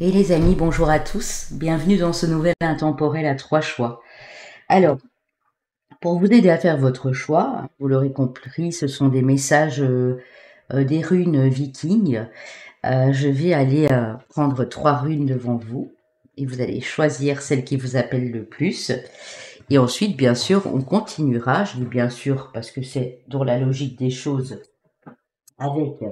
Et les amis, bonjour à tous, bienvenue dans ce nouvel intemporel à 3 choix. Alors, pour vous aider à faire votre choix, vous l'aurez compris, ce sont des messages des runes vikings. Je vais aller prendre 3 runes devant vous et vous allez choisir celle qui vous appelle le plus. Et ensuite, bien sûr, on continuera, je dis bien sûr parce que c'est dans la logique des choses, avec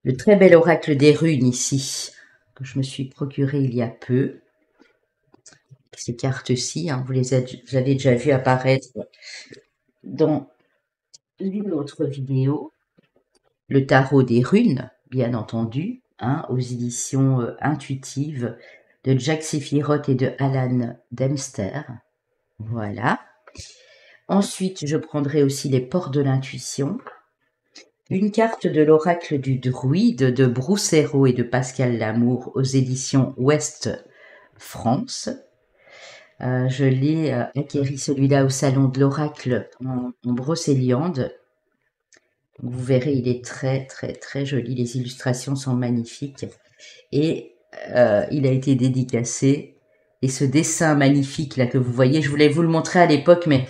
le très bel oracle des runes ici, que je me suis procuré il y a peu. Ces cartes-ci, hein, vous avez déjà vu apparaître dans une autre vidéo. Le tarot des runes, bien entendu, hein, aux éditions intuitives de Jack Sephiroth et de Alan Dempster. Voilà. Ensuite, je prendrai aussi les portes de l'intuition. Une carte de l'oracle du druide de Bruce Hérault et de Pascal Lamour aux éditions Ouest France. Je l'ai acquéri celui-là au salon de l'oracle en brocéliande. Vous verrez, il est très très très joli. Les illustrations sont magnifiques. Et il a été dédicacé. Et ce dessin magnifique là que vous voyez, je voulais vous le montrer à l'époque, mais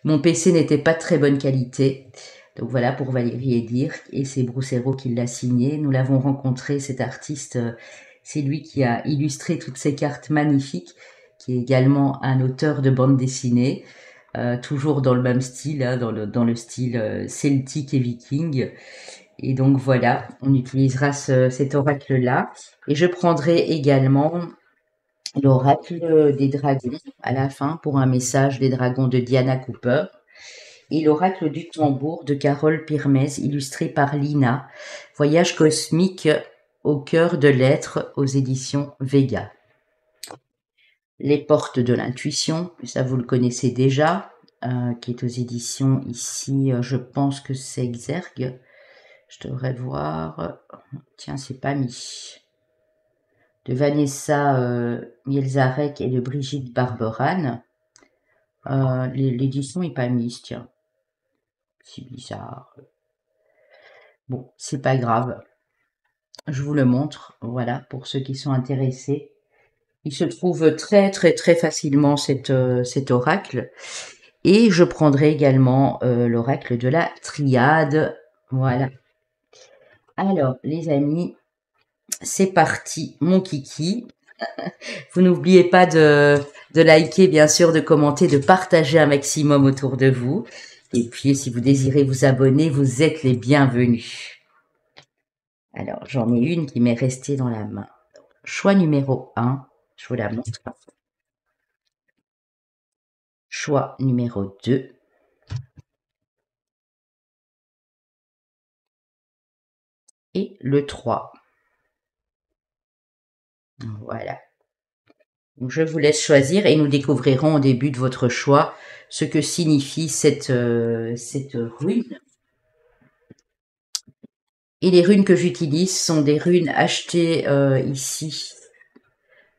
mon PC n'était pas de très bonne qualité. Donc voilà pour Valérie Edir. Et c'est Bruce Hérault qui l'a signé. Nous l'avons rencontré, cet artiste. C'est lui qui a illustré toutes ces cartes magnifiques, qui est également un auteur de bande dessinée, toujours dans le même style, hein, dans le style celtique et viking. Et donc voilà, on utilisera cet oracle-là. Et je prendrai également l'oracle des dragons à la fin pour un message des dragons de Diana Cooper. Et l'oracle du tambour de Carole Pirmez, illustré par Lina. Voyage cosmique au cœur de l'être aux éditions Vega. Les portes de l'intuition, ça vous le connaissez déjà, qui est aux éditions ici, je pense que c'est Exergue. Je devrais voir. Tiens, c'est pas mis. De Vanessa Mielzarek et de Brigitte Barberan. L'édition est pas mise, tiens. C'est bizarre. Bon, c'est pas grave. Je vous le montre, voilà, pour ceux qui sont intéressés. Il se trouve très très très facilement cet oracle. Et je prendrai également l'oracle de la triade. Voilà. Alors, les amis, c'est parti, mon kiki. Vous n'oubliez pas de liker, bien sûr, de commenter, de partager un maximum autour de vous. Et puis, si vous désirez vous abonner, vous êtes les bienvenus. Alors, j'en ai une qui m'est restée dans la main. Choix numéro 1, je vous la montre. Choix numéro 2. Et le 3. Voilà. Donc, je vous laisse choisir et nous découvrirons au début de votre choix ce que signifie cette rune. Et les runes que j'utilise sont des runes achetées ici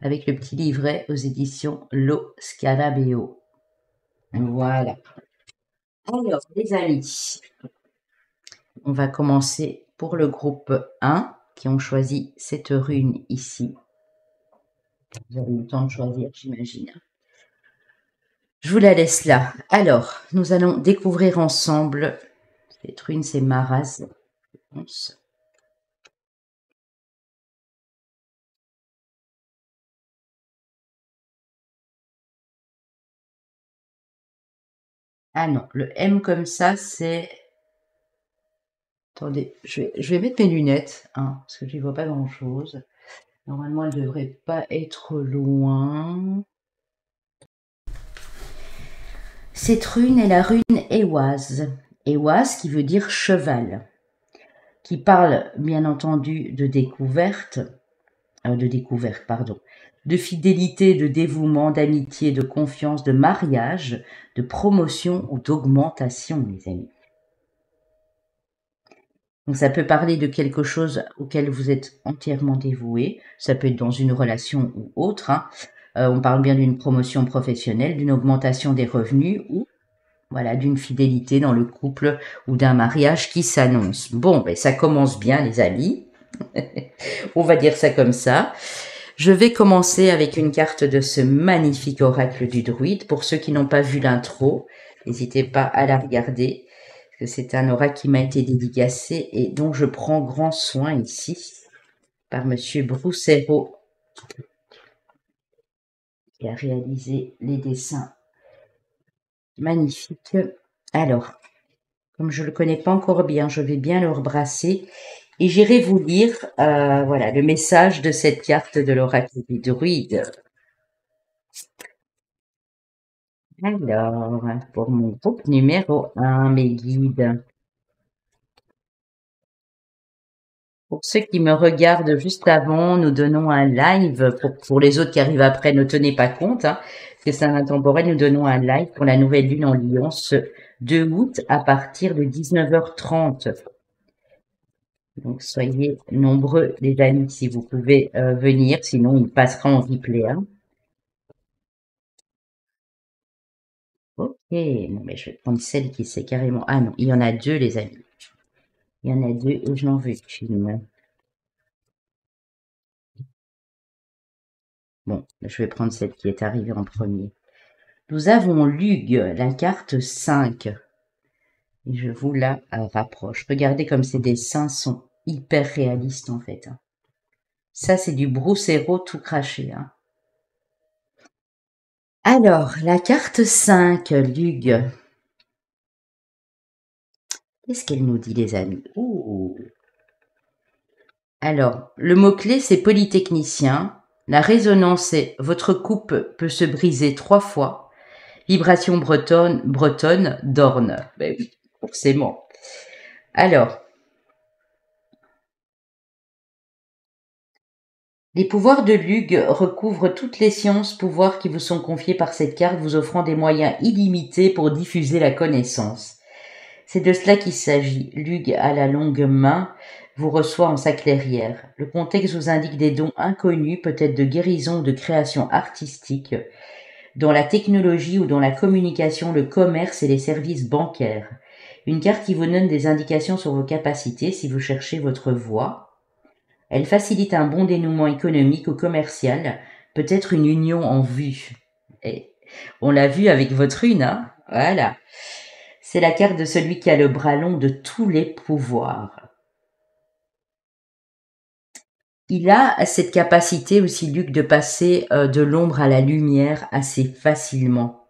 avec le petit livret aux éditions Lo Scarabeo. Voilà. Alors, les amis, on va commencer pour le groupe 1 qui ont choisi cette rune ici. Vous avez eu le temps de choisir, j'imagine. Je vous la laisse là. Alors, nous allons découvrir ensemble. Cette rune, c'est Maraz. Ah non, le M comme ça, c'est... Attendez, je vais mettre mes lunettes, hein, parce que je n'y vois pas grand-chose. Normalement, elle ne devrait pas être loin. Cette rune est la rune Ehwaz. Ehwaz qui veut dire cheval, qui parle bien entendu de découverte, de fidélité, de dévouement, d'amitié, de confiance, de mariage, de promotion ou d'augmentation, les amis. Donc ça peut parler de quelque chose auquel vous êtes entièrement dévoué. Ça peut être dans une relation ou autre. Hein. On parle bien d'une promotion professionnelle, d'une augmentation des revenus ou voilà, d'une fidélité dans le couple ou d'un mariage qui s'annonce. Bon, ben ça commence bien, les amis. On va dire ça comme ça. Je vais commencer avec une carte de ce magnifique oracle du druide. Pour ceux qui n'ont pas vu l'intro, n'hésitez pas à la regarder, parce que c'est un oracle qui m'a été dédicacé et dont je prends grand soin ici par Monsieur Broussero, qui a réalisé les dessins magnifiques. Alors, comme je le connais pas encore bien, je vais bien le rebrasser et j'irai vous lire voilà, le message de cette carte de l'oracle du druide. Alors, pour mon groupe numéro 1, mes guides. Pour ceux qui me regardent juste avant, nous donnons un live. Pour les autres qui arrivent après, ne tenez pas compte, hein, parce que c'est un intemporel. Nous donnons un live pour la nouvelle lune en Lion ce 2 août à partir de 19h30. Donc, soyez nombreux, les amis, si vous pouvez venir. Sinon, il passera en replay. Hein. Ok, bon, mais je vais prendre celle qui sait carrément. Ah non, il y en a deux, les amis. Il y en a deux et je n'en veux qu'une. Bon, je vais prendre celle qui est arrivée en premier. Nous avons Lug, la carte 5. Et je vous la rapproche. Regardez comme ces dessins sont hyper réalistes en fait. Hein. Ça, c'est du Broussero tout craché. Hein. Alors, la carte 5, Lug. Qu'est-ce qu'elle nous dit, les amis? Ouh. Alors, le mot-clé, c'est polytechnicien. La résonance est votre coupe peut se briser 3 fois. Vibration bretonne, d'orne. Ben oui, forcément. Alors, les pouvoirs de Lug recouvrent toutes les sciences, pouvoirs qui vous sont confiés par cette carte, vous offrant des moyens illimités pour diffuser la connaissance. C'est de cela qu'il s'agit. Lug à la longue main vous reçoit en sa clairière. Le contexte vous indique des dons inconnus, peut-être de guérison ou de création artistique, dans la technologie ou dans la communication, le commerce et les services bancaires. Une carte qui vous donne des indications sur vos capacités si vous cherchez votre voie. Elle facilite un bon dénouement économique ou commercial, peut-être une union en vue. Et on l'a vu avec votre une, hein? Voilà. C'est la carte de celui qui a le bras long de tous les pouvoirs. Il a cette capacité aussi, Luc, de passer de l'ombre à la lumière assez facilement.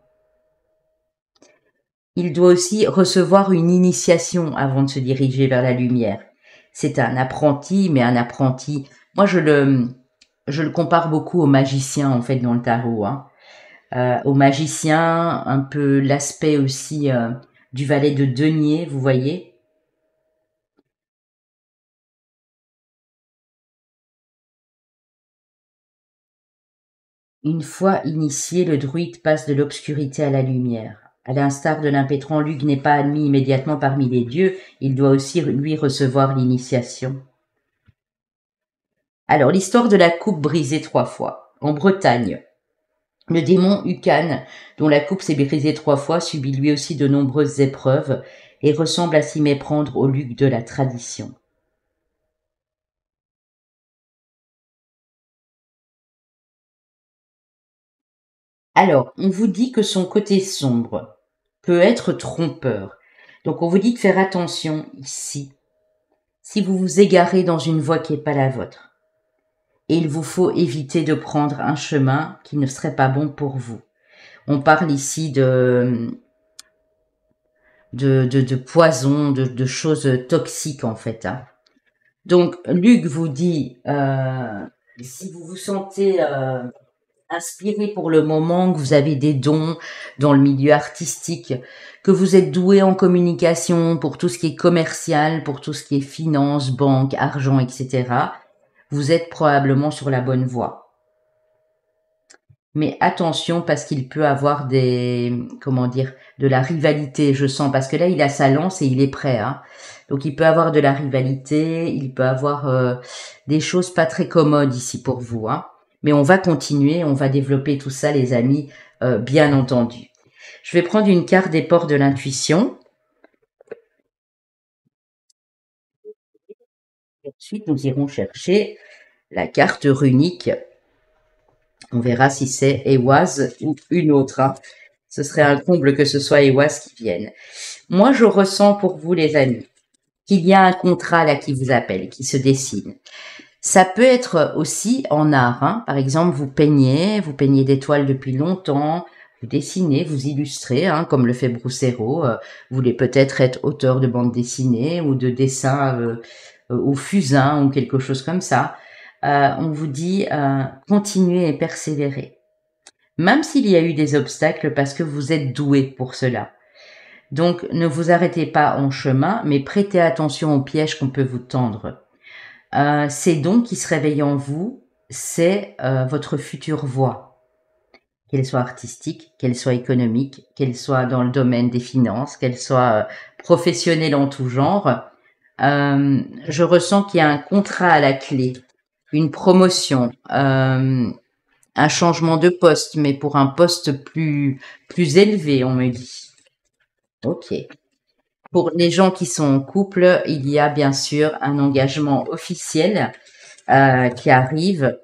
Il doit aussi recevoir une initiation avant de se diriger vers la lumière. C'est un apprenti, mais un apprenti. Moi, je le compare beaucoup au magicien, en fait, dans le tarot. Hein. Au magicien, un peu l'aspect aussi du valet de denier, vous voyez. Une fois initié, le druide passe de l'obscurité à la lumière. À l'instar de l'impétrant, Lug n'est pas admis immédiatement parmi les dieux, il doit aussi lui recevoir l'initiation. Alors, l'histoire de la coupe brisée 3 fois. En Bretagne, le démon Ucan, dont la coupe s'est brisée 3 fois, subit lui aussi de nombreuses épreuves et ressemble à s'y méprendre au Lug de la tradition. Alors, on vous dit que son côté sombre peut être trompeur. Donc, on vous dit de faire attention ici. Si vous vous égarez dans une voie qui n'est pas la vôtre, et il vous faut éviter de prendre un chemin qui ne serait pas bon pour vous. On parle ici de poison, de choses toxiques en fait. Hein. Donc, Luc vous dit, si vous vous sentez inspiré pour le moment, que vous avez des dons dans le milieu artistique, que vous êtes doué en communication pour tout ce qui est commercial, pour tout ce qui est finance, banque, argent, etc., vous êtes probablement sur la bonne voie. Mais attention parce qu'il peut avoir comment dire, de la rivalité, je sens, parce que là, il a sa lance et il est prêt. Hein. Donc, il peut avoir de la rivalité, il peut avoir des choses pas très commodes ici pour vous. Hein. Mais on va continuer, on va développer tout ça, les amis, bien entendu. Je vais prendre une carte des ports de l'intuition. Ensuite, nous irons chercher la carte runique On verra si c'est Ewaz ou une autre, hein. Ce serait un comble que ce soit Ewaz qui vienne. Moi, je ressens pour vous, les amis, qu'il y a un contrat là qui vous appelle, qui se dessine. Ça peut être aussi en art, hein. Par exemple, vous peignez des toiles depuis longtemps, vous dessinez, vous illustrez, hein, comme le fait Brousseiro. Vous voulez peut-être être auteur de bande dessinée ou de dessin au fusain ou quelque chose comme ça. On vous dit continuez et persévérez. Même s'il y a eu des obstacles parce que vous êtes doué pour cela. Donc, ne vous arrêtez pas en chemin, mais prêtez attention aux pièges qu'on peut vous tendre. Ces dons qui se réveillent en vous, c'est votre future voie, qu'elle soit artistique, qu'elle soit économique, qu'elle soit dans le domaine des finances, qu'elle soit professionnelle en tout genre. Je ressens qu'il y a un contrat à la clé, une promotion, un changement de poste, mais pour un poste plus élevé, on me dit. Ok. Pour les gens qui sont en couple, il y a bien sûr un engagement officiel qui arrive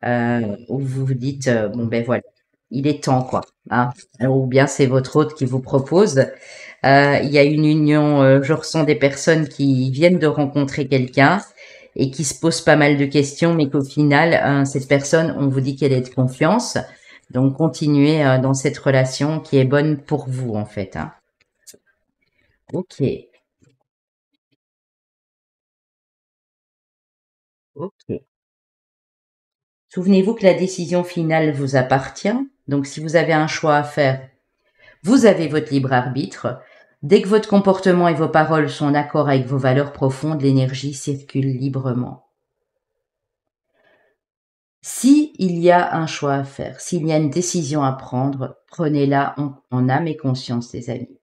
où vous vous dites bon ben voilà, il est temps quoi. Hein. Ou bien c'est votre hôte qui vous propose. Il y a une union. Je ressens des personnes qui viennent de rencontrer quelqu'un et qui se posent pas mal de questions, mais qu'au final cette personne, on vous dit qu'elle est de confiance. Donc continuez dans cette relation qui est bonne pour vous en fait. Hein. Ok. Ok. Souvenez-vous que la décision finale vous appartient. Donc, si vous avez un choix à faire, vous avez votre libre arbitre. Dès que votre comportement et vos paroles sont en accord avec vos valeurs profondes, l'énergie circule librement. Si il y a un choix à faire, s'il y a une décision à prendre, prenez-la en âme et conscience, les amis.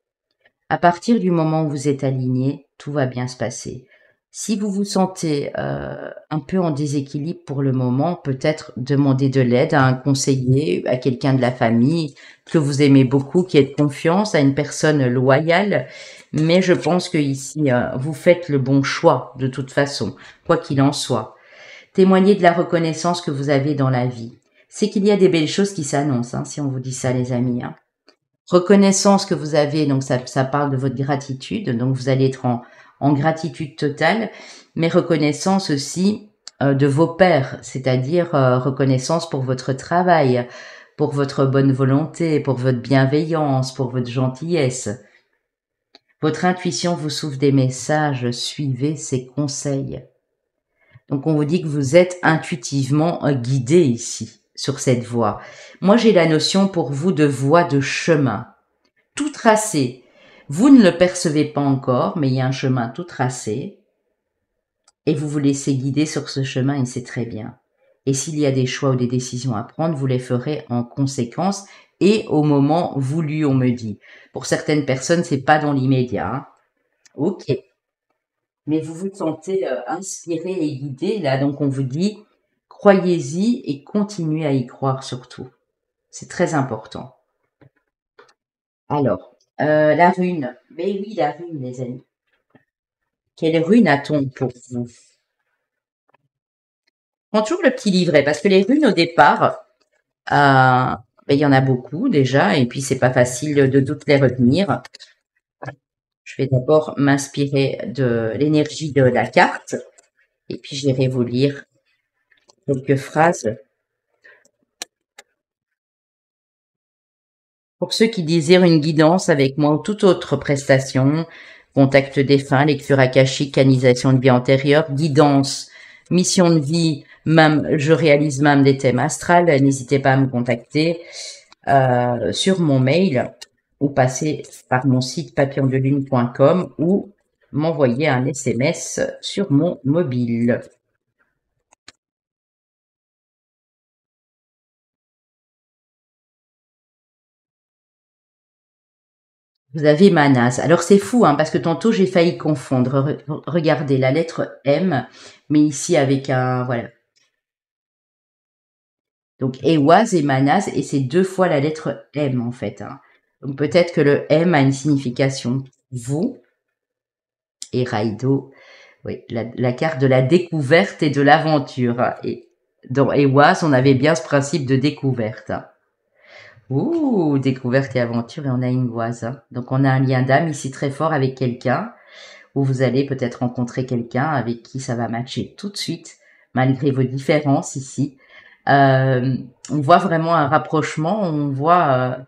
À partir du moment où vous êtes aligné, tout va bien se passer. Si vous vous sentez un peu en déséquilibre pour le moment, peut-être demander de l'aide à un conseiller, à quelqu'un de la famille que vous aimez beaucoup, qui ait de confiance, à une personne loyale. Mais je pense que ici, vous faites le bon choix de toute façon, quoi qu'il en soit. Témoignez de la reconnaissance que vous avez dans la vie. C'est qu'il y a des belles choses qui s'annoncent, hein, si on vous dit ça, les amis. Hein. Reconnaissance que vous avez, donc ça parle de votre gratitude, donc vous allez être en gratitude totale, mais reconnaissance aussi de vos pairs, c'est-à-dire reconnaissance pour votre travail, pour votre bonne volonté, pour votre bienveillance, pour votre gentillesse. Votre intuition vous souffle des messages, suivez ses conseils. Donc on vous dit que vous êtes intuitivement guidé ici, sur cette voie. Moi j'ai la notion pour vous de voie de chemin, tout tracé. Vous ne le percevez pas encore, mais il y a un chemin tout tracé, et vous vous laissez guider sur ce chemin et c'est très bien. Et s'il y a des choix ou des décisions à prendre, vous les ferez en conséquence et au moment voulu, on me dit. Pour certaines personnes, c'est pas dans l'immédiat. Hein. Ok. Mais vous vous sentez inspiré et guidé, là, donc on vous dit, croyez-y et continuez à y croire surtout. C'est très important. Alors, la rune. Mais oui, la rune, les amis. Quelle rune a-t-on pour vous? Prends toujours le petit livret, parce que les runes, au départ, ben, il y en a beaucoup déjà, et puis c'est pas facile de toutes les retenir. Je vais d'abord m'inspirer de l'énergie de la carte, et puis j'irai vous lire quelques phrases. Pour ceux qui désirent une guidance avec moi ou toute autre prestation, contact défunt, lecture akashique, canalisation de vie antérieure, guidance, mission de vie, même je réalise même des thèmes astrales, n'hésitez pas à me contacter sur mon mail ou passer par mon site papillondelune.com ou m'envoyer un SMS sur mon mobile. Vous avez Manas. Alors c'est fou, hein, parce que tantôt j'ai failli confondre. Regardez la lettre M, mais ici avec un voilà. Donc Ewaz et Manas, et c'est 2 fois la lettre M en fait. Hein. Donc peut-être que le M a une signification. Vous et Raido, oui, la carte de la découverte et de l'aventure. Et Dans Ewas, on avait bien ce principe de découverte. Ouh, découverte et aventure, et on a une oise. Donc on a un lien d'âme ici très fort avec quelqu'un, où vous allez peut-être rencontrer quelqu'un avec qui ça va matcher tout de suite, malgré vos différences ici. On voit vraiment un rapprochement, on voit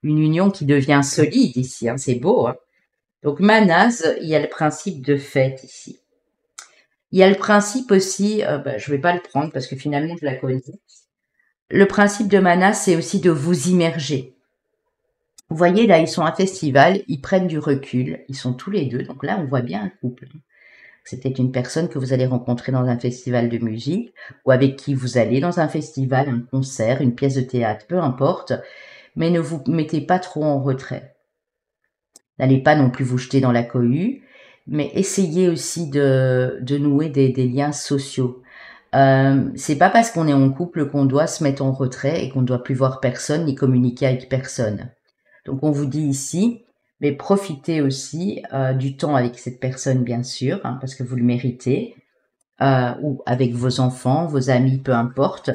une union qui devient solide ici, hein, c'est beau. Hein. Donc Manaz, il y a le principe de fête ici. Il y a le principe aussi, je vais pas le prendre parce que finalement je la connais. Le principe de Manaz, c'est aussi de vous immerger. Vous voyez, là, ils sont à un festival, ils prennent du recul, ils sont tous les deux. Donc là, on voit bien un couple. C'est peut-être une personne que vous allez rencontrer dans un festival de musique ou avec qui vous allez dans un festival, un concert, une pièce de théâtre, peu importe. Mais ne vous mettez pas trop en retrait. N'allez pas non plus vous jeter dans la cohue, mais essayez aussi de nouer des liens sociaux. C'est pas parce qu'on est en couple qu'on doit se mettre en retrait et qu'on ne doit plus voir personne ni communiquer avec personne. Donc on vous dit ici, mais profitez aussi du temps avec cette personne, bien sûr, hein, parce que vous le méritez, ou avec vos enfants, vos amis, peu importe,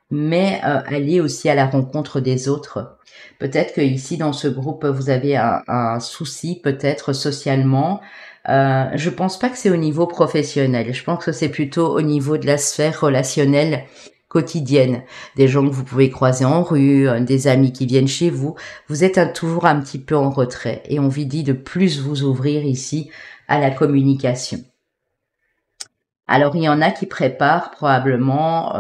mais allez aussi à la rencontre des autres. Peut-être que ici, dans ce groupe, vous avez un souci, peut-être socialement. Je pense pas que c'est au niveau professionnel. Je pense que c'est plutôt au niveau de la sphère relationnelle quotidienne. Des gens que vous pouvez croiser en rue, des amis qui viennent chez vous. Vous êtes toujours un petit peu en retrait et on vous dit de plus vous ouvrir ici à la communication. Alors, il y en a qui préparent probablement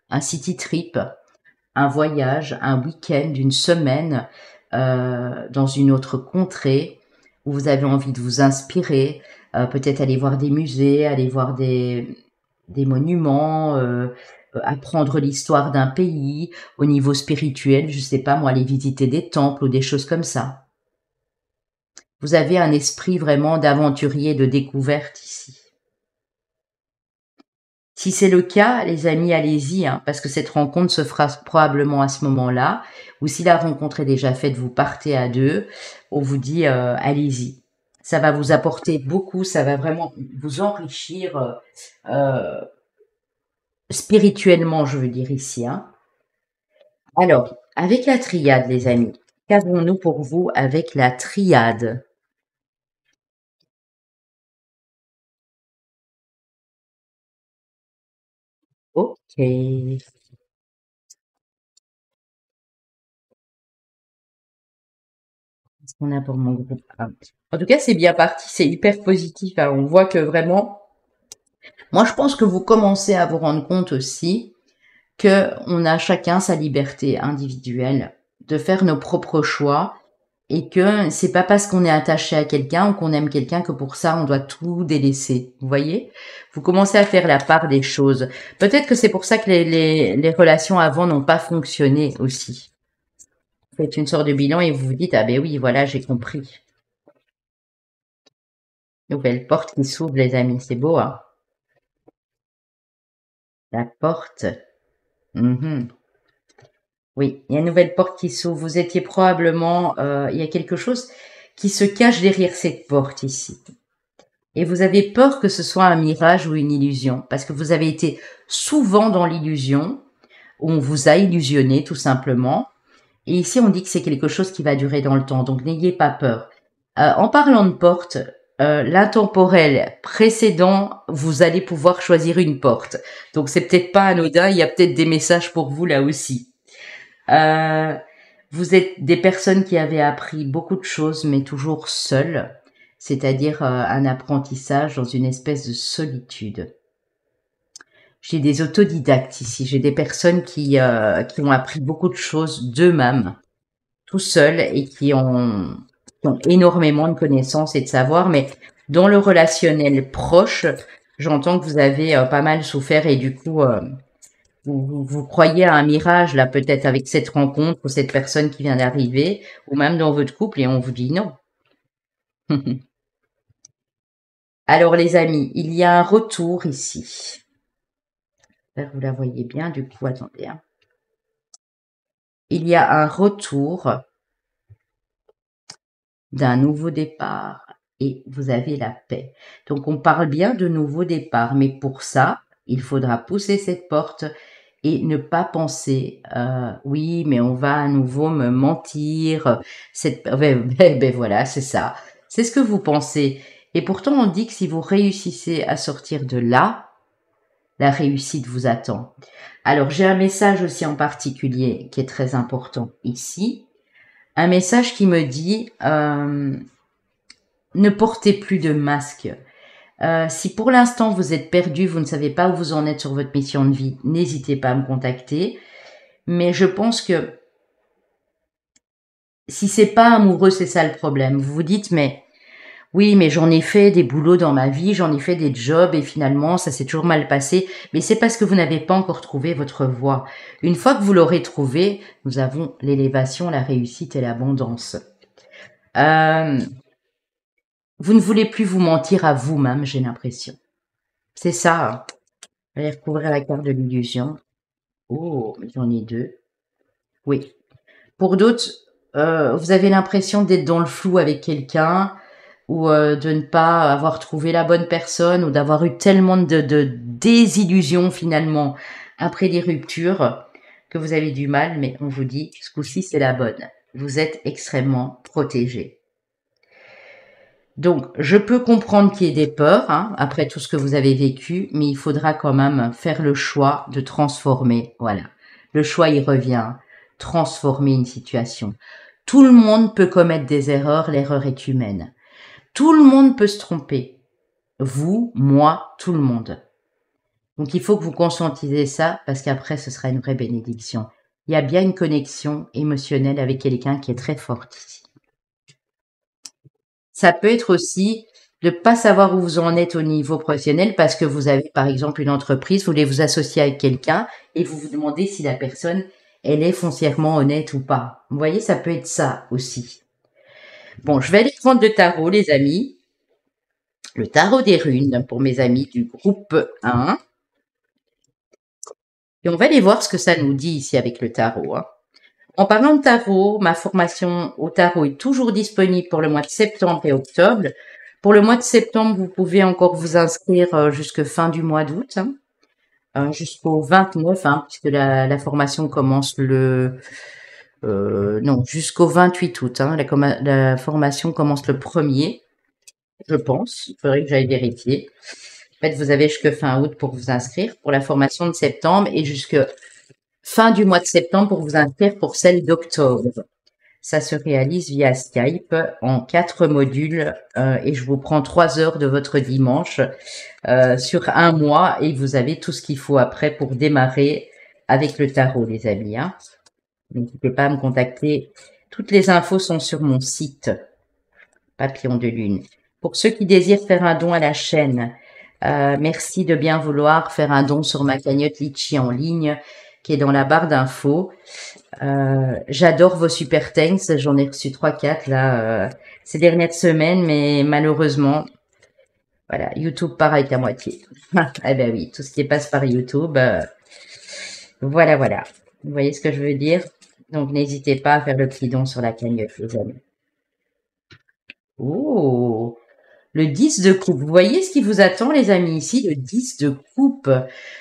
un city trip, un voyage, un week-end d'une semaine dans une autre contrée où vous avez envie de vous inspirer, peut-être aller voir des musées, aller voir des monuments, apprendre l'histoire d'un pays, au niveau spirituel, je sais pas moi, aller visiter des temples ou des choses comme ça. Vous avez un esprit vraiment d'aventurier, de découverte ici. Si c'est le cas, les amis, allez-y, hein, parce que cette rencontre se fera probablement à ce moment-là. Ou si la rencontre est déjà faite, vous partez à deux. On vous dit, allez-y. Ça va vous apporter beaucoup, ça va vraiment vous enrichir spirituellement, je veux dire ici. Hein. Alors, avec la triade, les amis, qu'avons-nous pour vous avec la triade? Ok. Qu'est-ce qu'on a pour mon groupe? En tout cas, c'est bien parti, c'est hyper positif. Hein. On voit que vraiment, moi, je pense que vous commencez à vous rendre compte aussi que on a chacun sa liberté individuelle de faire nos propres choix et que c'est pas parce qu'on est attaché à quelqu'un ou qu'on aime quelqu'un que pour ça on doit tout délaisser. Vous voyez? Vous commencez à faire la part des choses. Peut-être que c'est pour ça que les relations avant n'ont pas fonctionné aussi. Vous faites une sorte de bilan et vous vous dites, ah ben oui, voilà, j'ai compris. Nouvelle porte qui s'ouvre, les amis. C'est beau, hein? La porte. Mhm. Oui, il y a une nouvelle porte qui s'ouvre. Vous étiez probablement, il y a quelque chose qui se cache derrière cette porte ici. Et vous avez peur que ce soit un mirage ou une illusion, parce que vous avez été souvent dans l'illusion, où on vous a illusionné tout simplement. Et ici, on dit que c'est quelque chose qui va durer dans le temps, donc n'ayez pas peur. En parlant de porte, l'intemporel précédent, vous allez pouvoir choisir une porte. Donc c'est peut-être pas anodin, il y a peut-être des messages pour vous là aussi. Euh, vous êtes des personnes qui avaient appris beaucoup de choses, mais toujours seules, c'est-à-dire un apprentissage dans une espèce de solitude. J'ai des autodidactes ici, j'ai des personnes qui ont appris beaucoup de choses d'eux-mêmes, tout seuls, et qui ont énormément de connaissances et de savoir, mais dans le relationnel proche, j'entends que vous avez pas mal souffert et du coup, vous croyez à un mirage, là, peut-être avec cette rencontre ou cette personne qui vient d'arriver, ou même dans votre couple, et on vous dit non. Alors, les amis, il y a un retour ici. Là, vous la voyez bien, du coup, attendez. Hein. Il y a un retour d'un nouveau départ et vous avez la paix. Donc, on parle bien de nouveau départ, mais pour ça, il faudra pousser cette porte et ne pas penser oui, mais on va à nouveau me mentir. Ben voilà, c'est ça. C'est ce que vous pensez. Et pourtant, on dit que si vous réussissez à sortir de là, la réussite vous attend. Alors, j'ai un message aussi en particulier qui est très important ici. Un message qui me dit ne portez plus de masque. Si pour l'instant vous êtes perdu, vous ne savez pas où vous en êtes sur votre mission de vie, n'hésitez pas à me contacter. Mais je pense que si c'est pas amoureux, c'est ça le problème. Vous vous dites, mais oui, mais j'en ai fait des boulots dans ma vie, j'en ai fait des jobs et finalement ça s'est toujours mal passé. Mais c'est parce que vous n'avez pas encore trouvé votre voie. Une fois que vous l'aurez trouvé, nous avons l'élévation, la réussite et l'abondance. Vous ne voulez plus vous mentir à vous-même, j'ai l'impression. C'est ça. Hein. Allez recouvrir la carte de l'illusion. Oh, j'en ai deux. Oui. Pour d'autres, vous avez l'impression d'être dans le flou avec quelqu'un ou de ne pas avoir trouvé la bonne personne ou d'avoir eu tellement de désillusions finalement après des ruptures que vous avez du mal, mais on vous dit, ce coup-ci, c'est la bonne. Vous êtes extrêmement protégé. Donc, je peux comprendre qu'il y ait des peurs, hein, après tout ce que vous avez vécu, mais il faudra quand même faire le choix de transformer. Voilà. Le choix, il revient. Transformer une situation. Tout le monde peut commettre des erreurs, l'erreur est humaine. Tout le monde peut se tromper. Vous, moi, tout le monde. Donc, il faut que vous conscientisez ça, parce qu'après, ce sera une vraie bénédiction. Il y a bien une connexion émotionnelle avec quelqu'un qui est très forte ici. Ça peut être aussi de pas savoir où vous en êtes au niveau professionnel parce que vous avez, par exemple, une entreprise, vous voulez vous associer avec quelqu'un et vous vous demandez si la personne, elle est foncièrement honnête ou pas. Vous voyez, ça peut être ça aussi. Bon, je vais aller prendre le tarot, les amis. Le tarot des runes pour mes amis du groupe 1. Et on va aller voir ce que ça nous dit ici avec le tarot. Hein. En parlant de tarot, ma formation au tarot est toujours disponible pour le mois de septembre et octobre. Pour le mois de septembre, vous pouvez encore vous inscrire jusque fin du mois d'août, hein, jusqu'au 29, hein, puisque la formation commence non, jusqu'au 28 août. Hein, la formation commence le 1er, je pense. Il faudrait que j'aille vérifier. En fait, vous avez jusque fin août pour vous inscrire pour la formation de septembre et jusque fin du mois de septembre pour vous inscrire pour celle d'octobre. Ça se réalise via Skype en 4 modules et je vous prends 3 heures de votre dimanche sur un mois et vous avez tout ce qu'il faut après pour démarrer avec le tarot, les amis. Hein. N'hésitez pas à me contacter. Toutes les infos sont sur mon site Papillon de Lune. Pour ceux qui désirent faire un don à la chaîne, merci de bien vouloir faire un don sur ma cagnotte Litchi en ligne qui est dans la barre d'infos. J'adore vos super thanks, j'en ai reçu 3-4 là ces dernières semaines, mais malheureusement, voilà, YouTube part avec la moitié. Eh ben oui, tout ce qui passe par YouTube, voilà, voilà. Vous voyez ce que je veux dire? Donc n'hésitez pas à faire le petit don sur la cagnotte, les amis. Oh, le 10 de coupe. Vous voyez ce qui vous attend, les amis, ici, le 10 de coupe.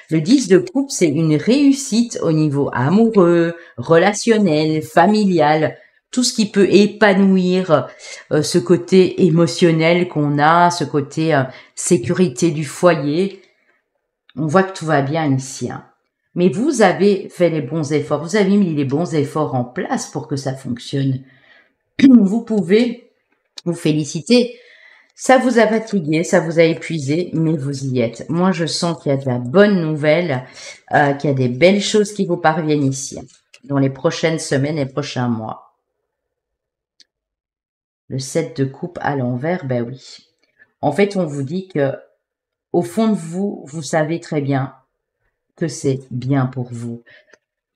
Le 10 de coupe, c'est une réussite au niveau amoureux, relationnel, familial, tout ce qui peut épanouir ce côté émotionnel qu'on a, ce côté sécurité du foyer. On voit que tout va bien ici. Hein. Mais vous avez fait les bons efforts, vous avez mis les bons efforts en place pour que ça fonctionne. Vous pouvez vous féliciter. Ça vous a fatigué, ça vous a épuisé, mais vous y êtes. Moi, je sens qu'il y a de la bonne nouvelle, qu'il y a des belles choses qui vous parviennent ici, dans les prochaines semaines et prochains mois. Le 7 de coupe à l'envers, ben oui. En fait, on vous dit que, au fond de vous, vous savez très bien que c'est bien pour vous.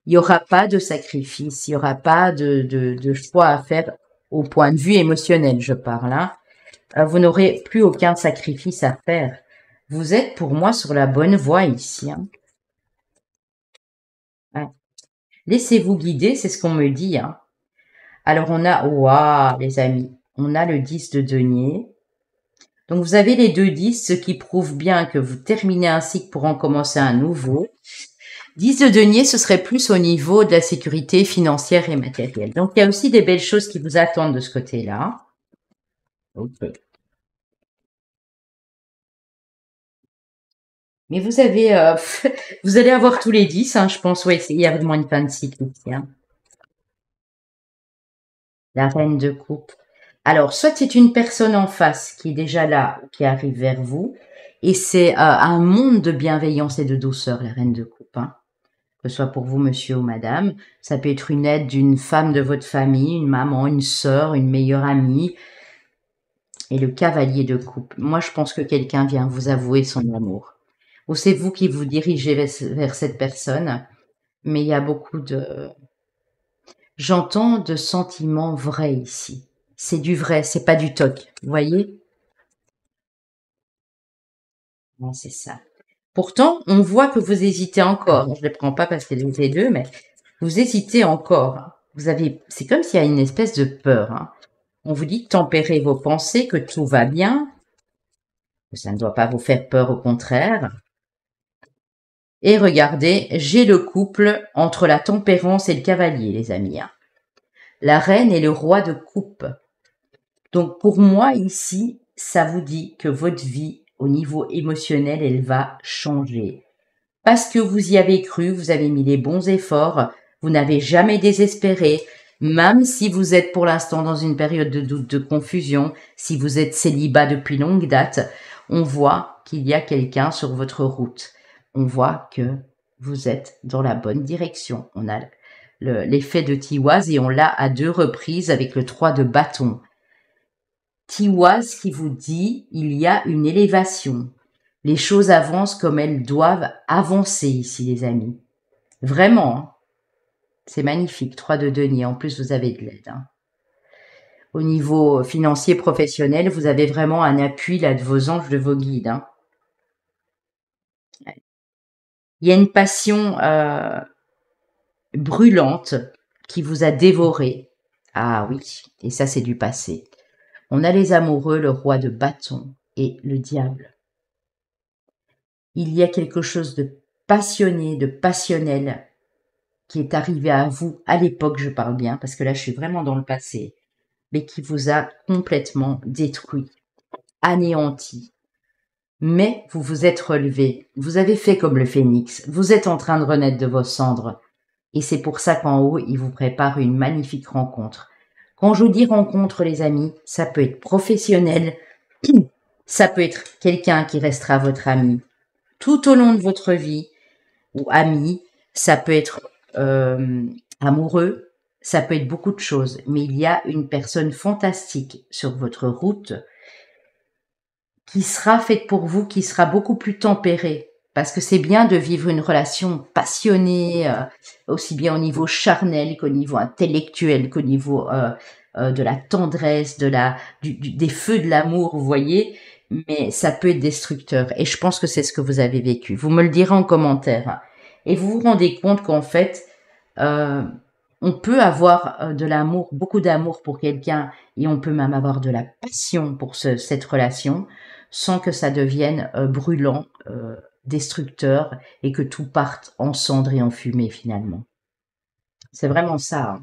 Il n'y aura pas de sacrifice, il n'y aura pas de choix à faire au point de vue émotionnel, je parle, hein. Vous n'aurez plus aucun sacrifice à faire. Vous êtes pour moi sur la bonne voie ici. Hein. Ouais. Laissez-vous guider, c'est ce qu'on me dit. Hein. Alors on a, waouh les amis, on a le 10 de denier, Donc vous avez les 2 10, ce qui prouve bien que vous terminez un cycle pour en commencer un nouveau. 10 de denier, ce serait plus au niveau de la sécurité financière et matérielle. Donc il y a aussi des belles choses qui vous attendent de ce côté-là. Ok. Mais vous avez, vous allez avoir tous les 10, hein, je pense. Oui, il y a vraiment une fin de cycle ici. Hein. La reine de coupe. Alors, soit c'est une personne en face qui est déjà là, qui arrive vers vous, et c'est un monde de bienveillance et de douceur, la reine de coupe. Hein. Que ce soit pour vous, monsieur ou madame. Ça peut être une aide d'une femme de votre famille, une maman, une sœur, une meilleure amie. Et le cavalier de coupe. Moi, je pense que quelqu'un vient vous avouer son amour. Ou c'est vous qui vous dirigez vers cette personne, mais il y a beaucoup de... J'entends de sentiments vrais ici. C'est du vrai, c'est pas du toc. Vous voyez? Non, c'est ça. Pourtant, on voit que vous hésitez encore. Je ne les prends pas parce que c'est les deux, mais vous hésitez encore. Vous avez, c'est comme s'il y a une espèce de peur. Hein. On vous dit de tempérer vos pensées, que tout va bien, que ça ne doit pas vous faire peur, au contraire. Et regardez, j'ai le couple entre la tempérance et le cavalier, les amis. Hein. La reine et le roi de coupe. Donc pour moi ici, ça vous dit que votre vie au niveau émotionnel, elle va changer. Parce que vous y avez cru, vous avez mis les bons efforts, vous n'avez jamais désespéré, même si vous êtes pour l'instant dans une période de doute, de confusion, si vous êtes célibat depuis longue date, on voit qu'il y a quelqu'un sur votre route. On voit que vous êtes dans la bonne direction. On a l'effet de Tiwaz et on l'a à 2 reprises avec le 3 de bâton. Tiwaz qui vous dit il y a une élévation. Les choses avancent comme elles doivent avancer ici, les amis. Vraiment, hein. C'est magnifique. 3 de denier. En plus, vous avez de l'aide. Hein. Au niveau financier professionnel, vous avez vraiment un appui là de vos anges, de vos guides. Hein. Il y a une passion brûlante qui vous a dévoré. Ah oui, et ça c'est du passé. On a les amoureux, le roi de bâton et le diable. Il y a quelque chose de passionné, de passionnel qui est arrivé à vous à l'époque, je parle bien, parce que là je suis vraiment dans le passé, mais qui vous a complètement détruit, anéanti. Mais vous vous êtes relevé, vous avez fait comme le phénix, vous êtes en train de renaître de vos cendres. Et c'est pour ça qu'en haut, il vous prépare une magnifique rencontre. Quand je vous dis rencontre, les amis, ça peut être professionnel, ça peut être quelqu'un qui restera votre ami tout au long de votre vie, ou ami, ça peut être amoureux, ça peut être beaucoup de choses, mais il y a une personne fantastique sur votre route qui sera faite pour vous, qui sera beaucoup plus tempérée. Parce que c'est bien de vivre une relation passionnée, aussi bien au niveau charnel qu'au niveau intellectuel, qu'au niveau de la tendresse, des feux de l'amour, vous voyez. Mais ça peut être destructeur. Et je pense que c'est ce que vous avez vécu. Vous me le direz en commentaire. Et vous vous rendez compte qu'en fait, on peut avoir de l'amour, beaucoup d'amour pour quelqu'un, et on peut même avoir de la passion pour cette relation, sans que ça devienne brûlant, destructeur, et que tout parte en cendres et en fumée finalement. C'est vraiment ça. Hein.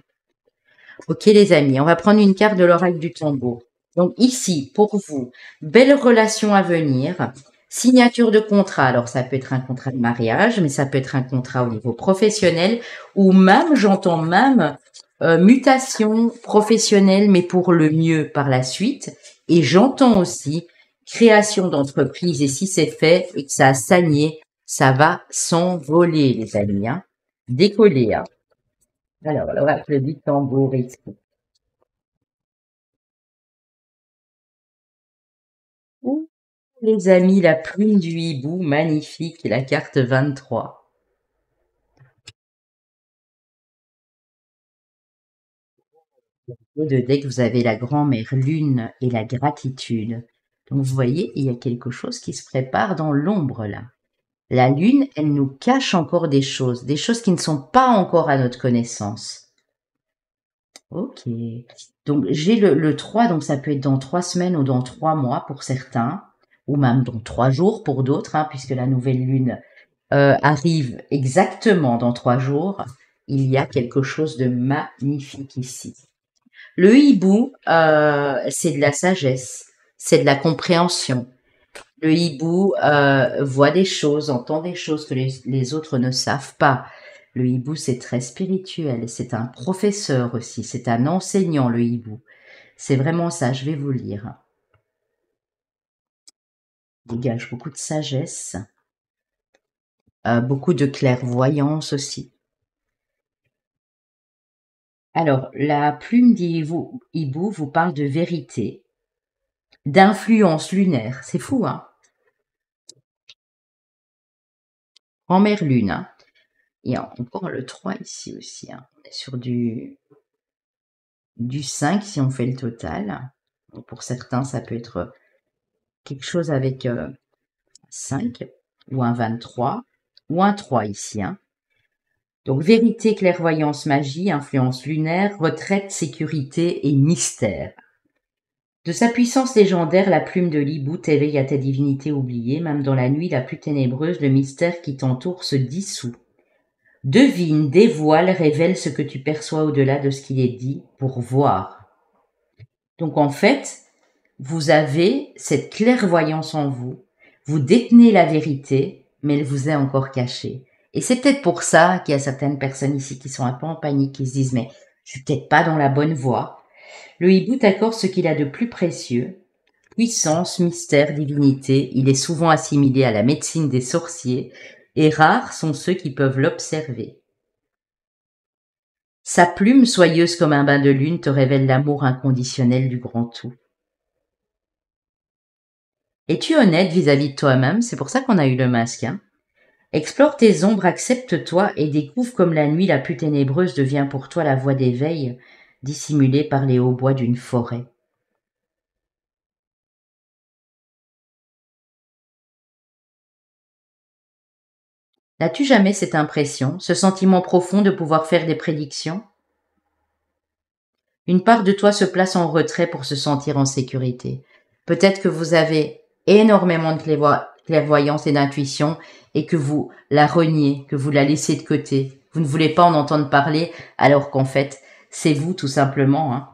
Ok les amis, on va prendre une carte de l'oracle du tambour. Donc ici, pour vous, belle relation à venir, signature de contrat. Alors ça peut être un contrat de mariage, mais ça peut être un contrat au niveau professionnel, ou même, j'entends même, mutation professionnelle, mais pour le mieux par la suite. Et j'entends aussi création d'entreprise, et si c'est fait et que ça a sagné, ça va s'envoler les amis. Hein. Décoller. Hein. Alors, l'oracle du tambour ici. Ouh, les amis, la plume du hibou, magnifique, et la carte 23. De deck, vous avez la grand-mère lune et la gratitude. Donc vous voyez, il y a quelque chose qui se prépare dans l'ombre là. La lune, elle nous cache encore des choses qui ne sont pas encore à notre connaissance. Ok. Donc j'ai le 3, donc ça peut être dans 3 semaines ou dans 3 mois pour certains, ou même dans 3 jours pour d'autres, hein, puisque la nouvelle lune arrive exactement dans 3 jours. Il y a quelque chose de magnifique ici. Le hibou, c'est de la sagesse, c'est de la compréhension. Le hibou voit des choses, entend des choses que les autres ne savent pas. Le hibou, c'est très spirituel, c'est un professeur aussi, c'est un enseignant, le hibou. C'est vraiment ça, je vais vous lire. Il dégage beaucoup de sagesse, beaucoup de clairvoyance aussi. Alors, la plume d'hibou vous parle de vérité, d'influence lunaire. C'est fou, hein? Grand-mère lune, hein? Et encore le 3 ici aussi, hein. On est sur du 5 si on fait le total. Donc pour certains, ça peut être quelque chose avec 5 ou un 23 ou un 3 ici, hein. Donc vérité, clairvoyance, magie, influence lunaire, retraite, sécurité et mystère. De sa puissance légendaire, la plume de l'hibou t'éveille à ta divinité oubliée, même dans la nuit la plus ténébreuse, le mystère qui t'entoure se dissout. Devine, dévoile, révèle ce que tu perçois au-delà de ce qu'il est dit pour voir. Donc en fait, vous avez cette clairvoyance en vous, vous détenez la vérité, mais elle vous est encore cachée. Et c'est peut-être pour ça qu'il y a certaines personnes ici qui sont un peu en panique, qui se disent « mais je suis peut-être pas dans la bonne voie ». Le hibou t'accorde ce qu'il a de plus précieux, puissance, mystère, divinité. Il est souvent assimilé à la médecine des sorciers, et rares sont ceux qui peuvent l'observer. Sa plume, soyeuse comme un bain de lune, te révèle l'amour inconditionnel du grand tout. Es-tu honnête vis-à-vis de toi-même? C'est pour ça qu'on a eu le masque, hein. Explore tes ombres, accepte-toi et découvre comme la nuit la plus ténébreuse devient pour toi la voie d'éveil, dissimulée par les hautbois d'une forêt. N'as-tu jamais cette impression, ce sentiment profond de pouvoir faire des prédictions? Une part de toi se place en retrait pour se sentir en sécurité. Peut-être que vous avez énormément de clairvoyance et d'intuition et que vous la reniez, que vous la laissez de côté. Vous ne voulez pas en entendre parler alors qu'en fait, c'est vous tout simplement, hein.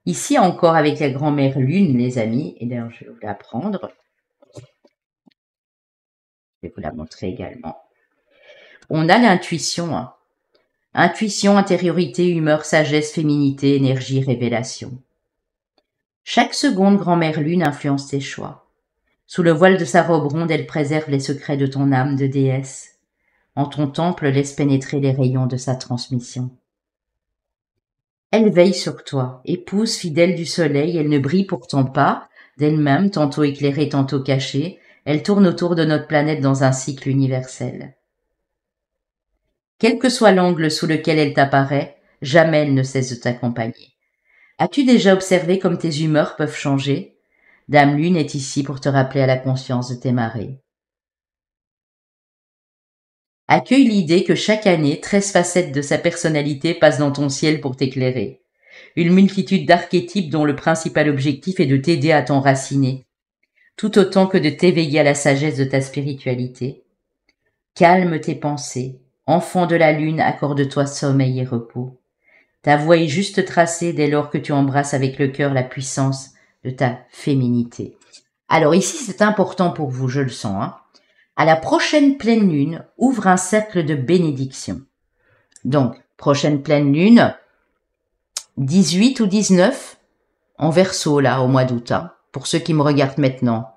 Ici encore avec la grand-mère lune, les amis, et d'ailleurs je vais vous la prendre. Je vais vous la montrer également. On a l'intuition, hein. Intuition, intériorité, humeur, sagesse, féminité, énergie, révélation. Chaque seconde, grand-mère lune influence tes choix. Sous le voile de sa robe ronde, elle préserve les secrets de ton âme de déesse. En ton temple, laisse pénétrer les rayons de sa transmission. Elle veille sur toi, épouse fidèle du soleil, elle ne brille pourtant pas, d'elle-même, tantôt éclairée, tantôt cachée, elle tourne autour de notre planète dans un cycle universel. Quel que soit l'angle sous lequel elle t'apparaît, jamais elle ne cesse de t'accompagner. As-tu déjà observé comme tes humeurs peuvent changer? Dame Lune est ici pour te rappeler à la conscience de tes marées. Accueille l'idée que chaque année, 13 facettes de sa personnalité passent dans ton ciel pour t'éclairer. Une multitude d'archétypes dont le principal objectif est de t'aider à t'enraciner, tout autant que de t'éveiller à la sagesse de ta spiritualité. Calme tes pensées. Enfant de la lune, accorde-toi sommeil et repos. Ta voie est juste tracée dès lors que tu embrasses avec le cœur la puissance de ta féminité. Alors ici, c'est important pour vous, je le sens, hein. À la prochaine pleine lune, ouvre un cercle de bénédiction. Donc, prochaine pleine lune, 18 ou 19, en Verseau, là, au mois d'août, hein, pour ceux qui me regardent maintenant.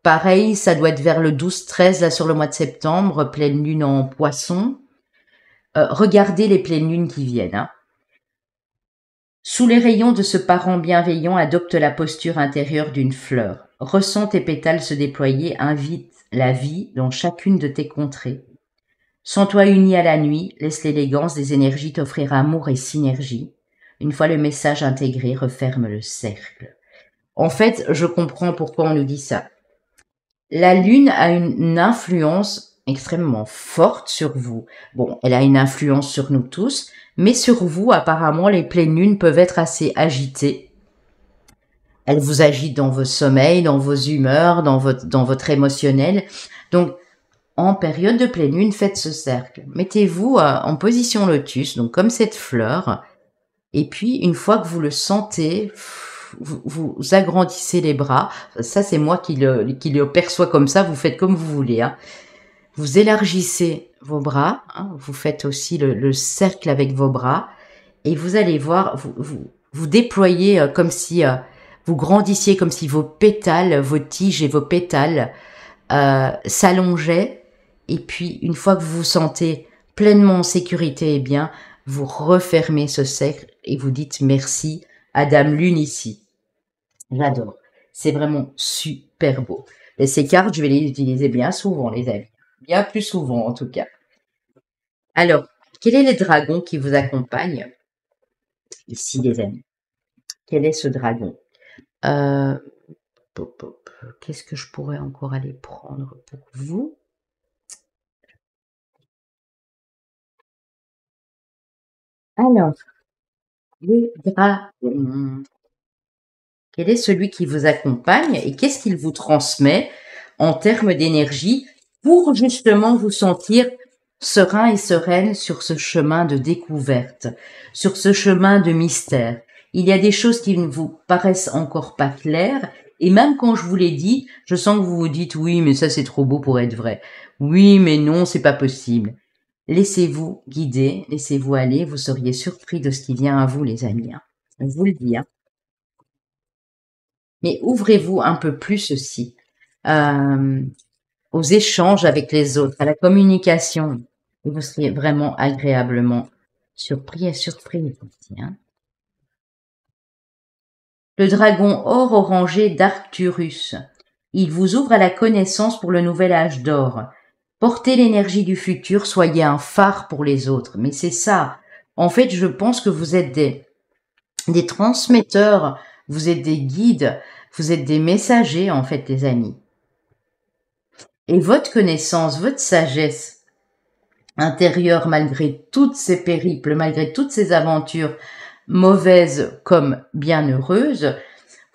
Pareil, ça doit être vers le 12-13, là, sur le mois de septembre, pleine lune en Poisson. Regardez les pleines lunes qui viennent, hein. Sous les rayons de ce parent bienveillant, adopte la posture intérieure d'une fleur. Ressens tes pétales se déployer, invite la vie dans chacune de tes contrées. Sens-toi uni à la nuit, laisse l'élégance des énergies t'offrir amour et synergie. Une fois le message intégré, referme le cercle. En fait, je comprends pourquoi on nous dit ça. La lune a une influence extrêmement forte sur vous. Bon, elle a une influence sur nous tous, Mais sur vous, apparemment, les pleines lunes peuvent être assez agitées. Elles vous agitent dans vos sommeils, dans vos humeurs, dans votre émotionnel. Donc, en période de pleine lune, faites ce cercle. Mettez-vous en position lotus, donc comme cette fleur. Et puis, une fois que vous le sentez, vous agrandissez les bras. Ça, c'est moi qui le perçois comme ça. Vous faites comme vous voulez. Hein. Vous élargissez vos bras. Hein. Vous faites aussi le cercle avec vos bras. Et vous allez voir, vous déployez comme si vous grandissiez, comme si vos pétales, vos tiges et vos pétales s'allongeaient. Et puis, une fois que vous vous sentez pleinement en sécurité et bien, vous refermez ce cercle et vous dites merci à Dame Lune ici. J'adore. C'est vraiment super beau. Et ces cartes, je vais les utiliser bien souvent, les amis. Bien plus souvent, en tout cas. Alors, quel est le dragon qui vous accompagne ici, les amis? Quel est ce dragon? Qu'est-ce que je pourrais encore aller prendre pour vous? Alors, le dragon. Quel est celui qui vous accompagne et qu'est-ce qu'il vous transmet en termes d'énergie pour justement vous sentir serein et sereine sur ce chemin de découverte, sur ce chemin de mystère. Il y a des choses qui ne vous paraissent encore pas claires et même quand je vous l'ai dit, je sens que vous vous dites oui, mais ça c'est trop beau pour être vrai. Oui, mais non, c'est pas possible. Laissez-vous guider, laissez-vous aller, vous seriez surpris de ce qui vient à vous, les amis. Hein. Je vous le dis. Hein. Mais ouvrez-vous un peu plus aussi aux échanges avec les autres, à la communication. Et vous seriez vraiment agréablement surpris et surpris aussi. Hein. Le dragon or orangé d'Arcturus. Il vous ouvre à la connaissance pour le nouvel âge d'or. Portez l'énergie du futur, soyez un phare pour les autres. Mais c'est ça. En fait, je pense que vous êtes des transmetteurs, vous êtes des guides, vous êtes des messagers, en fait, les amis. Et votre connaissance, votre sagesse intérieure, malgré toutes ces périples, malgré toutes ces aventures, mauvaises comme bien heureuses,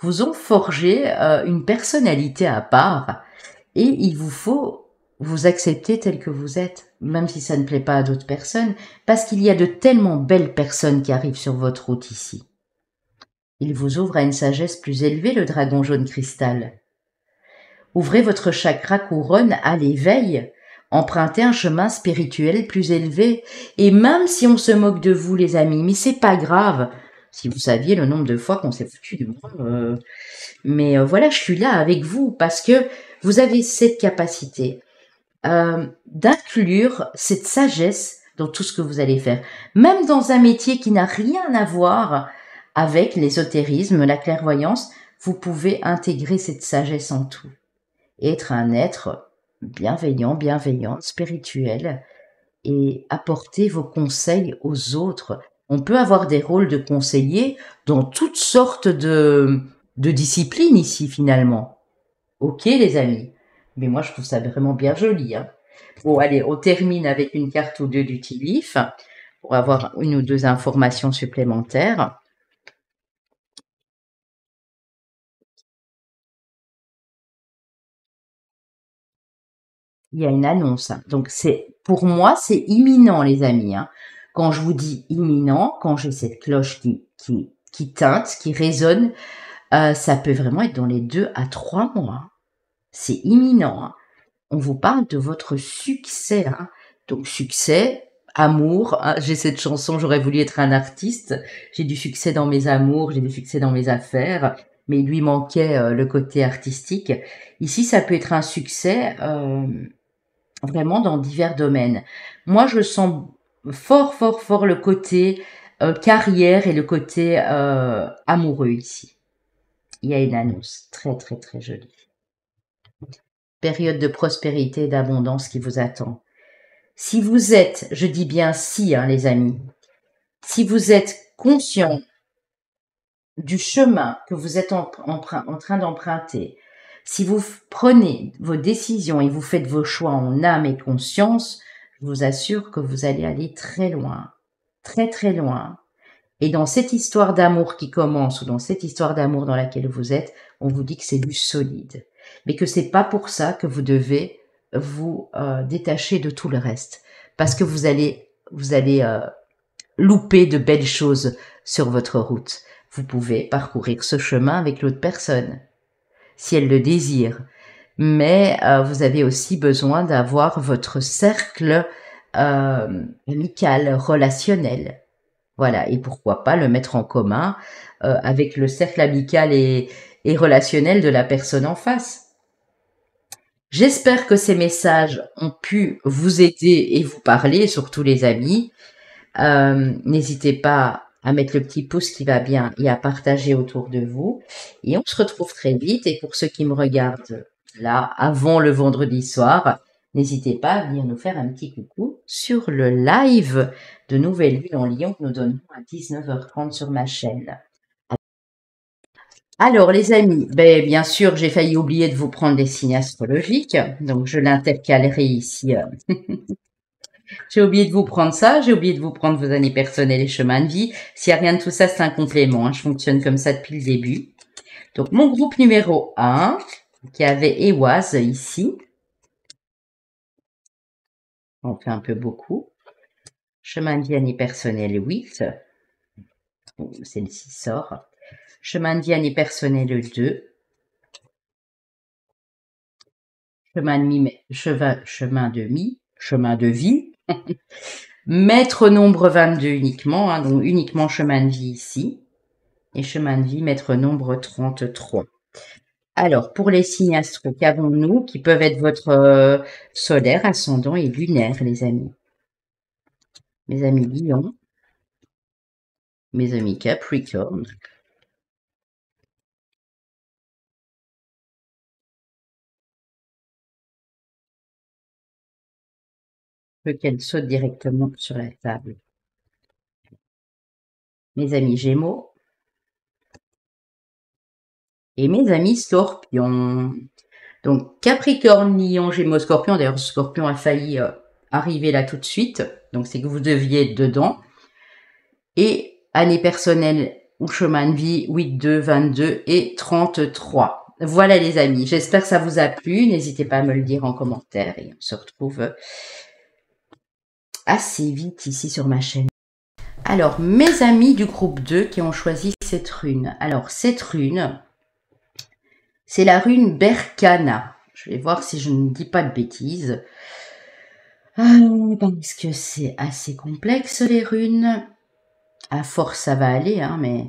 vous ont forgé une personnalité à part. Et il vous faut vous accepter tel que vous êtes, même si ça ne plaît pas à d'autres personnes, parce qu'il y a de tellement belles personnes qui arrivent sur votre route ici. Il vous ouvre à une sagesse plus élevée, le dragon jaune cristal. Ouvrez votre chakra couronne à l'éveil, empruntez un chemin spirituel plus élevé, et même si on se moque de vous, les amis, mais c'est pas grave. Si vous saviez le nombre de fois qu'on s'est foutu de moi, mais voilà, je suis là avec vous parce que vous avez cette capacité d'inclure cette sagesse dans tout ce que vous allez faire, même dans un métier qui n'a rien à voir avec l'ésotérisme, la clairvoyance, vous pouvez intégrer cette sagesse en tout. Être un être bienveillant, bienveillante, spirituel et apporter vos conseils aux autres. On peut avoir des rôles de conseiller dans toutes sortes de disciplines ici finalement. Ok les amis, mais moi je trouve ça vraiment bien joli. Hein. Bon allez, on termine avec une carte ou deux d'utilif pour avoir une ou deux informations supplémentaires. Il y a une annonce. Donc c'est pour moi c'est imminent les amis. Hein. Quand je vous dis imminent, quand j'ai cette cloche qui teinte, qui résonne, ça peut vraiment être dans les 2 à 3 mois. C'est imminent. Hein. On vous parle de votre succès. Hein. Donc succès, amour. Hein. J'ai cette chanson, j'aurais voulu être un artiste. J'ai du succès dans mes amours, j'ai du succès dans mes affaires. Mais il lui manquait le côté artistique. Ici, ça peut être un succès vraiment dans divers domaines. Moi, je sens fort, fort, fort le côté carrière et le côté amoureux ici. Il y a une annonce très, très, très jolie. Période de prospérité et d'abondance qui vous attend. Si vous êtes, je dis bien si, hein, les amis, si vous êtes conscient du chemin que vous êtes en train d'emprunter, si vous prenez vos décisions et vous faites vos choix en âme et conscience, je vous assure que vous allez aller très loin. très très loin. Et dans cette histoire d'amour qui commence, ou dans cette histoire d'amour dans laquelle vous êtes, on vous dit que c'est du solide. Mais que c'est pas pour ça que vous devez vous détacher de tout le reste. Parce que vous allez louper de belles choses sur votre route. Vous pouvez parcourir ce chemin avec l'autre personne, si elle le désire. Mais vous avez aussi besoin d'avoir votre cercle amical, relationnel. Voilà, et pourquoi pas le mettre en commun avec le cercle amical et relationnel de la personne en face. J'espère que ces messages ont pu vous aider et vous parler, surtout les amis. N'hésitez pas à mettre le petit pouce qui va bien et à partager autour de vous. Et on se retrouve très vite. Et pour ceux qui me regardent là, avant le vendredi soir, n'hésitez pas à venir nous faire un petit coucou sur le live de Nouvelle Lune en Lion que nous donnons à 19h30 sur ma chaîne. Alors les amis, bien sûr, j'ai failli oublier de vous prendre les signes astrologiques, donc je l'intercalerai ici. J'ai oublié de vous prendre ça, j'ai oublié de vous prendre vos années personnelles et chemins de vie. S'il n'y a rien de tout ça, c'est un complément, hein. Je fonctionne comme ça depuis le début. Donc mon groupe numéro 1, qui avait Ewas ici. On fait un peu beaucoup. Chemin de vie année personnelle 8. Celle-ci sort. Chemin de vie année personnelle 2. Chemin de vie. Maître nombre 22 uniquement, hein, donc uniquement chemin de vie ici. Et chemin de vie, maître nombre 33. Alors, pour les signes astro, qu'avons-nous qui peuvent être votre solaire, ascendant et lunaire, les amis? Mes amis Lion, mes amis Capricorne, que qu'elle saute directement sur la table. Mes amis Gémeaux et mes amis Scorpions. Donc, Capricorne, Lion, Gémeaux, Scorpion. D'ailleurs, Scorpion a failli arriver là tout de suite. Donc, c'est que vous deviez être dedans. Et année personnelle ou chemin de vie 8, 2, 22 et 33. Voilà les amis, j'espère que ça vous a plu. N'hésitez pas à me le dire en commentaire et on se retrouve assez vite ici sur ma chaîne. Alors, mes amis du groupe 2 qui ont choisi cette rune. Alors, cette rune, c'est la rune Berkana. Je vais voir si je ne dis pas de bêtises. Parce que c'est assez complexe les runes. À force, ça va aller, hein, mais...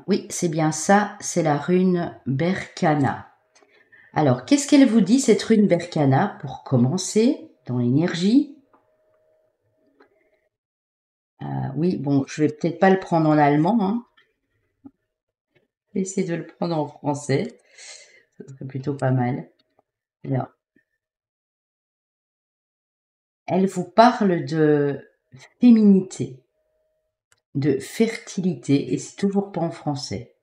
oui, c'est bien ça, c'est la rune Berkana. Alors, qu'est-ce qu'elle vous dit, cette rune Berkana, pour commencer, dans l'énergie? Oui, bon, je vais peut-être pas le prendre en allemand, hein. Je vais essayer de le prendre en français. Ce serait plutôt pas mal. Alors, elle vous parle de féminité, de fertilité, et c'est toujours pas en français.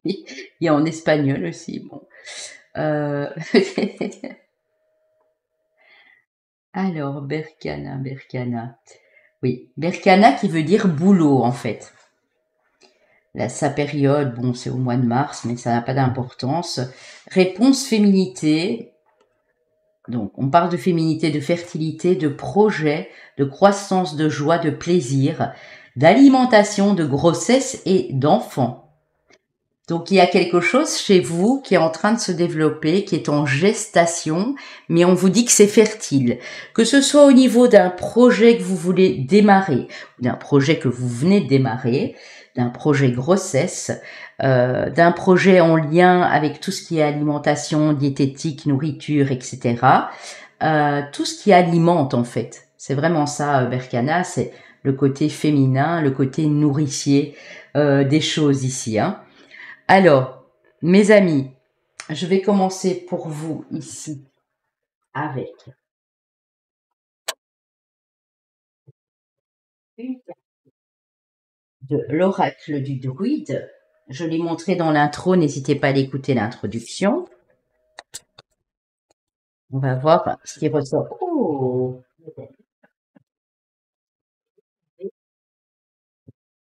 Il y a en espagnol aussi, bon. Alors, Berkana. Oui, Berkana qui veut dire boulot, en fait. Là, sa période, bon, c'est au mois de mars, mais ça n'a pas d'importance. Réponse féminité. Donc, on parle de féminité, de fertilité, de projet, de croissance, de joie, de plaisir, d'alimentation, de grossesse et d'enfants. Donc, il y a quelque chose chez vous qui est en train de se développer, qui est en gestation, mais on vous dit que c'est fertile. Que ce soit au niveau d'un projet que vous voulez démarrer, d'un projet que vous venez de démarrer, d'un projet grossesse, d'un projet en lien avec tout ce qui est alimentation, diététique, nourriture, etc. Tout ce qui alimente, en fait. C'est vraiment ça, Berkana, c'est le côté féminin, le côté nourricier des choses ici, hein. Alors, mes amis, je vais commencer pour vous ici avec une carte de l'oracle du druide. Je l'ai montré dans l'intro, n'hésitez pas à l'écouter l'introduction. On va voir ce qui ressort. Oh,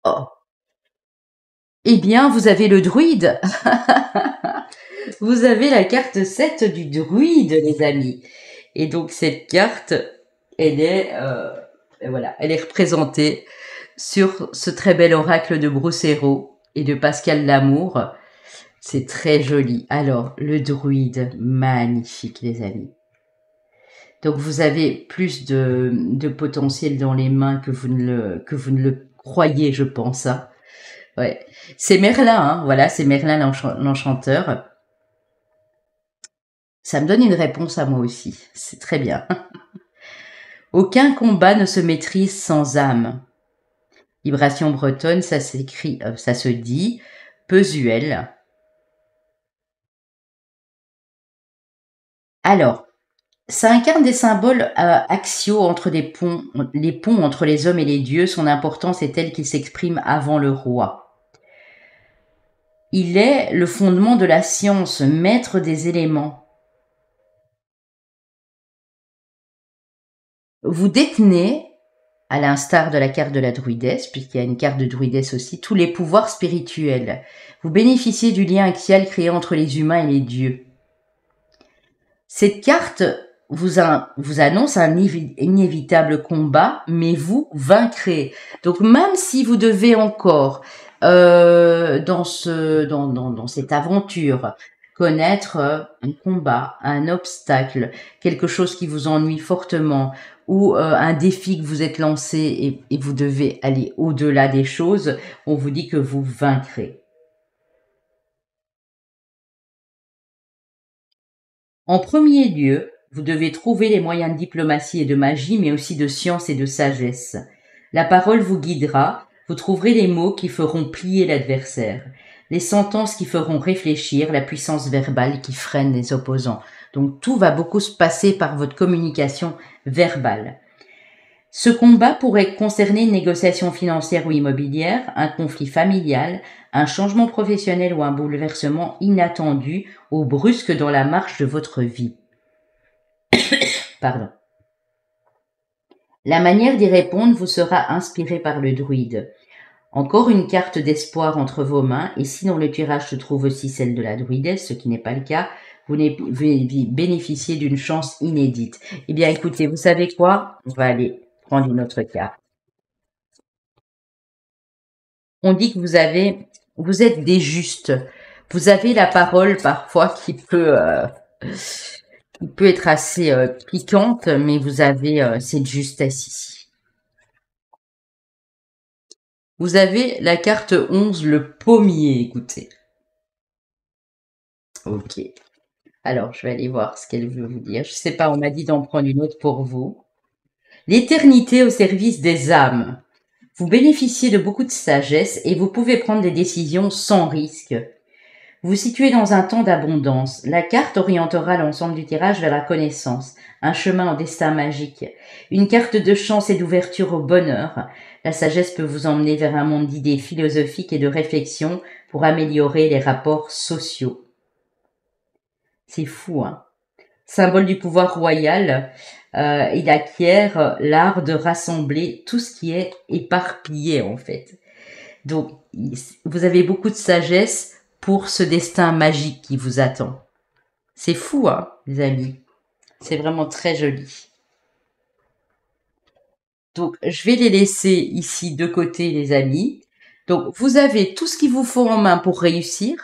Oh, eh bien, vous avez le druide. Vous avez la carte 7 du druide, les amis. Et donc, cette carte, elle est, voilà, elle est représentée sur ce très bel oracle de Brocero et de Pascal Lamour. C'est très joli. Alors, le druide, magnifique, les amis. Donc, vous avez plus de potentiel dans les mains que vous ne le croyez, je pense. Hein. Ouais. C'est Merlin, hein. Voilà, c'est Merlin l'enchanteur. Ça me donne une réponse à moi aussi. C'est très bien. Aucun combat ne se maîtrise sans âme. Vibration bretonne, ça s'écrit, ça se dit Pesuel. Alors, ça incarne des symboles axiaux entre les ponts entre les hommes et les dieux. Son importance est telle qu'il s'exprime avant le roi. Il est le fondement de la science, maître des éléments. Vous détenez, à l'instar de la carte de la druidesse, puisqu'il y a une carte de druidesse aussi, tous les pouvoirs spirituels. Vous bénéficiez du lien axial créé entre les humains et les dieux. Cette carte vous annonce un inévitable combat, mais vous vaincrez. Donc même si vous devez encore dans cette aventure connaître un combat, un obstacle, quelque chose qui vous ennuie fortement, ou un défi que vous êtes lancé et vous devez aller au-delà des choses, on vous dit que vous vaincrez. En premier lieu, vous devez trouver les moyens de diplomatie et de magie, mais aussi de science et de sagesse. La parole vous guidera, vous trouverez les mots qui feront plier l'adversaire, les sentences qui feront réfléchir, la puissance verbale qui freine les opposants. Donc tout va beaucoup se passer par votre communication verbale. Ce combat pourrait concerner une négociation financière ou immobilière, un conflit familial, un changement professionnel ou un bouleversement inattendu ou brusque dans la marche de votre vie. Pardon. La manière d'y répondre vous sera inspirée par le druide. Encore une carte d'espoir entre vos mains, et si dans le tirage se trouve aussi celle de la druidesse, ce qui n'est pas le cas, vous bénéficiez d'une chance inédite. Eh bien, écoutez, vous savez quoi? On va aller prendre une autre carte. On dit que vous êtes des justes. Vous avez la parole parfois qui peut être assez piquante, mais vous avez cette justesse ici. Vous avez la carte 11, le pommier, écoutez. Ok. Alors, je vais aller voir ce qu'elle veut vous dire. Je sais pas, on m'a dit d'en prendre une autre pour vous. L'éternité au service des âmes. Vous bénéficiez de beaucoup de sagesse et vous pouvez prendre des décisions sans risque. Vous situez dans un temps d'abondance. La carte orientera l'ensemble du tirage vers la connaissance, un chemin au destin magique, une carte de chance et d'ouverture au bonheur. La sagesse peut vous emmener vers un monde d'idées philosophiques et de réflexion pour améliorer les rapports sociaux. C'est fou, hein? Symbole du pouvoir royal, il acquiert l'art de rassembler tout ce qui est éparpillé, en fait. Donc, vous avez beaucoup de sagesse pour ce destin magique qui vous attend. C'est fou, hein, les amis. C'est vraiment très joli. Donc, je vais les laisser ici de côté, les amis. Donc, vous avez tout ce qu'il vous faut en main pour réussir.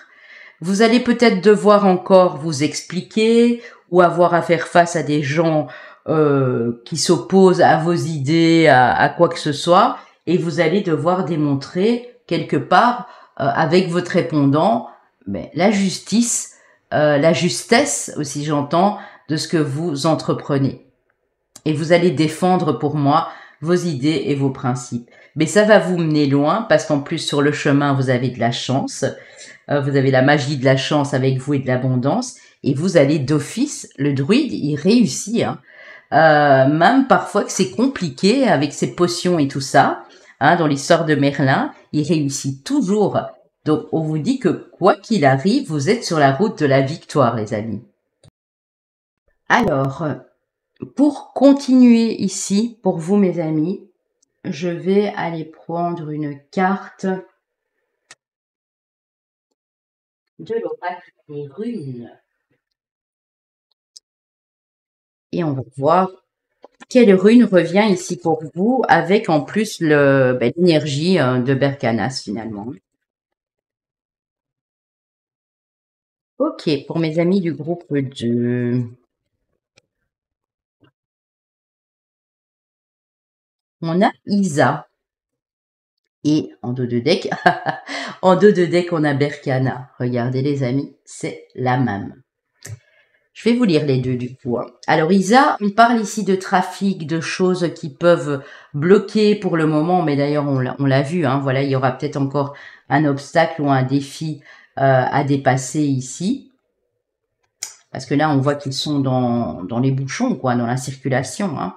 Vous allez peut-être devoir encore vous expliquer ou avoir à faire face à des gens qui s'opposent à vos idées, à quoi que ce soit. Et vous allez devoir démontrer quelque part avec votre répondant la justice, la justesse aussi j'entends de ce que vous entreprenez. Et vous allez défendre pour moi vos idées et vos principes. Mais ça va vous mener loin parce qu'en plus sur le chemin vous avez de la chance, vous avez la magie de la chance avec vous et de l'abondance et vous allez d'office, le druide il réussit, hein. Même parfois que c'est compliqué avec ses potions et tout ça, hein, dans l'histoire de Merlin, il réussit toujours. Donc on vous dit que quoi qu'il arrive, vous êtes sur la route de la victoire, les amis. Alors, pour continuer ici, pour vous mes amis, je vais aller prendre une carte de l'oracle des runes. Et on va voir quelle rune revient ici pour vous avec en plus l'énergie de Berkanas finalement. Ok, pour mes amis du groupe 2. On a Isa. Et en dos de deck, en dos de deck, on a Berkana. Regardez les amis, c'est la même. Je vais vous lire les deux du coup. Alors Isa, on parle ici de trafic, de choses qui peuvent bloquer pour le moment, mais d'ailleurs on l'a vu, hein, voilà, il y aura peut-être encore un obstacle ou un défi à dépasser ici. Parce que là, on voit qu'ils sont dans les bouchons, quoi, dans la circulation. Hein.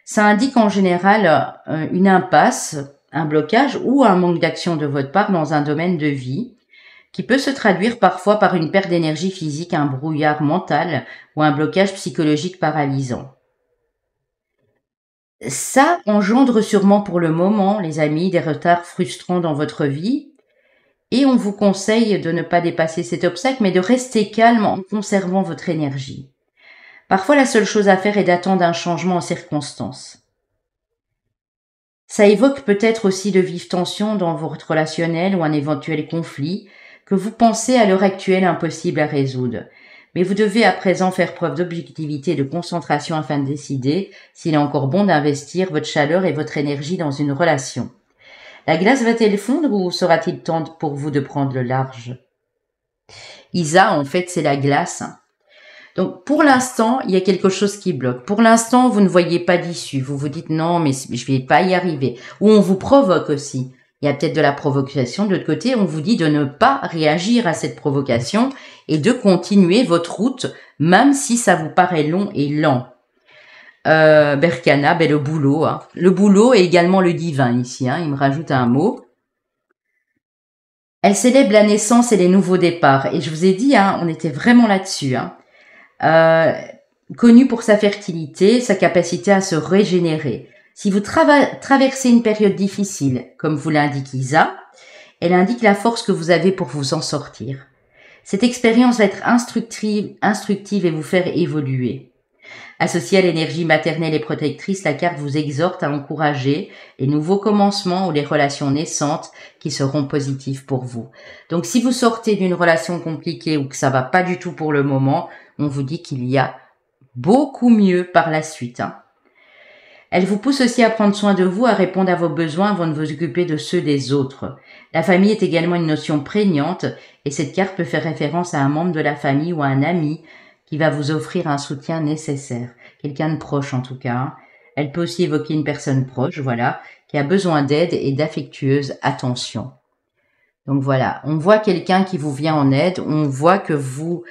Ça indique en général une impasse, un blocage ou un manque d'action de votre part dans un domaine de vie qui peut se traduire parfois par une perte d'énergie physique, un brouillard mental ou un blocage psychologique paralysant. Ça engendre sûrement pour le moment, les amis, des retards frustrants dans votre vie et on vous conseille de ne pas dépasser cet obstacle mais de rester calme en conservant votre énergie. Parfois, la seule chose à faire est d'attendre un changement en circonstances. Ça évoque peut-être aussi de vives tensions dans votre relationnel ou un éventuel conflit que vous pensez à l'heure actuelle impossible à résoudre. Mais vous devez à présent faire preuve d'objectivité et de concentration afin de décider s'il est encore bon d'investir votre chaleur et votre énergie dans une relation. La glace va-t-elle fondre ou sera-t-il temps pour vous de prendre le large? Isa, en fait, c'est la glace. Donc, pour l'instant, il y a quelque chose qui bloque. Pour l'instant, vous ne voyez pas d'issue. Vous vous dites non, mais je vais pas y arriver. Ou on vous provoque aussi. Il y a peut-être de la provocation. De l'autre côté, on vous dit de ne pas réagir à cette provocation et de continuer votre route, même si ça vous paraît long et lent. Berkana, le boulot. Hein. Le boulot est également le divin ici. Hein. Il me rajoute un mot. Elle célèbre la naissance et les nouveaux départs. Et je vous ai dit, hein, on était vraiment là-dessus. Hein. Connu pour sa fertilité, sa capacité à se régénérer. Si vous traversez une période difficile, comme vous l'indique Isa, elle indique la force que vous avez pour vous en sortir. Cette expérience va être instructive et vous faire évoluer. Associée à l'énergie maternelle et protectrice, la carte vous exhorte à encourager les nouveaux commencements ou les relations naissantes qui seront positives pour vous. Donc si vous sortez d'une relation compliquée ou que ça va pas du tout pour le moment, on vous dit qu'il y a beaucoup mieux par la suite. Hein. Elle vous pousse aussi à prendre soin de vous, à répondre à vos besoins avant de vous occuper de ceux des autres. La famille est également une notion prégnante et cette carte peut faire référence à un membre de la famille ou à un ami qui va vous offrir un soutien nécessaire. Quelqu'un de proche en tout cas. Hein. Elle peut aussi évoquer une personne proche, voilà, qui a besoin d'aide et d'affectueuse attention. Donc voilà, on voit quelqu'un qui vous vient en aide, on voit que vous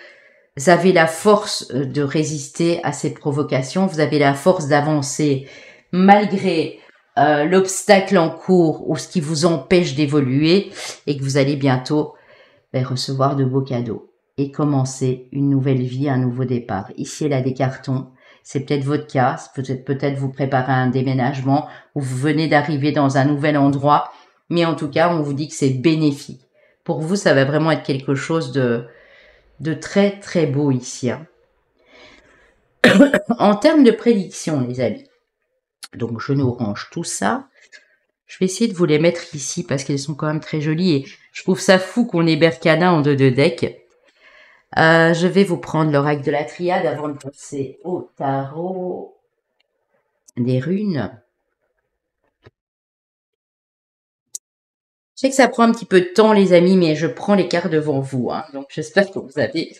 avez la force de résister à ces provocations, vous avez la force d'avancer malgré l'obstacle en cours ou ce qui vous empêche d'évoluer et que vous allez bientôt recevoir de beaux cadeaux et commencer une nouvelle vie, un nouveau départ. Ici, elle a des cartons. C'est peut-être votre cas, peut-être vous préparez un déménagement ou vous venez d'arriver dans un nouvel endroit, mais en tout cas, on vous dit que c'est bénéfique. Pour vous, ça va vraiment être quelque chose de très très beau ici. Hein. En termes de prédiction, les amis, donc je nous range tout ça. Je vais essayer de vous les mettre ici parce qu'elles sont quand même très jolies et je trouve ça fou qu'on ait Berkana en 2 de deck. Je vais vous prendre l'oracle de la triade avant de passer au tarot des runes. Je sais que ça prend un petit peu de temps, les amis, mais je prends les cartes devant vous. Hein. Donc, j'espère que vous avez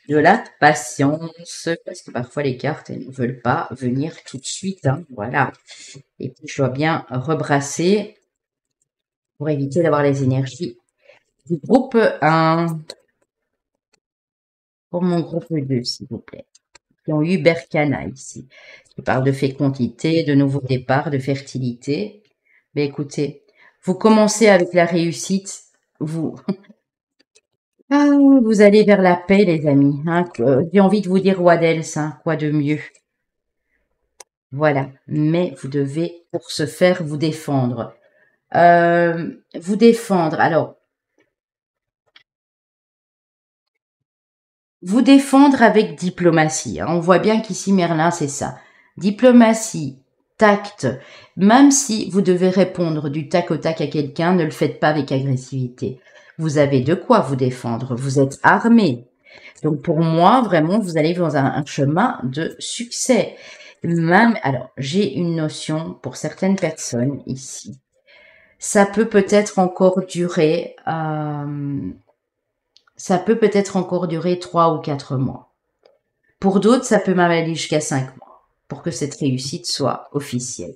de la patience, parce que parfois, les cartes, elles ne veulent pas venir tout de suite. Hein. Voilà. Et puis, je dois bien rebrasser pour éviter d'avoir les énergies du groupe 1. Pour mon groupe 2, s'il vous plaît. Qui ont eu Berkana ici. Qui parle de fécondité, de nouveau départ, de fertilité. Mais écoutez, vous commencez avec la réussite. Vous allez vers la paix, les amis. Hein, j'ai envie de vous dire what else, hein, quoi de mieux. Voilà. Mais vous devez, pour ce faire, vous défendre. Vous défendre. Alors, vous défendre avec diplomatie, hein. On voit bien qu'ici, Merlin, c'est ça. Diplomatie, tact. Même si vous devez répondre du tac au tac à quelqu'un, ne le faites pas avec agressivité. Vous avez de quoi vous défendre. Vous êtes armé. Donc, pour moi, vraiment, vous allez dans un chemin de succès. Même, alors, j'ai une notion pour certaines personnes ici. Ça peut peut-être encore durer, ça peut peut-être encore durer 3 ou 4 mois. Pour d'autres, ça peut même aller jusqu'à 5 mois pour que cette réussite soit officielle.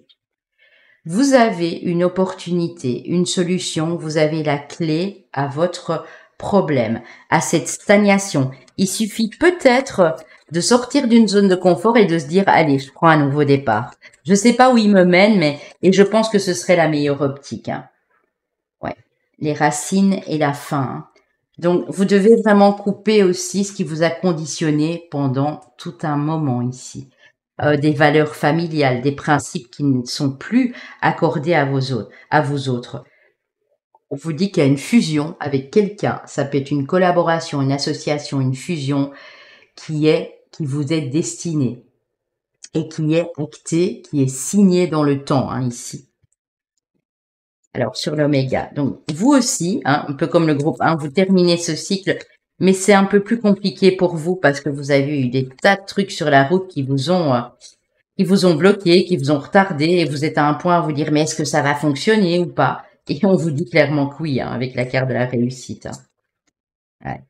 Vous avez une opportunité, une solution, vous avez la clé à votre problème, à cette stagnation. Il suffit peut-être de sortir d'une zone de confort et de se dire, allez, je prends un nouveau départ. Je sais pas où il me mène, mais, et je pense que ce serait la meilleure optique, hein. Ouais. Les racines et la fin, hein. Donc, vous devez vraiment couper aussi ce qui vous a conditionné pendant tout un moment ici. Des valeurs familiales, des principes qui ne sont plus accordés à vous autres. On vous dit qu'il y a une fusion avec quelqu'un. Ça peut être une collaboration, une association, une fusion qui vous est destinée et qui est actée, qui est signée dans le temps, hein, ici. Alors, sur l'oméga. Donc, vous aussi, hein, un peu comme le groupe 1, vous terminez ce cycle, mais c'est un peu plus compliqué pour vous parce que vous avez eu des tas de trucs sur la route qui vous ont bloqué, qui vous ont retardé, et vous êtes à un point à vous dire, mais est-ce que ça va fonctionner ou pas? Et on vous dit clairement que oui, hein, avec la carte de la réussite, hein. Ouais.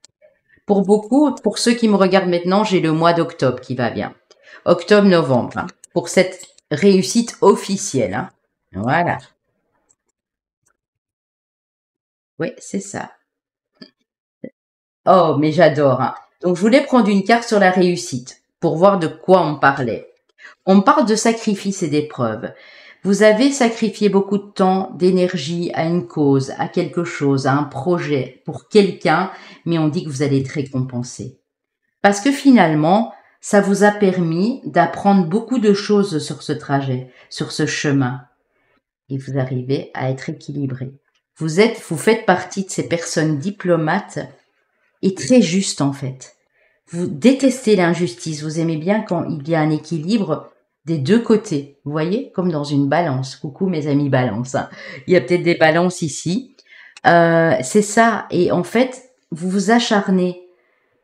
Pour beaucoup, pour ceux qui me regardent maintenant, j'ai le mois d'octobre qui va bien. Octobre-novembre, hein, pour cette réussite officielle, hein. Voilà. Oui, c'est ça. Oh, mais j'adore, hein. Donc, je voulais prendre une carte sur la réussite pour voir de quoi on parlait. On parle de sacrifice et d'épreuve. Vous avez sacrifié beaucoup de temps, d'énergie à une cause, à quelque chose, à un projet, pour quelqu'un, mais on dit que vous allez être récompensé. Parce que finalement, ça vous a permis d'apprendre beaucoup de choses sur ce trajet, sur ce chemin. Et vous arrivez à être équilibré. Vous faites partie de ces personnes diplomates et très justes en fait. Vous détestez l'injustice, vous aimez bien quand il y a un équilibre des deux côtés. Vous voyez, comme dans une balance. Coucou mes amis balance, hein. Il y a peut-être des balances ici. C'est ça. Et en fait, vous vous acharnez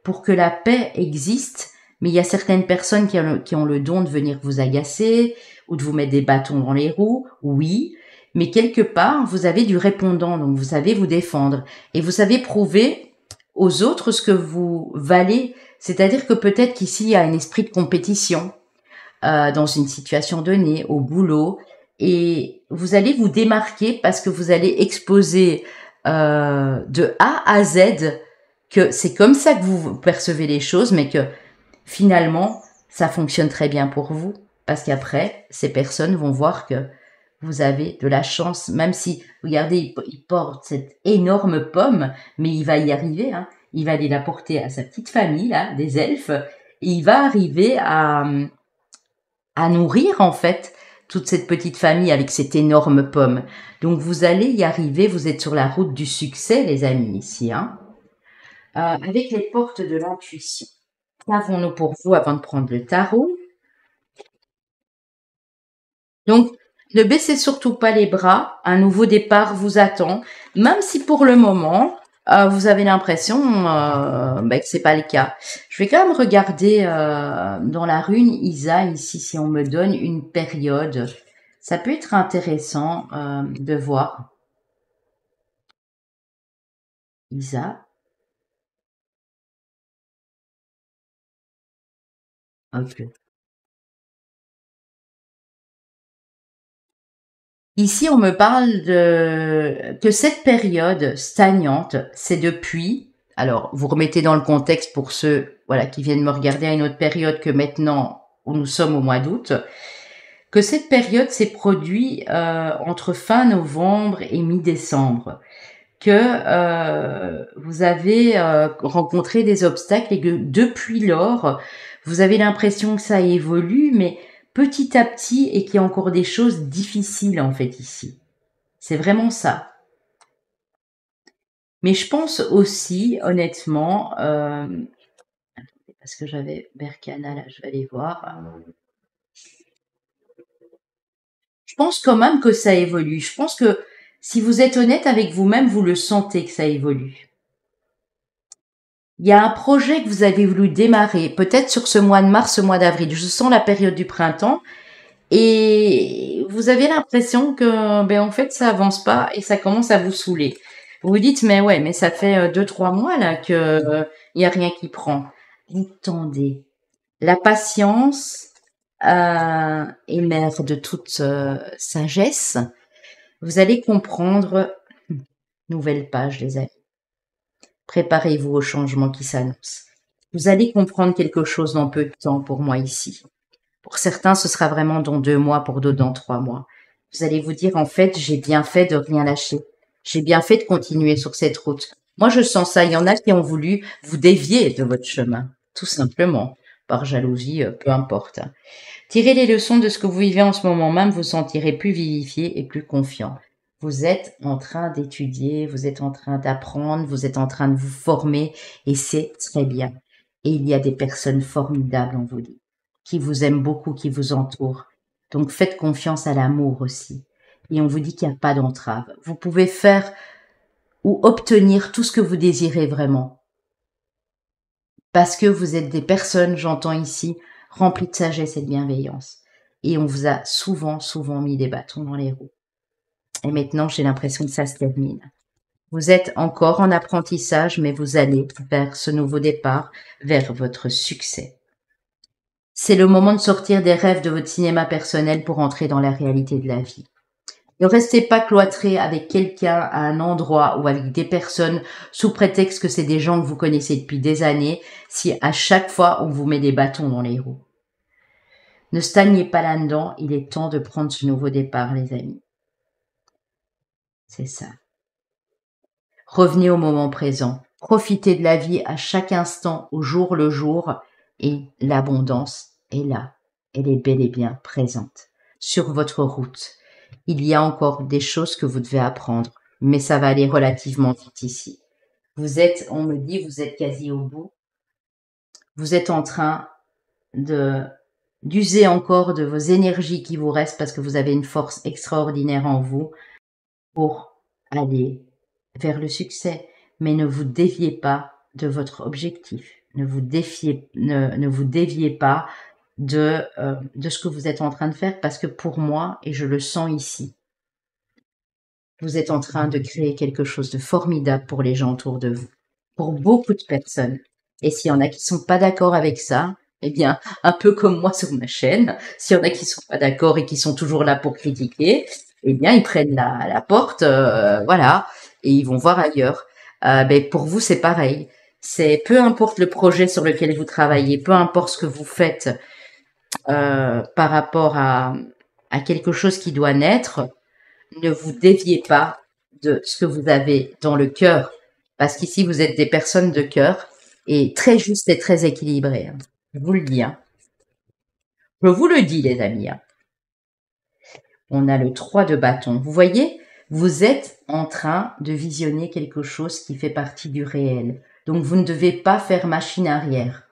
pour que la paix existe, mais il y a certaines personnes qui ont le don de venir vous agacer ou de vous mettre des bâtons dans les roues, oui, mais quelque part, vous avez du répondant, donc vous savez vous défendre et vous savez prouver aux autres ce que vous valez. C'est-à-dire que peut-être qu'ici, il y a un esprit de compétition dans une situation donnée, au boulot, et vous allez vous démarquer parce que vous allez exposer de A à Z que c'est comme ça que vous percevez les choses, mais que finalement, ça fonctionne très bien pour vous, parce qu'après, ces personnes vont voir que vous avez de la chance, même si, regardez, il porte cette énorme pomme, mais il va y arriver, hein. Il va aller la porter à sa petite famille, là, des elfes, et il va arriver à nourrir, en fait, toute cette petite famille avec cette énorme pomme. Donc, vous allez y arriver, vous êtes sur la route du succès, les amis, ici, hein. Avec les portes de l'intuition. Qu'avons-nous pour vous avant de prendre le tarot? Donc, ne baissez surtout pas les bras. Un nouveau départ vous attend, même si pour le moment, vous avez l'impression que c'est pas le cas. Je vais quand même regarder dans la rune Isa ici si on me donne une période. Ça peut être intéressant de voir. Isa. Ok. Ici, on me parle de que cette période stagnante, c'est depuis. Alors, vous remettez dans le contexte pour ceux, voilà, qui viennent me regarder à une autre période que maintenant où nous sommes au mois d'août, que cette période s'est produite entre fin novembre et mi-décembre, que vous avez rencontré des obstacles et que depuis lors, vous avez l'impression que ça évolue, mais petit à petit et qu'il y a encore des choses difficiles en fait ici. C'est vraiment ça. Mais je pense aussi, honnêtement, parce que j'avais Berkana là, je vais aller voir. Je pense quand même que ça évolue. Je pense que si vous êtes honnête avec vous-même, vous le sentez que ça évolue. Il y a un projet que vous avez voulu démarrer, peut-être sur ce mois de mars, ce mois d'avril. Je sens la période du printemps et vous avez l'impression que, ben, en fait, ça avance pas et ça commence à vous saouler. Vous vous dites, mais ouais, mais ça fait 2-3 mois là que il y a rien qui prend. Attendez. La patience est mère de toute sagesse. Vous allez comprendre. Nouvelle page, les amis. Préparez-vous au changement qui s'annonce. Vous allez comprendre quelque chose dans peu de temps pour moi ici. Pour certains, ce sera vraiment dans 2 mois, pour d'autres dans 3 mois. Vous allez vous dire, en fait, j'ai bien fait de rien lâcher. J'ai bien fait de continuer sur cette route. Moi, je sens ça. Il y en a qui ont voulu vous dévier de votre chemin, tout simplement, par jalousie, peu importe. Tirez les leçons de ce que vous vivez en ce moment même, vous sentirez plus vivifié et plus confiant. Vous êtes en train d'étudier, vous êtes en train d'apprendre, vous êtes en train de vous former et c'est très bien. Et il y a des personnes formidables, on vous dit, qui vous aiment beaucoup, qui vous entourent. Donc faites confiance à l'amour aussi. Et on vous dit qu'il n'y a pas d'entrave. Vous pouvez faire ou obtenir tout ce que vous désirez vraiment. Parce que vous êtes des personnes, j'entends ici, remplies de sagesse et de bienveillance. Et on vous a souvent, souvent mis des bâtons dans les roues. Et maintenant, j'ai l'impression que ça se termine. Vous êtes encore en apprentissage, mais vous allez vers ce nouveau départ, vers votre succès. C'est le moment de sortir des rêves de votre cinéma personnel pour entrer dans la réalité de la vie. Ne restez pas cloîtré avec quelqu'un à un endroit ou avec des personnes sous prétexte que c'est des gens que vous connaissez depuis des années, si à chaque fois on vous met des bâtons dans les roues. Ne stagnez pas là-dedans, il est temps de prendre ce nouveau départ, les amis. C'est ça. Revenez au moment présent. Profitez de la vie à chaque instant, au jour le jour, et l'abondance est là. Elle est bel et bien présente. Sur votre route, il y a encore des choses que vous devez apprendre, mais ça va aller relativement vite ici. Vous êtes, on me dit, vous êtes quasi au bout. Vous êtes en train d'user encore de vos énergies qui vous restent parce que vous avez une force extraordinaire en vous pour aller vers le succès. Mais ne vous déviez pas de votre objectif. Ne vous déviez pas de ce que vous êtes en train de faire parce que pour moi, et je le sens ici, vous êtes en train de créer quelque chose de formidable pour les gens autour de vous, pour beaucoup de personnes. Et s'il y en a qui sont pas d'accord avec ça, eh bien, un peu comme moi sur ma chaîne, s'il y en a qui sont pas d'accord et qui sont toujours là pour critiquer, eh bien, ils prennent la porte, voilà, et ils vont voir ailleurs. Ben, pour vous, c'est pareil. C'est peu importe le projet sur lequel vous travaillez, peu importe ce que vous faites par rapport à quelque chose qui doit naître, ne vous déviez pas de ce que vous avez dans le cœur, parce qu'ici, vous êtes des personnes de cœur et très justes et très équilibrées. Hein. Je vous le dis. Hein. Je vous le dis, les amis. Hein. On a le 3 de bâton. Vous voyez, vous êtes en train de visionner quelque chose qui fait partie du réel. Donc, vous ne devez pas faire machine arrière.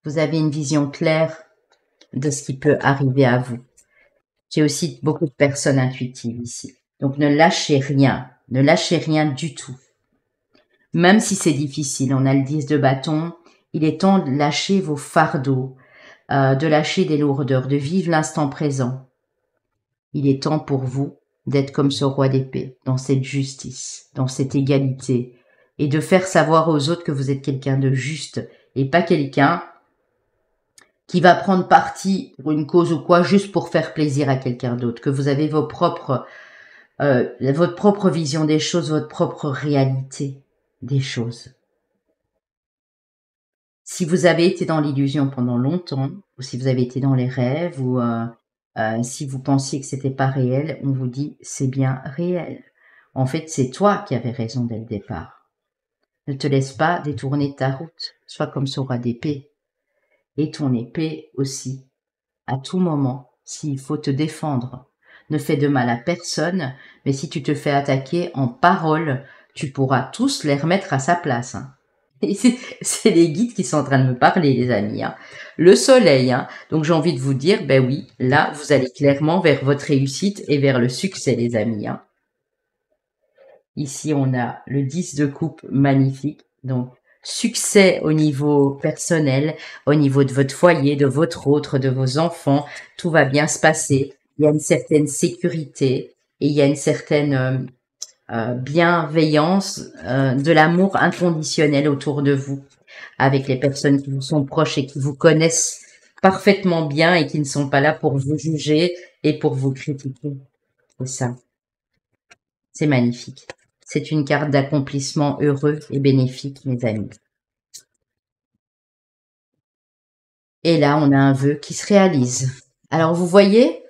Vous avez une vision claire de ce qui peut arriver à vous. J'ai aussi beaucoup de personnes intuitives ici. Donc, ne lâchez rien. Ne lâchez rien du tout. Même si c'est difficile, on a le 10 de bâton, il est temps de lâcher vos fardeaux, de lâcher des lourdeurs, de vivre l'instant présent. Il est temps pour vous d'être comme ce roi d'épée, dans cette justice, dans cette égalité, et de faire savoir aux autres que vous êtes quelqu'un de juste, et pas quelqu'un qui va prendre parti pour une cause ou quoi, juste pour faire plaisir à quelqu'un d'autre, que vous avez votre propre vision des choses, votre propre réalité des choses. Si vous avez été dans l'illusion pendant longtemps, ou si vous avez été dans les rêves, ou si vous pensiez que c'était pas réel, on vous dit c'est bien réel. En fait, c'est toi qui avais raison dès le départ. Ne te laisse pas détourner ta route. Sois comme ce roi d'épée. Et ton épée aussi à tout moment, s'il faut te défendre. Ne fais de mal à personne, mais si tu te fais attaquer en parole, tu pourras tous les remettre à sa place. Hein. Et c'est les guides qui sont en train de me parler, les amis. Hein. Le soleil. Hein. Donc j'ai envie de vous dire, ben oui, là, vous allez clairement vers votre réussite et vers le succès, les amis. Hein. Ici, on a le 10 de coupe magnifique. Donc, succès au niveau personnel, au niveau de votre foyer, de votre autre, de vos enfants. Tout va bien se passer. Il y a une certaine sécurité et il y a une certaine bienveillance, de l'amour inconditionnel autour de vous, avec les personnes qui vous sont proches et qui vous connaissent parfaitement bien et qui ne sont pas là pour vous juger et pour vous critiquer. C'est ça. C'est magnifique. C'est une carte d'accomplissement heureux et bénéfique, mes amis. Et là, on a un vœu qui se réalise. Alors, vous voyez,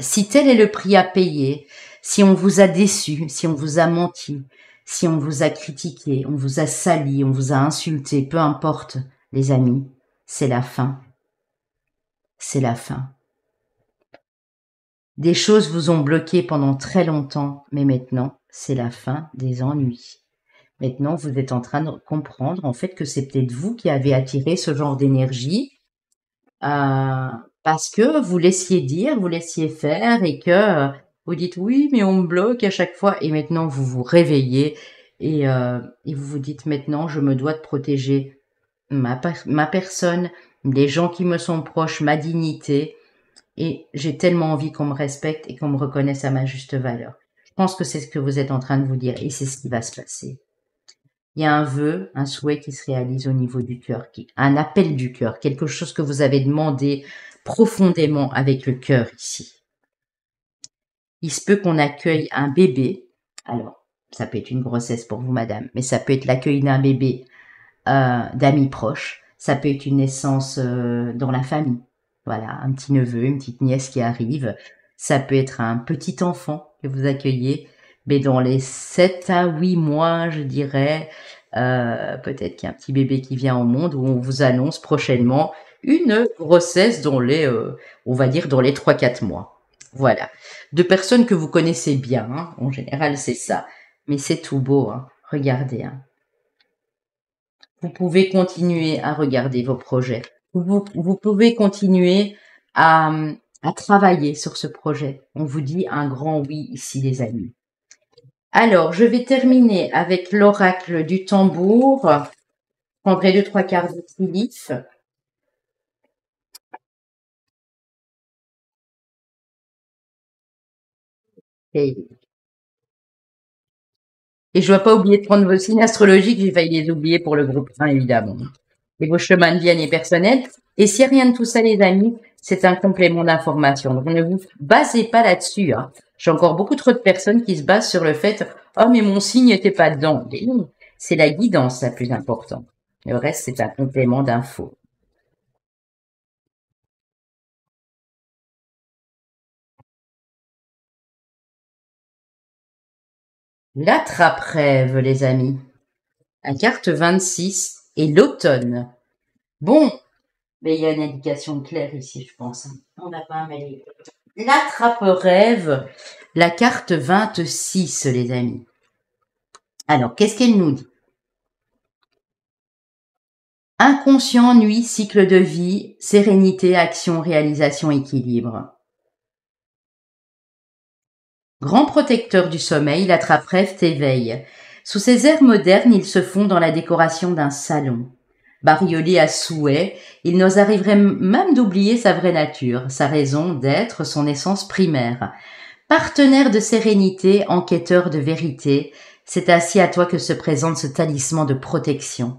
si tel est le prix à payer, si on vous a déçu, si on vous a menti, si on vous a critiqué, on vous a sali, on vous a insulté, peu importe, les amis, c'est la fin. C'est la fin. Des choses vous ont bloqué pendant très longtemps, mais maintenant, c'est la fin des ennuis. Maintenant, vous êtes en train de comprendre, en fait, que c'est peut-être vous qui avez attiré ce genre d'énergie, parce que vous laissiez dire, vous laissiez faire, et que vous dites oui, mais on me bloque à chaque fois, et maintenant vous vous réveillez, et vous vous dites maintenant, je me dois de protéger ma personne, les gens qui me sont proches, ma dignité, et j'ai tellement envie qu'on me respecte et qu'on me reconnaisse à ma juste valeur. Je pense que c'est ce que vous êtes en train de vous dire, et c'est ce qui va se passer. Il y a un vœu, un souhait qui se réalise au niveau du cœur, un appel du cœur, quelque chose que vous avez demandé profondément avec le cœur ici. Il se peut qu'on accueille un bébé. Alors, ça peut être une grossesse pour vous, madame, mais ça peut être l'accueil d'un bébé d'amis proches. Ça peut être une naissance dans la famille. Voilà, un petit neveu, une petite nièce qui arrive. Ça peut être un petit enfant que vous accueillez. Mais dans les 7 à 8 mois, je dirais, peut-être qu'il y a un petit bébé qui vient au monde où on vous annonce prochainement une grossesse dans les, on va dire, dans les 3-4 mois. Voilà. De personnes que vous connaissez bien, hein. En général, c'est ça. Mais c'est tout beau, hein. Regardez, hein. Vous pouvez continuer à regarder vos projets. Vous pouvez continuer à travailler sur ce projet. On vous dit un grand oui ici, les amis. Alors, je vais terminer avec l'oracle du tambour. Je prendrai 2-3 cartes de Trilith. Et je ne dois pas oublier de prendre vos signes astrologiques, j'ai failli les oublier pour le groupe 1, évidemment. Et vos chemins de vie et personnels. Et s'il n'y a rien de tout ça, les amis, c'est un complément d'information. Donc, ne vous basez pas là-dessus. Hein. J'ai encore beaucoup trop de personnes qui se basent sur le fait « Oh, mais mon signe n'était pas dedans. » Mais non, c'est la guidance la plus importante. Le reste, c'est un complément d'infos. L'attrape-rêve, les amis. La carte 26 et l'automne. Bon, mais il y a une indication claire ici, je pense. On n'a pas un mail. L'attrape-rêve, la carte 26, les amis. Alors, qu'est-ce qu'elle nous dit? Inconscient, nuit, cycle de vie, sérénité, action, réalisation, équilibre. Grand protecteur du sommeil, l'attrape-rêve t'éveille. Sous ces airs modernes, ils se font dans la décoration d'un salon. Bariolé à souhait, il nous arriverait même d'oublier sa vraie nature, sa raison d'être, son essence primaire. Partenaire de sérénité, enquêteur de vérité, c'est ainsi à toi que se présente ce talisman de protection.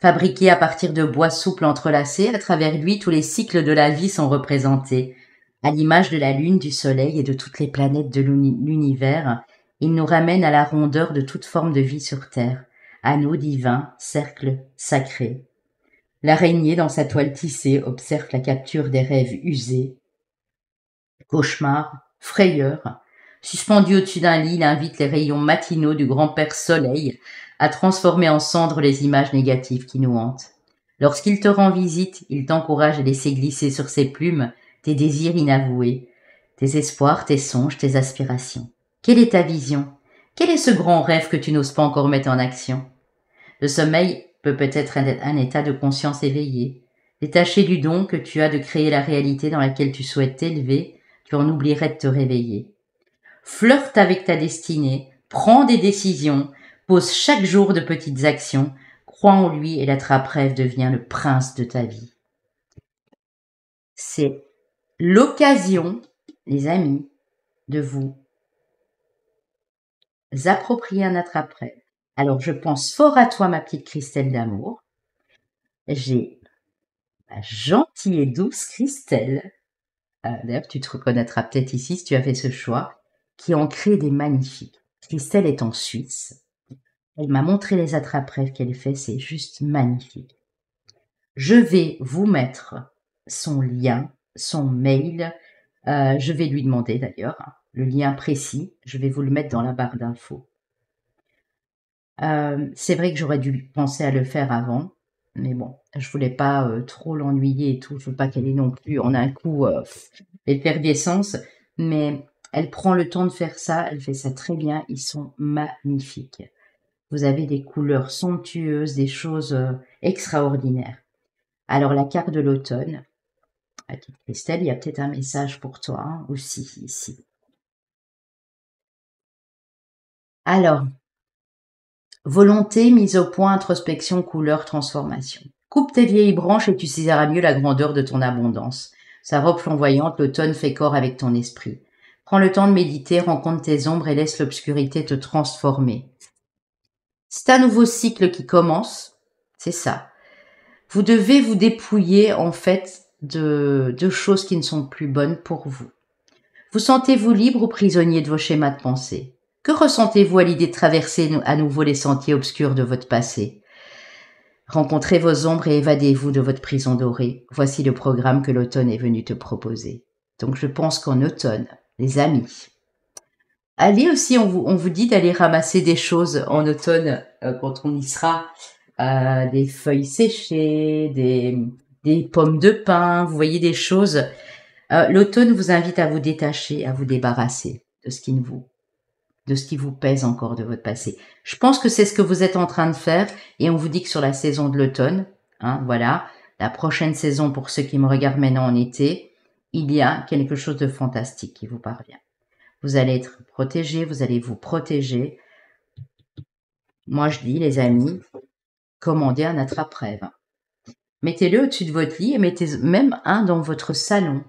Fabriqué à partir de bois souples entrelacés, à travers lui tous les cycles de la vie sont représentés. À l'image de la lune, du soleil et de toutes les planètes de l'univers, il nous ramène à la rondeur de toute forme de vie sur Terre, anneau divin, cercle sacré. L'araignée, dans sa toile tissée, observe la capture des rêves usés. Cauchemar, frayeur, suspendu au-dessus d'un lit, il invite les rayons matinaux du grand-père Soleil à transformer en cendres les images négatives qui nous hantent. Lorsqu'il te rend visite, il t'encourage à laisser glisser sur ses plumes tes désirs inavoués, tes espoirs, tes songes, tes aspirations. Quelle est ta vision? Quel est ce grand rêve que tu n'oses pas encore mettre en action? Le sommeil peut-être un état de conscience éveillée. Détaché du don que tu as de créer la réalité dans laquelle tu souhaites t'élever, tu en oublierais de te réveiller. Flirte avec ta destinée, prends des décisions, pose chaque jour de petites actions, crois en lui et l'attrape-rêve devient le prince de ta vie. C'est l'occasion, les amis, de vous approprier un attrape-rêve. Alors, je pense fort à toi, ma petite Christelle d'amour. J'ai ma gentille et douce Christelle. D'ailleurs, tu te reconnaîtras peut-être ici si tu as fait ce choix, qui en crée des magnifiques. Christelle est en Suisse. Elle m'a montré les attrape-rêves qu'elle fait, c'est juste magnifique. Je vais vous mettre son lien, son mail. Je vais lui demander d'ailleurs le lien précis. Je vais vous le mettre dans la barre d'infos. C'est vrai que j'aurais dû penser à le faire avant, mais bon, je voulais pas trop l'ennuyer et tout. Je veux pas qu'elle ait non plus en un coup l'effervescence, mais elle prend le temps de faire ça. Elle fait ça très bien. Ils sont magnifiques. Vous avez des couleurs somptueuses, des choses extraordinaires. Alors la carte de l'automne, à petite Christelle, il y a peut-être un message pour toi aussi ici. Alors, volonté, mise au point, introspection, couleur, transformation. Coupe tes vieilles branches et tu saisiras mieux la grandeur de ton abondance. Sa robe flamboyante, l'automne fait corps avec ton esprit. Prends le temps de méditer, rencontre tes ombres et laisse l'obscurité te transformer. C'est un nouveau cycle qui commence, c'est ça. Vous devez vous dépouiller en fait de choses qui ne sont plus bonnes pour vous. Vous sentez-vous libre ou prisonnier de vos schémas de pensée? Que ressentez-vous à l'idée de traverser à nouveau les sentiers obscurs de votre passé? Rencontrez vos ombres et évadez-vous de votre prison dorée. Voici le programme que l'automne est venu te proposer. Donc je pense qu'en automne, les amis, allez aussi, on vous dit d'aller ramasser des choses en automne quand on y sera. Des feuilles séchées, des pommes de pin, vous voyez des choses. L'automne vous invite à vous détacher, à vous débarrasser de ce qui vous pèse encore de votre passé. Je pense que c'est ce que vous êtes en train de faire et on vous dit que sur la saison de l'automne, voilà, la prochaine saison pour ceux qui me regardent maintenant en été, il y a quelque chose de fantastique qui vous parvient. Vous allez être protégés, vous allez vous protéger. Moi, je dis, les amis, commandez un attrape-rêve. Mettez-le au-dessus de votre lit et mettez même un dans votre salon.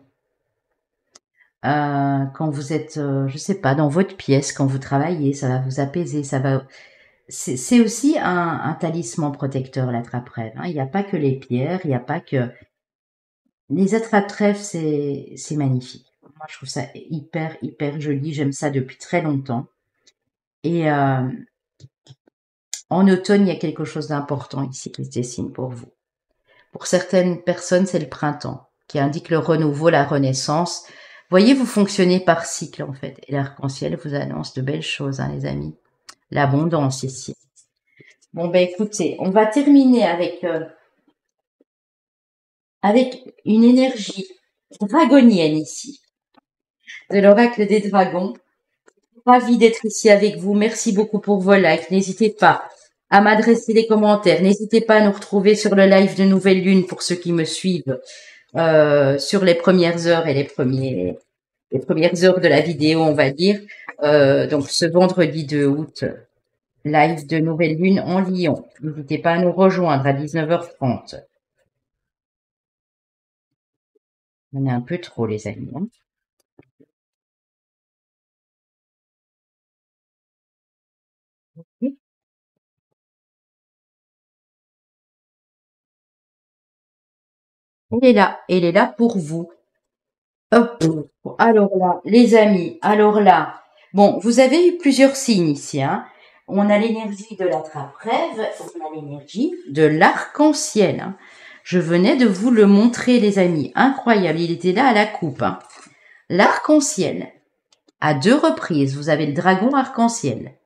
Quand vous êtes, je sais pas, dans votre pièce, quand vous travaillez, ça va vous apaiser, ça va. C'est aussi un talisman protecteur, l'attrape-rêve. Il n'y a pas que les pierres, il n'y a pas que les attrape-rêves, c'est magnifique. Moi, je trouve ça hyper joli. J'aime ça depuis très longtemps. Et en automne, il y a quelque chose d'important ici qui se dessine pour vous. Pour certaines personnes, c'est le printemps, qui indique le renouveau, la renaissance. Voyez, vous fonctionnez par cycle, en fait. Et l'arc-en-ciel vous annonce de belles choses, les amis. L'abondance ici. Bon, ben écoutez, on va terminer avec une énergie dragonienne ici, de l'oracle des dragons. Ravi d'être ici avec vous. Merci beaucoup pour vos likes. N'hésitez pas à m'adresser des commentaires. N'hésitez pas à nous retrouver sur le live de Nouvelle Lune pour ceux qui me suivent sur les premières heures et les premières heures de la vidéo, on va dire. Donc ce vendredi 2 août, live de Nouvelle Lune en Lyon. N'hésitez pas à nous rejoindre à 19h30. On est un peu trop, les amis. Elle est là pour vous. Hop. Alors là, les amis, alors là, bon, vous avez eu plusieurs signes ici, On a l'énergie de l'attrape-rêve, on a l'énergie de l'arc-en-ciel. Je venais de vous le montrer, les amis. Incroyable, il était là à la coupe. L'arc-en-ciel. À 2 reprises, vous avez le dragon arc-en-ciel.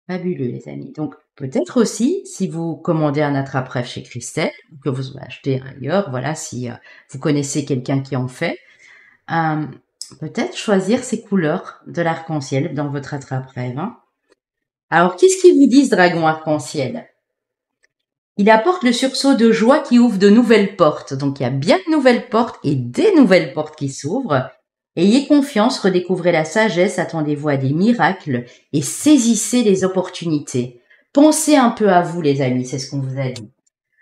Fabuleux, les amis. Donc, Peut-être aussi, si vous commandez un attrape-rêve chez Christelle, ou que vous achetez ailleurs, voilà, si vous connaissez quelqu'un qui en fait, euh, peut-être choisir ces couleurs de l'arc-en-ciel dans votre attrape-rêve. Hein. Alors, qu'est-ce qu'ils vous disent, dragon arc-en-ciel? Il apporte le sursaut de joie qui ouvre de nouvelles portes. Donc, il y a bien de nouvelles portes et des nouvelles portes qui s'ouvrent. Ayez confiance, redécouvrez la sagesse, attendez-vous à des miracles et saisissez les opportunités. Pensez un peu à vous, les amis, c'est ce qu'on vous a dit.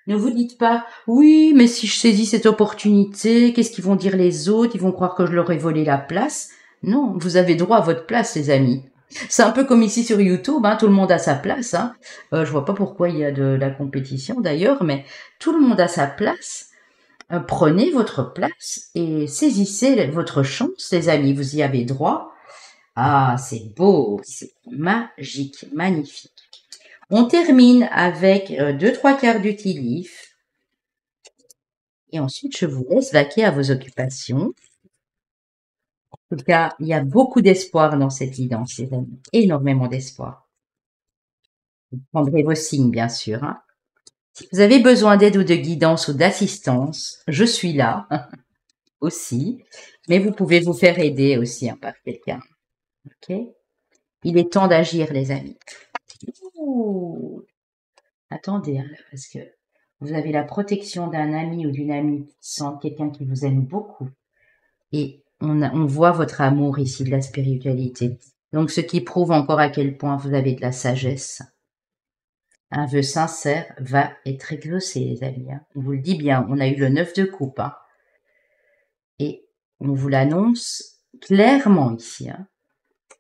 Ne vous dites pas, oui, mais si je saisis cette opportunité, qu'est-ce qu'ils vont dire les autres? Ils vont croire que je leur ai volé la place. Non, vous avez droit à votre place, les amis. C'est un peu comme ici sur YouTube, hein, tout le monde a sa place. Hein. Je vois pas pourquoi il y a de la compétition d'ailleurs, mais tout le monde a sa place. Prenez votre place et saisissez votre chance, les amis. Vous y avez droit. Ah, c'est beau, c'est magique, magnifique. On termine avec 2-3 quarts d'utilif. Et ensuite, je vous laisse vaquer à vos occupations. En tout cas, il y a beaucoup d'espoir dans cette guidance, les amis. Énormément d'espoir. Vous prendrez vos signes, bien sûr. Hein. Si vous avez besoin d'aide ou de guidance ou d'assistance, je suis là aussi. Mais vous pouvez vous faire aider aussi hein, par quelqu'un. Ok? Il est temps d'agir, les amis. Ouh. Attendez, hein, parce que vous avez la protection d'un ami ou d'une amie qui sent quelqu'un qui vous aime beaucoup. Et on voit votre amour ici de la spiritualité. Donc, ce qui prouve encore à quel point vous avez de la sagesse. Un vœu sincère va être exaucé, les amis. Hein. On vous le dit bien, on a eu le 9 de coupe. Hein. Et on vous l'annonce clairement ici. Hein.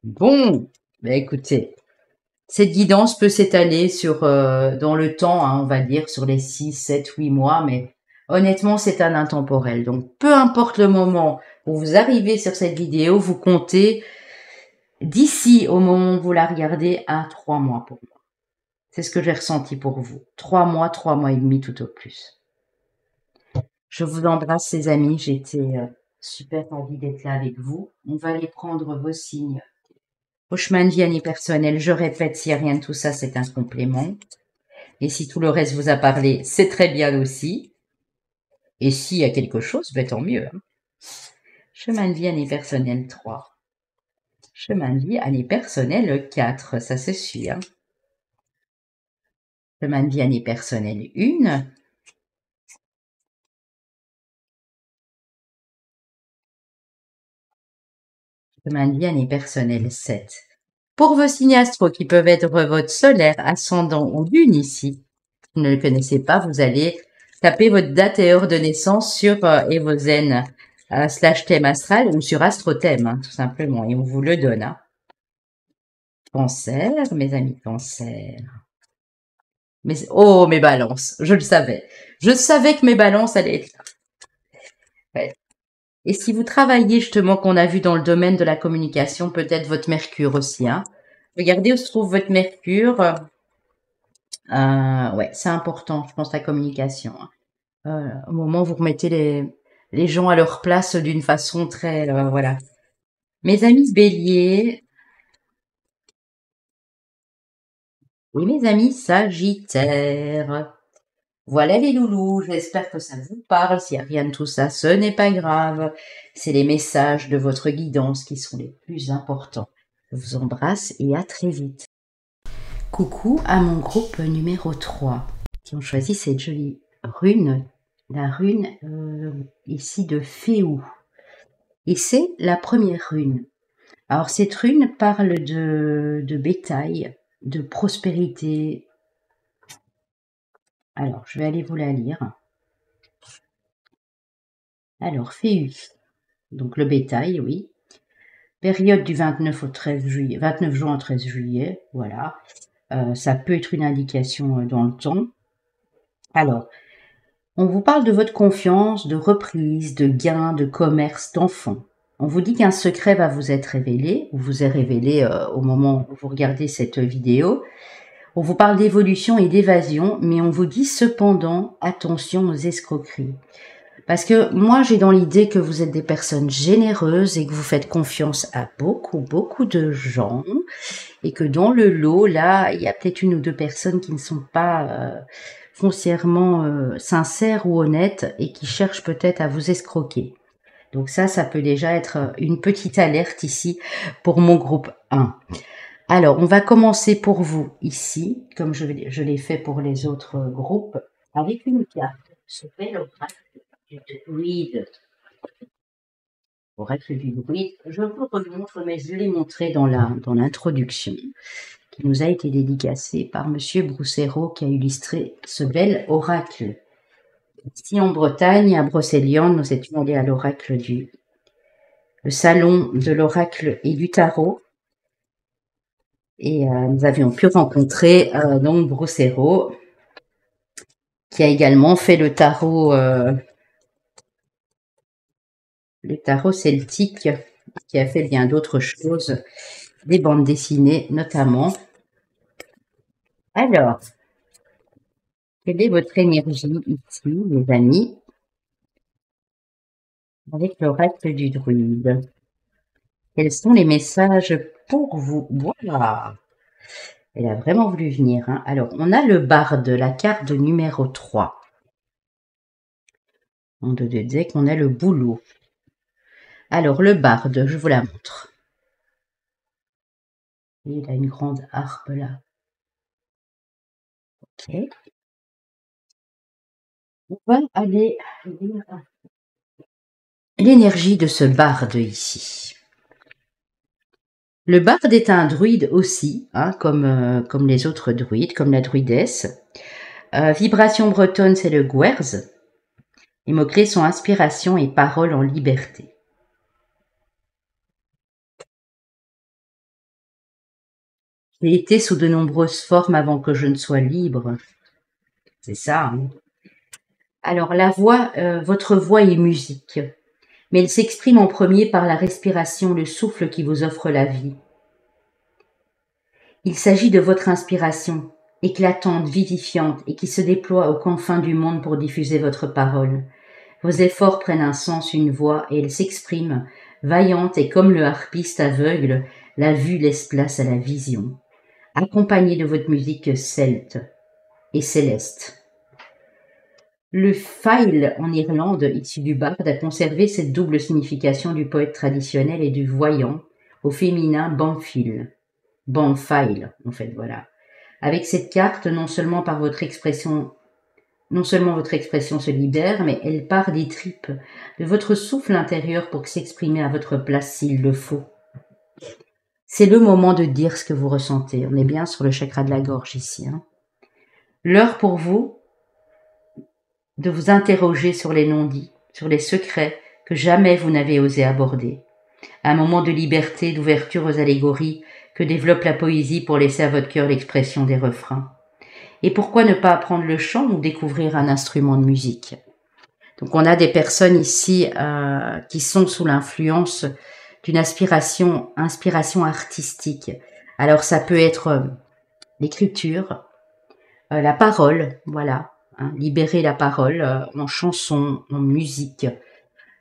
Bon, ben écoutez, cette guidance peut s'étaler sur dans le temps, hein, on va dire, sur les 6, 7, 8 mois, mais honnêtement, c'est un intemporel. Donc, peu importe le moment où vous arrivez sur cette vidéo, vous comptez d'ici au moment où vous la regardez à 3 mois pour moi. C'est ce que j'ai ressenti pour vous. 3 mois et demi tout au plus. Je vous embrasse, les amis. J'ai été super envie d'être là avec vous. On va aller prendre vos signes. Au chemin de vie année personnelle, je répète, s'il n'y a rien de tout ça, c'est un complément. Et si tout le reste vous a parlé, c'est très bien aussi. Et s'il y a quelque chose, ben tant mieux. Hein. Chemin de vie année personnelle 3. Chemin de vie année personnelle 4, ça c'est sûr. Chemin de vie année personnelle 1. Chemin de vie année personnelle 7. Pour vos signes astro qui peuvent être votre solaire, ascendant ou lune ici, vous ne le connaissez pas, vous allez taper votre date et heure de naissance sur Evozen / thème astral ou sur AstroThème, hein, tout simplement, et on vous le donne. Hein. Cancer, mes amis Cancer. Oh, mes balances, je le savais. Je savais que mes balances allaient être là. Ouais. Et si vous travaillez justement, qu'on a vu dans le domaine de la communication, peut-être votre Mercure aussi. Hein. Regardez où se trouve votre Mercure. Ouais, c'est important, je pense, la communication. Hein. Au moment où vous remettez les gens à leur place d'une façon très... voilà. Mes amis Bélier. Oui, mes amis Sagittaire. Voilà les loulous, j'espère que ça vous parle. S'il n'y a rien de tout ça, ce n'est pas grave. C'est les messages de votre guidance qui sont les plus importants. Je vous embrasse et à très vite. Coucou à mon groupe numéro 3 qui ont choisi cette jolie rune, la rune ici de Féou. Et c'est la première rune. Alors cette rune parle de bétail, de prospérité. Alors, je vais aller vous la lire. Alors, Féu, donc le bétail, oui. Période du 29 au 13 juillet, 29 juin au 13 juillet, voilà. Ça peut être une indication dans le temps. Alors, on vous parle de votre confiance, de reprise, de gain, de commerce, d'enfants. On vous dit qu'un secret va vous être révélé, ou vous est révélé au moment où vous regardez cette vidéo. On vous parle d'évolution et d'évasion, mais on vous dit cependant attention aux escroqueries. Parce que moi, j'ai dans l'idée que vous êtes des personnes généreuses et que vous faites confiance à beaucoup de gens. Et que dans le lot, là, il y a peut-être une ou deux personnes qui ne sont pas foncièrement sincères ou honnêtes et qui cherchent peut-être à vous escroquer. Donc ça peut déjà être une petite alerte ici pour mon groupe 1. Alors, on va commencer pour vous ici, comme je l'ai fait pour les autres groupes, avec une carte. Ce bel oracle du druide. Oracle du druide, je vous remontre, mais je l'ai montré dans l'introduction, qui nous a été dédicacé par Monsieur Broussereau, qui a illustré ce bel oracle. Ici en Bretagne, à Brocéliande, nous étions allés à l'oracle le salon de l'oracle et du tarot. Et nous avions pu rencontrer donc Broussereau, qui a également fait le tarot celtique, qui a fait bien d'autres choses, des bandes dessinées notamment. Alors, quelle est votre énergie ici, les amis, avec l'oracle du druide? Quels sont les messages pour vous? Voilà, elle a vraiment voulu venir. Hein. Alors, on a le barde, la carte numéro 3. En deux de deck, on a le bouleau. Alors, le barde, je vous la montre. Il a une grande harpe là. Ok. On va aller lire l'énergie de ce barde ici. Le barde est un druide aussi, hein, comme les autres druides, comme la druidesse. Vibration bretonne, c'est le gwerz. Les mots-clés sont inspiration et parole en liberté. J'ai été sous de nombreuses formes avant que je ne sois libre. C'est ça. Hein. Alors, la voix, votre voix est musique, mais elle s'exprime en premier par la respiration, le souffle qui vous offre la vie. Il s'agit de votre inspiration, éclatante, vivifiante et qui se déploie aux confins du monde pour diffuser votre parole. Vos efforts prennent un sens, une voix, et elle s'exprime, vaillante et comme le harpiste aveugle, la vue laisse place à la vision, accompagnée de votre musique celte et céleste. Le fail en Irlande, issu du barde, a conservé cette double signification du poète traditionnel et du voyant, au féminin banfil. Banfile, en fait, voilà. Avec cette carte, non seulement votre expression se libère, mais elle part des tripes, de votre souffle intérieur pour s'exprimer à votre place s'il le faut. C'est le moment de dire ce que vous ressentez. On est bien sur le chakra de la gorge ici. Hein. L'heure pour vous de vous interroger sur les non-dits, sur les secrets que jamais vous n'avez osé aborder. Un moment de liberté, d'ouverture aux allégories que développe la poésie pour laisser à votre cœur l'expression des refrains. Et pourquoi ne pas apprendre le chant ou découvrir un instrument de musique? Donc on a des personnes ici qui sont sous l'influence d'une inspiration artistique. Alors ça peut être l'écriture, la parole, voilà, hein, libérer la parole en chanson, en musique.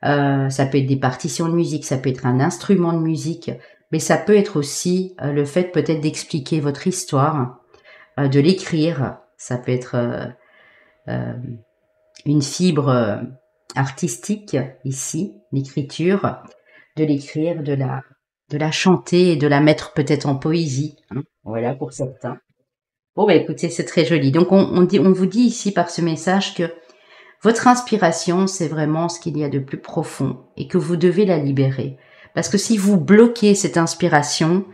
Ça peut être des partitions de musique, ça peut être un instrument de musique, mais ça peut être aussi le fait peut-être d'expliquer votre histoire, de l'écrire. Ça peut être une fibre artistique ici, l'écriture, de l'écrire, de la chanter et de la mettre peut-être en poésie. Hein, voilà pour certains. Bon, bah écoutez, c'est très joli. Donc on vous dit ici par ce message que votre inspiration, c'est vraiment ce qu'il y a de plus profond et que vous devez la libérer. Parce que si vous bloquez cette inspiration,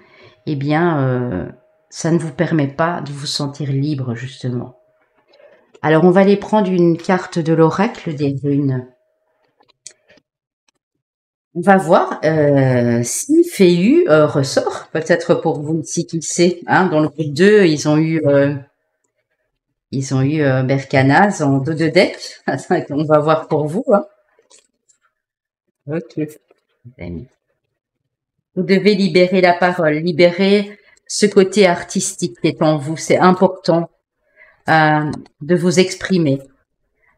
eh bien, ça ne vous permet pas de vous sentir libre, justement. Alors, on va aller prendre une carte de l'oracle des runes. On va voir si Féu ressort, peut-être pour vous ici, qui sait. Hein, dans le groupe 2, ils ont eu Berkanaz en 2 de deck. On va voir pour vous. Hein. Ok. Vous devez libérer la parole, libérer ce côté artistique qui est en vous. C'est important de vous exprimer.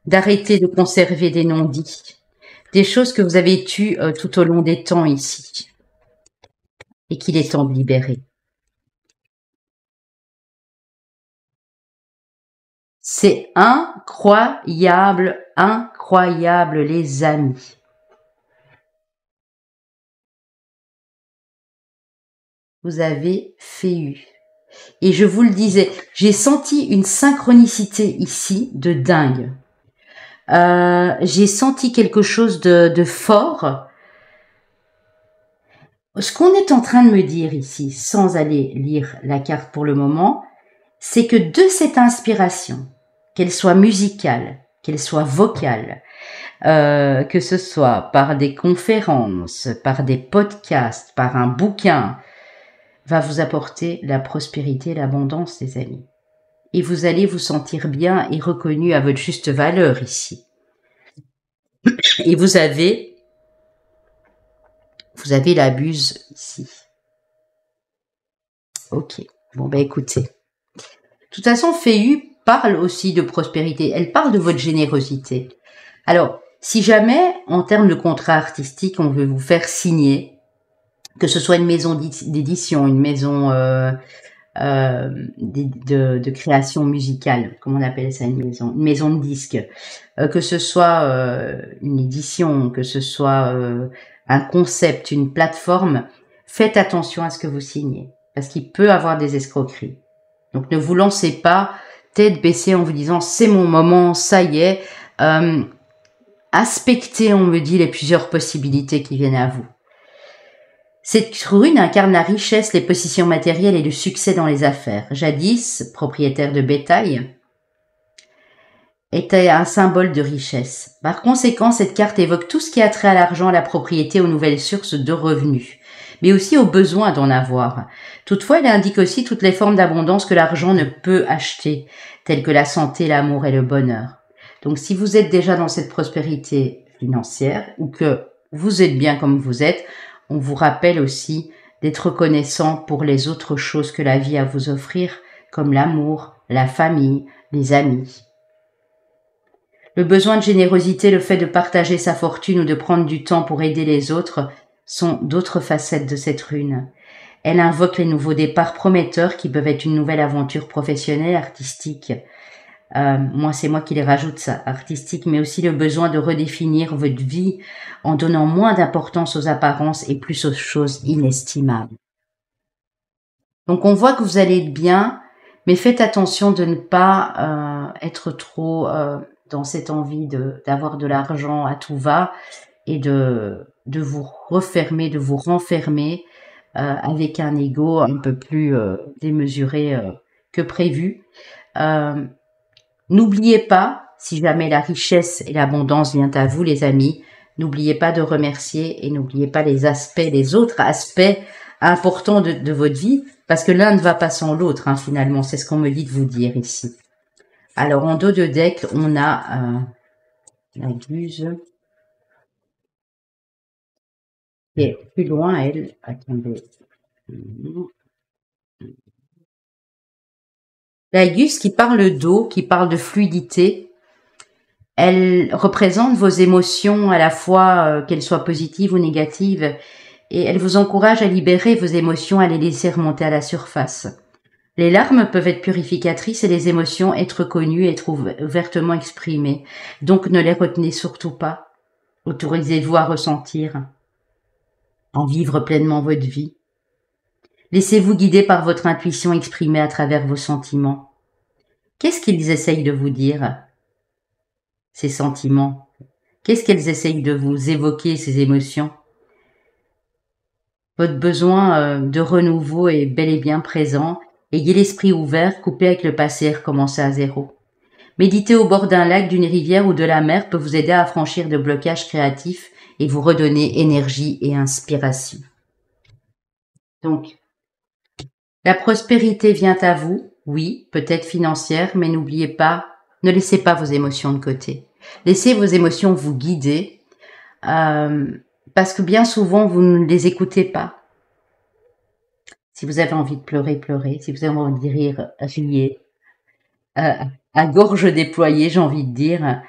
d'arrêter de conserver des non-dits, des choses que vous avez tues tout au long des temps ici, et qu'il est temps de libérer. C'est incroyable, incroyable, les amis. Vous avez fait eu. Et je vous le disais, j'ai senti une synchronicité ici de dingue. J'ai senti quelque chose de fort. Ce qu'on est en train de me dire ici, sans aller lire la carte pour le moment, c'est que de cette inspiration, qu'elle soit musicale, qu'elle soit vocale, que ce soit par des conférences, par des podcasts, par un bouquin, va vous apporter la prospérité, l'abondance, les amis. Et vous allez vous sentir bien et reconnu à votre juste valeur ici. Et vous avez la buse ici. Ok. Bon, ben écoutez. De toute façon, Féu parle aussi de prospérité. Elle parle de votre générosité. Alors, si jamais, en termes de contrat artistique, on veut vous faire signer, que ce soit une maison d'édition, une maison de création musicale, comment on appelle ça, une maison de disques, que ce soit une édition, que ce soit un concept, une plateforme, faites attention à ce que vous signez, parce qu'il peut avoir des escroqueries. Donc ne vous lancez pas tête baissée en vous disant c'est mon moment, ça y est. Aspectez, on me dit, les plusieurs possibilités qui viennent à vous. Cette rune incarne la richesse, les positions matérielles et le succès dans les affaires. Jadis, propriétaire de bétail, était un symbole de richesse. Par conséquent, cette carte évoque tout ce qui a trait à l'argent, à la propriété, aux nouvelles sources de revenus, mais aussi au besoin d'en avoir. Toutefois, elle indique aussi toutes les formes d'abondance que l'argent ne peut acheter, telles que la santé, l'amour et le bonheur. Donc, si vous êtes déjà dans cette prospérité financière ou que vous êtes bien comme vous êtes, on vous rappelle aussi d'être reconnaissant pour les autres choses que la vie a à vous offrir, comme l'amour, la famille, les amis. Le besoin de générosité, le fait de partager sa fortune ou de prendre du temps pour aider les autres sont d'autres facettes de cette rune. Elle invoque les nouveaux départs prometteurs qui peuvent être une nouvelle aventure professionnelle, artistique. C'est moi qui les rajoute ça, artistique, mais aussi le besoin de redéfinir votre vie en donnant moins d'importance aux apparences et plus aux choses inestimables. Donc on voit que vous allez être bien, mais faites attention de ne pas être trop dans cette envie d'avoir de l'argent à tout va et de vous refermer, de vous renfermer avec un ego un peu plus démesuré que prévu. N'oubliez pas, si jamais la richesse et l'abondance viennent à vous, les amis, n'oubliez pas de remercier et n'oubliez pas les autres aspects importants de votre vie, parce que l'un ne va pas sans l'autre, hein, finalement. C'est ce qu'on me dit de vous dire ici. Alors, en dos de deck, on a la Guse. Et plus loin, elle, attendez. La Guse qui parle d'eau, qui parle de fluidité, elle représente vos émotions à la fois qu'elles soient positives ou négatives et elle vous encourage à libérer vos émotions, à les laisser remonter à la surface. Les larmes peuvent être purificatrices et les émotions être connues et être ouvertement exprimées. Donc ne les retenez surtout pas. Autorisez-vous à ressentir, en vivre pleinement votre vie. Laissez-vous guider par votre intuition exprimée à travers vos sentiments. Qu'est-ce qu'ils essayent de vous dire, ces sentiments? Qu'est-ce qu'elles essayent de vous évoquer, ces émotions? Votre besoin de renouveau est bel et bien présent. Ayez l'esprit ouvert, coupez avec le passé et recommencez à zéro. Méditer au bord d'un lac, d'une rivière ou de la mer peut vous aider à franchir de blocages créatifs et vous redonner énergie et inspiration. Donc, la prospérité vient à vous, oui, peut-être financière, mais n'oubliez pas, ne laissez pas vos émotions de côté. Laissez vos émotions vous guider, parce que bien souvent, vous ne les écoutez pas. Si vous avez envie de pleurer, pleurez. Si vous avez envie de rire, riez. À gorge déployée, j'ai envie de dire.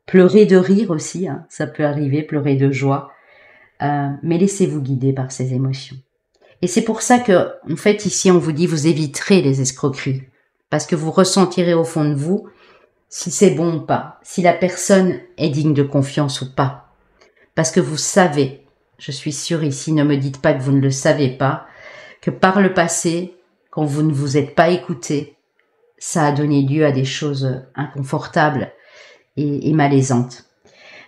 pleurer de rire aussi, hein, ça peut arriver, pleurer de joie, mais laissez-vous guider par ces émotions. Et c'est pour ça que, en fait, ici, on vous dit, vous éviterez les escroqueries, parce que vous ressentirez au fond de vous si c'est bon ou pas, si la personne est digne de confiance ou pas. Parce que vous savez, je suis sûre ici, ne me dites pas que vous ne le savez pas, que par le passé, quand vous ne vous êtes pas écouté, ça a donné lieu à des choses inconfortables et malaisantes.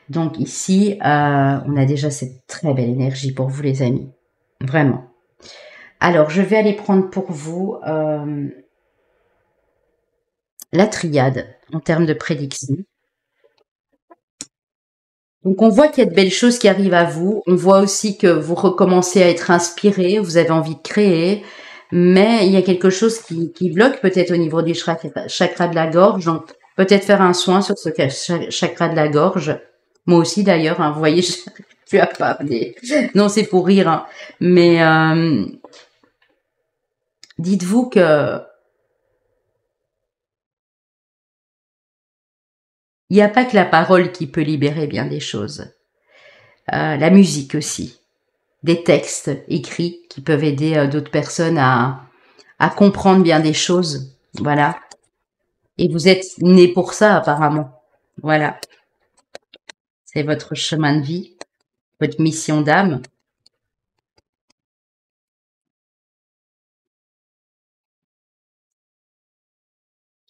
Donc ici, on a déjà cette très belle énergie pour vous les amis, vraiment. Alors, je vais aller prendre pour vous la triade en termes de prédiction. Donc, on voit qu'il y a de belles choses qui arrivent à vous. On voit aussi que vous recommencez à être inspiré, vous avez envie de créer, mais il y a quelque chose qui bloque peut-être au niveau du chakra de la gorge. Donc, peut-être faire un soin sur ce chakra de la gorge. Moi aussi d'ailleurs, hein, vous voyez, je n'arrive plus à parler. Non, c'est pour rire. Hein. Mais dites-vous que il n'y a pas que la parole qui peut libérer bien des choses. La musique aussi. Des textes écrits qui peuvent aider d'autres personnes à comprendre bien des choses. Voilà. Et vous êtes né pour ça apparemment. Voilà. C'est votre chemin de vie, votre mission d'âme.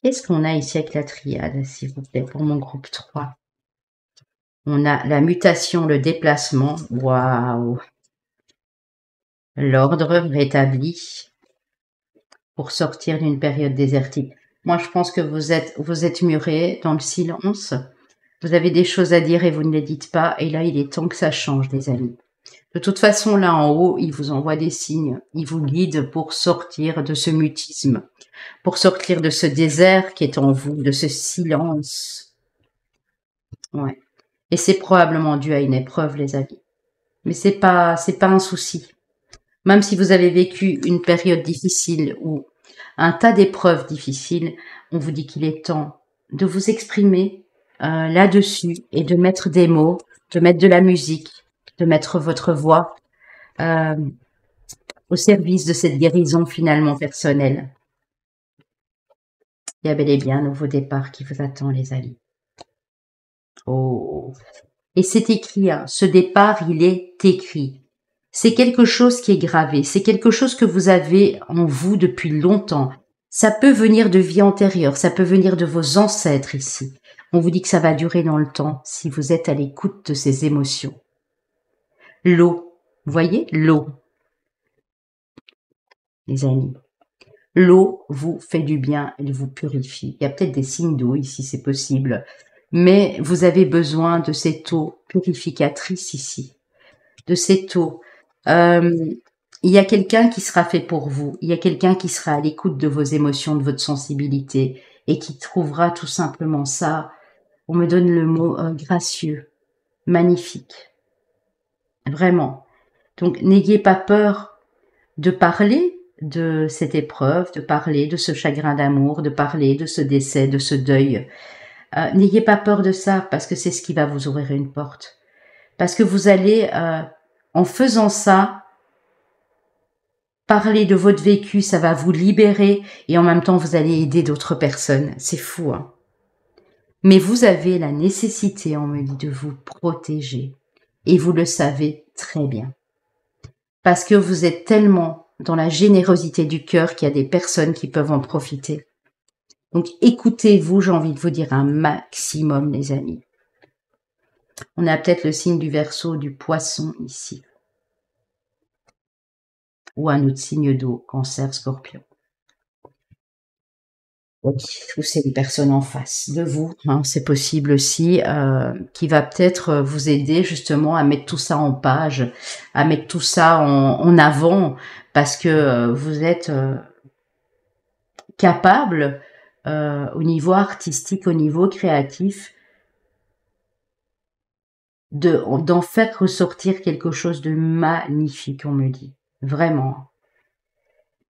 Qu'est-ce qu'on a ici avec la triade, s'il vous plaît, pour mon groupe 3? On a la mutation, le déplacement. Waouh! L'ordre rétabli pour sortir d'une période désertique. Moi, je pense que vous êtes muré dans le silence. Vous avez des choses à dire et vous ne les dites pas. Et là, il est temps que ça change, les amis. De toute façon, là en haut, il vous envoie des signes. Il vous guide pour sortir de ce mutisme, pour sortir de ce désert qui est en vous, de ce silence. Ouais. Et c'est probablement dû à une épreuve, les amis. Mais c'est pas un souci. Même si vous avez vécu une période difficile ou un tas d'épreuves difficiles, on vous dit qu'il est temps de vous exprimer là-dessus et de mettre des mots, de mettre de la musique, de mettre votre voix au service de cette guérison finalement personnelle. Il y a bel et bien un nouveau départ qui vous attend, les amis. Oh. Et c'est écrit, hein, ce départ, il est écrit. C'est quelque chose qui est gravé, c'est quelque chose que vous avez en vous depuis longtemps. Ça peut venir de vie antérieure, ça peut venir de vos ancêtres ici. On vous dit que ça va durer dans le temps si vous êtes à l'écoute de ces émotions. L'eau, vous voyez, l'eau, les amis. L'eau vous fait du bien, elle vous purifie. Il y a peut-être des signes d'eau ici, c'est possible. Mais vous avez besoin de cette eau purificatrice ici. De cette eau. Il y a quelqu'un qui sera fait pour vous. Il y a quelqu'un qui sera à l'écoute de vos émotions, de votre sensibilité et qui trouvera tout simplement ça. On me donne le mot gracieux, magnifique. Vraiment. Donc, n'ayez pas peur de parler de cette épreuve, de parler de ce chagrin d'amour, de parler de ce décès, de ce deuil. N'ayez pas peur de ça parce que c'est ce qui va vous ouvrir une porte. Parce que vous allez, en faisant ça, parler de votre vécu, ça va vous libérer et en même temps vous allez aider d'autres personnes. C'est fou, hein. Mais vous avez la nécessité, on me dit, de vous protéger. Et vous le savez très bien. Parce que vous êtes tellement dans la générosité du cœur qu'il y a des personnes qui peuvent en profiter. Donc écoutez-vous, j'ai envie de vous dire un maximum, les amis. On a peut-être le signe du Verseau, du Poisson ici. Ou un autre signe d'eau, Cancer, Scorpion. Ou c'est une personne en face de vous, hein, c'est possible aussi, qui va peut-être vous aider justement à mettre tout ça en page, à mettre tout ça en avant, parce que vous êtes capable au niveau artistique, au niveau créatif, d'en faire ressortir quelque chose de magnifique, on me dit. Vraiment.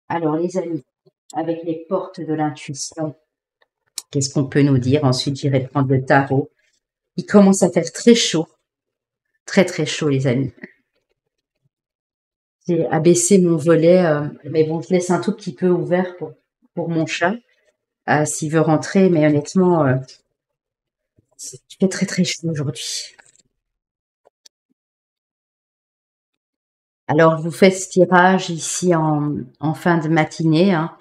Alors les amis, avec les portes de l'intuition, Qu'est-ce qu'on peut nous dire? Ensuite, j'irai prendre le tarot. Il commence à faire très chaud. Très, très chaud, les amis. J'ai abaissé mon volet, mais bon, je laisse un tout petit peu ouvert pour mon chat, s'il veut rentrer, mais honnêtement, il fait très, très chaud aujourd'hui. Alors, je vous fais ce tirage ici en fin de matinée, hein.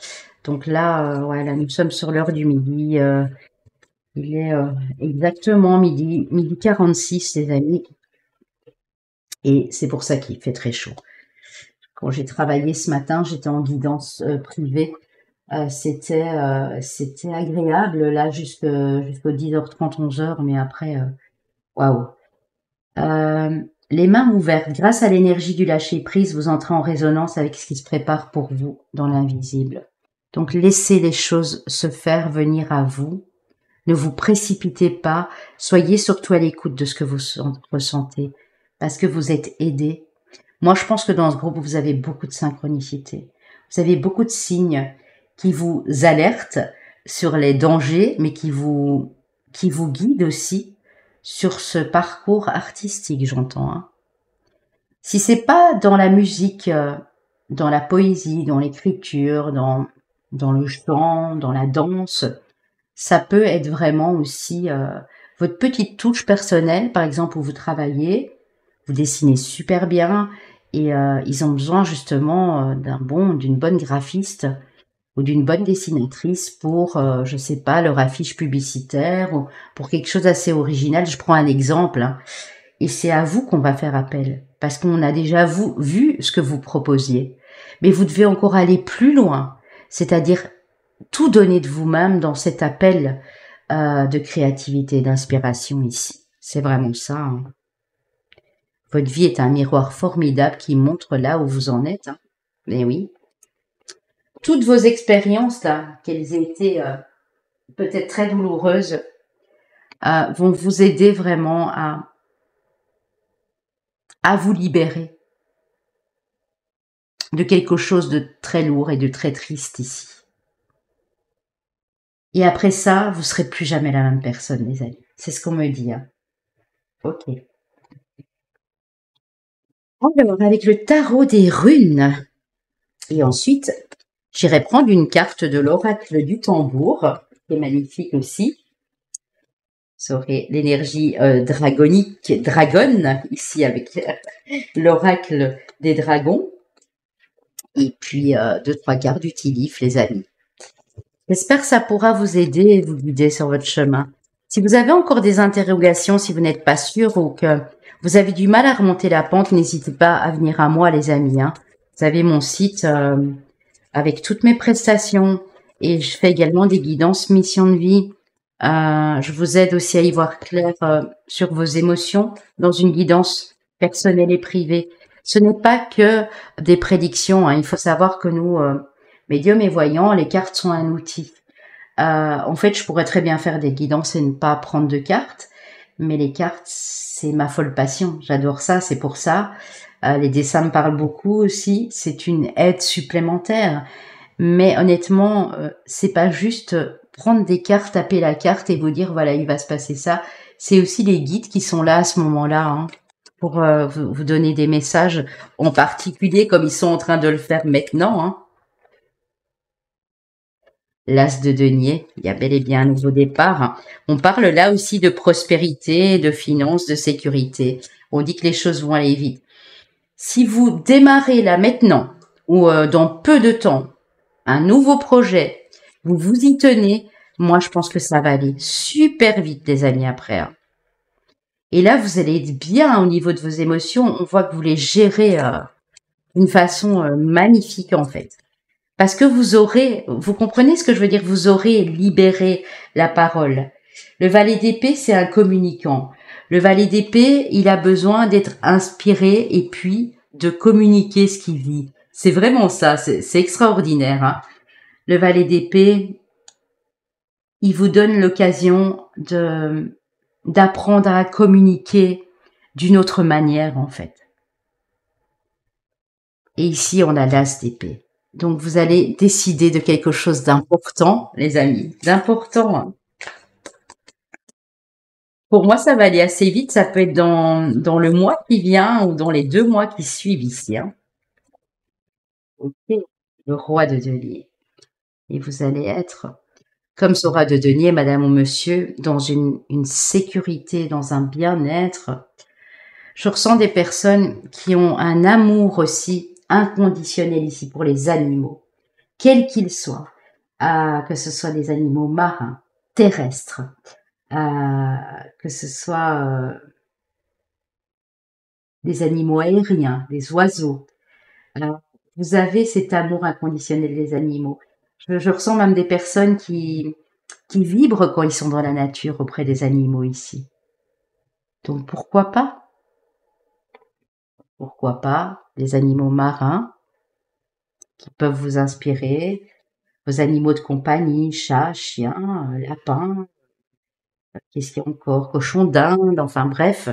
Donc là, ouais, là, nous sommes sur l'heure du midi. Il est exactement midi 46, les amis. Et c'est pour ça qu'il fait très chaud. Quand j'ai travaillé ce matin, j'étais en guidance privée. C'était agréable là jusqu'au 10h30, 11h, mais après, waouh. Les mains ouvertes, grâce à l'énergie du lâcher-prise, vous entrez en résonance avec ce qui se prépare pour vous dans l'invisible. Donc laissez les choses se faire venir à vous. Ne vous précipitez pas, soyez surtout à l'écoute de ce que vous ressentez, parce que vous êtes aidé. Moi, je pense que dans ce groupe, vous avez beaucoup de synchronicité. Vous avez beaucoup de signes qui vous alertent sur les dangers, mais qui vous guident aussi sur ce parcours artistique, j'entends. Hein. Si c'est pas dans la musique, dans la poésie, dans l'écriture, dans le chant, dans la danse, ça peut être vraiment aussi votre petite touche personnelle, par exemple, où vous travaillez, vous dessinez super bien et ils ont besoin justement d'une bonne graphiste ou d'une bonne dessinatrice pour, je sais pas, leur affiche publicitaire ou pour quelque chose d'assez original. Je prends un exemple, hein, et c'est à vous qu'on va faire appel parce qu'on a déjà vu ce que vous proposiez. Mais vous devez encore aller plus loin, c'est-à-dire tout donner de vous-même dans cet appel de créativité, d'inspiration ici. C'est vraiment ça. Hein. Votre vie est un miroir formidable qui montre là où vous en êtes. Hein. Mais oui. Toutes vos expériences, là, qu'elles aient été peut-être très douloureuses, vont vous aider vraiment à vous libérer de quelque chose de très lourd et de très triste ici. Et après ça, vous serez plus jamais la même personne, les amis. C'est ce qu'on me dit. Hein. Ok. Alors, avec le tarot des runes, et ensuite, j'irai prendre une carte de l'oracle du tambour, qui est magnifique aussi. Vous aurez l'énergie dragonique, dragonne, ici avec l'oracle des dragons. Et puis, 2-3 cartes du Tilif, les amis. J'espère que ça pourra vous aider et vous guider sur votre chemin. Si vous avez encore des interrogations, si vous n'êtes pas sûr ou que vous avez du mal à remonter la pente, n'hésitez pas à venir à moi, les amis. Hein. Vous avez mon site avec toutes mes prestations et je fais également des guidances mission de vie. Je vous aide aussi à y voir clair sur vos émotions dans une guidance personnelle et privée. Ce n'est pas que des prédictions. Hein. Il faut savoir que nous, médiums et voyants, les cartes sont un outil. En fait, je pourrais très bien faire des guidances et ne pas prendre de cartes, mais les cartes, c'est ma folle passion. J'adore ça, c'est pour ça. Les dessins me parlent beaucoup aussi. C'est une aide supplémentaire. Mais honnêtement, c'est pas juste prendre des cartes, taper la carte et vous dire voilà, il va se passer ça. C'est aussi les guides qui sont là à ce moment-là hein, pour vous donner des messages en particulier comme ils sont en train de le faire maintenant. Hein. L'as de denier, il y a bel et bien un nouveau départ. Hein. On parle là aussi de prospérité, de finances, de sécurité. On dit que les choses vont aller vite. Si vous démarrez là maintenant ou dans peu de temps un nouveau projet, vous vous y tenez, moi je pense que ça va aller super vite les amis après. Hein. Et là vous allez être bien au niveau de vos émotions, on voit que vous les gérez d'une façon magnifique en fait. Parce que vous comprenez ce que je veux dire, vous aurez libéré la parole. Le valet d'épée, c'est un communicant. Le valet d'épée, il a besoin d'être inspiré et puis de communiquer ce qu'il vit. C'est vraiment ça, c'est extraordinaire. Hein. Le valet d'épée, il vous donne l'occasion d'apprendre à communiquer d'une autre manière, en fait. Et ici, on a l'as d'épée. Donc, vous allez décider de quelque chose d'important, les amis, d'important. Hein. Pour moi, ça va aller assez vite. Ça peut être dans le mois qui vient ou dans les 2 mois qui suivent ici, hein. Ok. Le roi de denier. Et vous allez être, comme ce roi de denier, madame ou monsieur, dans une sécurité, dans un bien-être. Je ressens des personnes qui ont un amour aussi inconditionnel ici pour les animaux, quels qu'ils soient, que ce soit des animaux marins, terrestres, que ce soit des animaux aériens, des oiseaux. Euh, vous avez cet amour inconditionnel des animaux. Je ressens même des personnes qui vibrent quand ils sont dans la nature auprès des animaux ici. Donc pourquoi pas? Pourquoi pas les animaux marins qui peuvent vous inspirer, vos animaux de compagnie, chats, chiens, lapins, qu'est-ce qu'il y a encore, cochons d'Inde, enfin bref.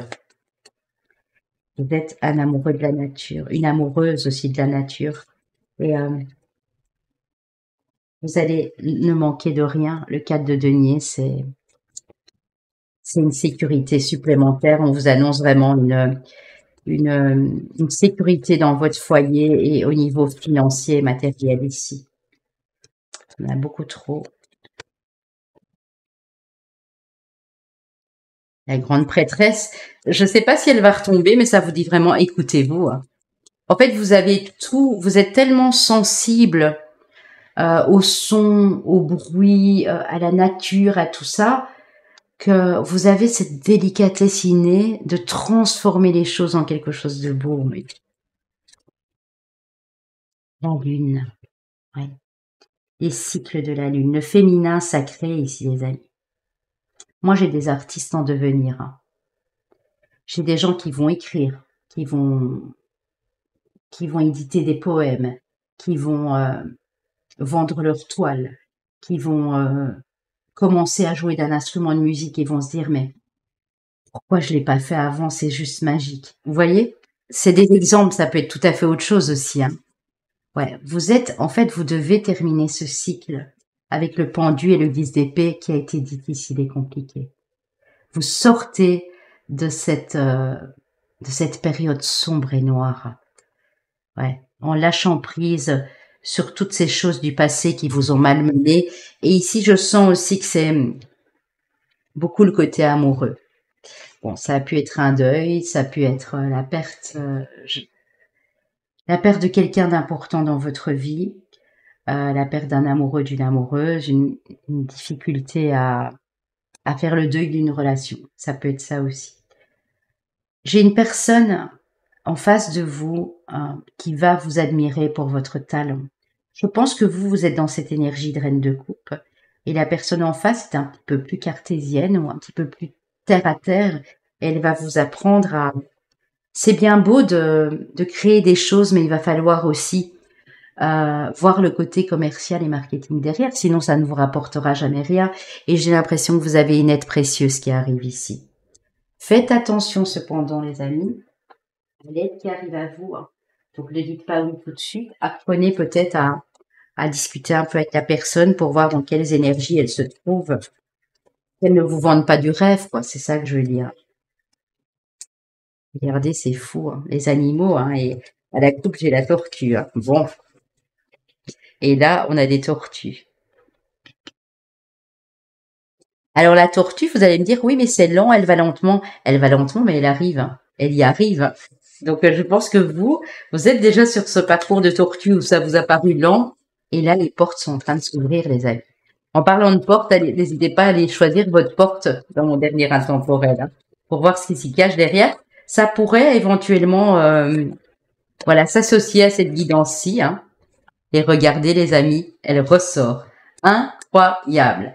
Vous êtes un amoureux de la nature, une amoureuse aussi de la nature. Et vous allez ne manquer de rien. Le 4 de denier, c'est une sécurité supplémentaire. On vous annonce vraiment une sécurité dans votre foyer et au niveau financier et matériel ici. On a beaucoup trop. La grande prêtresse, je ne sais pas si elle va retomber, mais ça vous dit vraiment écoutez-vous, hein. En fait, vous avez tout, vous êtes tellement sensible au son, au bruit, à la nature, à tout ça, que vous avez cette délicatesse innée de transformer les choses en quelque chose de beau. Mais la lune, ouais. Les cycles de la lune, le féminin sacré ici, les amis. Moi, j'ai des artistes en devenir, hein. J'ai des gens qui vont écrire, qui vont éditer des poèmes, qui vont vendre leurs toiles, qui vont commencer à jouer d'un instrument de musique et vont se dire mais pourquoi je l'ai pas fait avant, c'est juste magique. Vous voyez? C'est des exemples, ça peut être tout à fait autre chose aussi, hein. Ouais, vous êtes, en fait, vous devez terminer ce cycle avec le pendu et le 10 d'épée qui a été difficile et compliqué. Vous sortez de cette période sombre et noire. Ouais, en lâchant prise sur toutes ces choses du passé qui vous ont malmené. Et ici, je sens aussi que c'est beaucoup le côté amoureux. Bon, ça a pu être un deuil, ça a pu être la perte de quelqu'un d'important dans votre vie, la perte d'un amoureux, d'une amoureuse, une difficulté à faire le deuil d'une relation. Ça peut être ça aussi. J'ai une personne en face de vous qui va vous admirer pour votre talent. Je pense que vous êtes dans cette énergie de reine de coupe et la personne en face est un petit peu plus cartésienne ou un petit peu plus terre à terre. Elle va vous apprendre à... C'est bien beau de créer des choses, mais il va falloir aussi voir le côté commercial et marketing derrière, sinon ça ne vous rapportera jamais rien. Et j'ai l'impression que vous avez une aide précieuse qui arrive ici. Faites attention cependant, les amis, à l'aide qui arrive à vous, hein. Donc ne dites pas oui tout de suite. Apprenez peut-être à discuter un peu avec la personne pour voir dans quelles énergies elle se trouve. Qu'elle ne vous vende pas du rêve, quoi. C'est ça que je veux dire. Regardez, c'est fou, hein. Les animaux, hein. Et à la coupe, j'ai la tortue, hein. Bon. Et là, on a des tortues. Alors la tortue, vous allez me dire, oui, mais c'est lent, elle va lentement. Elle va lentement, mais elle arrive, hein. Elle y arrive, hein. Donc je pense que vous êtes déjà sur ce parcours de tortue où ça vous a paru lent. Et là, les portes sont en train de s'ouvrir, les amis. En parlant de portes, n'hésitez pas à aller choisir votre porte dans mon dernier intemporel, hein, pour voir ce qui s'y cache derrière. Ça pourrait éventuellement, voilà, s'associer à cette guidance-ci, hein. Et regardez, les amis, elle ressort. Incroyable.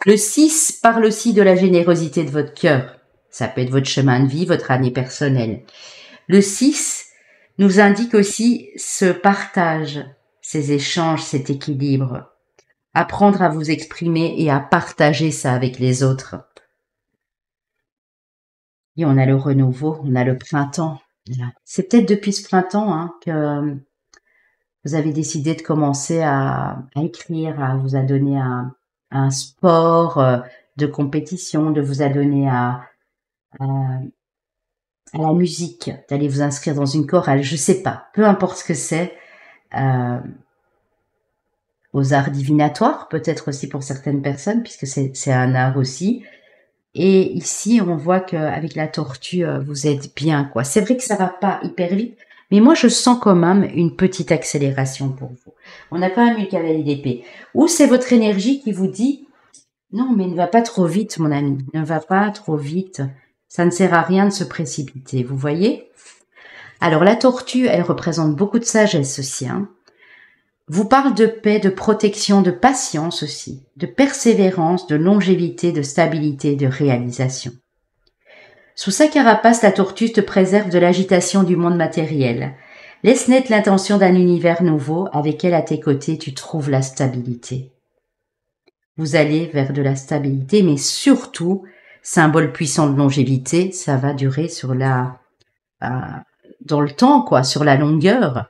Le 6 parle aussi de la générosité de votre cœur. Ça peut être votre chemin de vie, votre année personnelle. Le 6 nous indique aussi ce partage, ces échanges, cet équilibre. Apprendre à vous exprimer et à partager ça avec les autres. Et on a le renouveau, on a le printemps. C'est peut-être depuis ce printemps, hein, que vous avez décidé de commencer à écrire, à vous adonner à un sport de compétition, de vous adonner à la musique, d'aller vous inscrire dans une chorale, je sais pas, peu importe ce que c'est, aux arts divinatoires, peut-être aussi pour certaines personnes, puisque c'est un art aussi. Et ici, on voit qu'avec la tortue, vous êtes bien, quoi. C'est vrai que ça va pas hyper vite, mais moi, je sens quand même une petite accélération pour vous. On a quand même une cavalier d'épée. Ou c'est votre énergie qui vous dit, non, mais ne va pas trop vite, mon ami. Ne va pas trop vite. Ça ne sert à rien de se précipiter, vous voyez? Alors, la tortue, elle représente beaucoup de sagesse aussi, hein. Vous parle de paix, de protection, de patience aussi, de persévérance, de longévité, de stabilité, de réalisation. Sous sa carapace, la tortue te préserve de l'agitation du monde matériel. Laisse naître l'intention d'un univers nouveau, avec elle à tes côtés, tu trouves la stabilité. Vous allez vers de la stabilité, mais surtout, symbole puissant de longévité, ça va durer sur dans le temps, quoi, sur la longueur.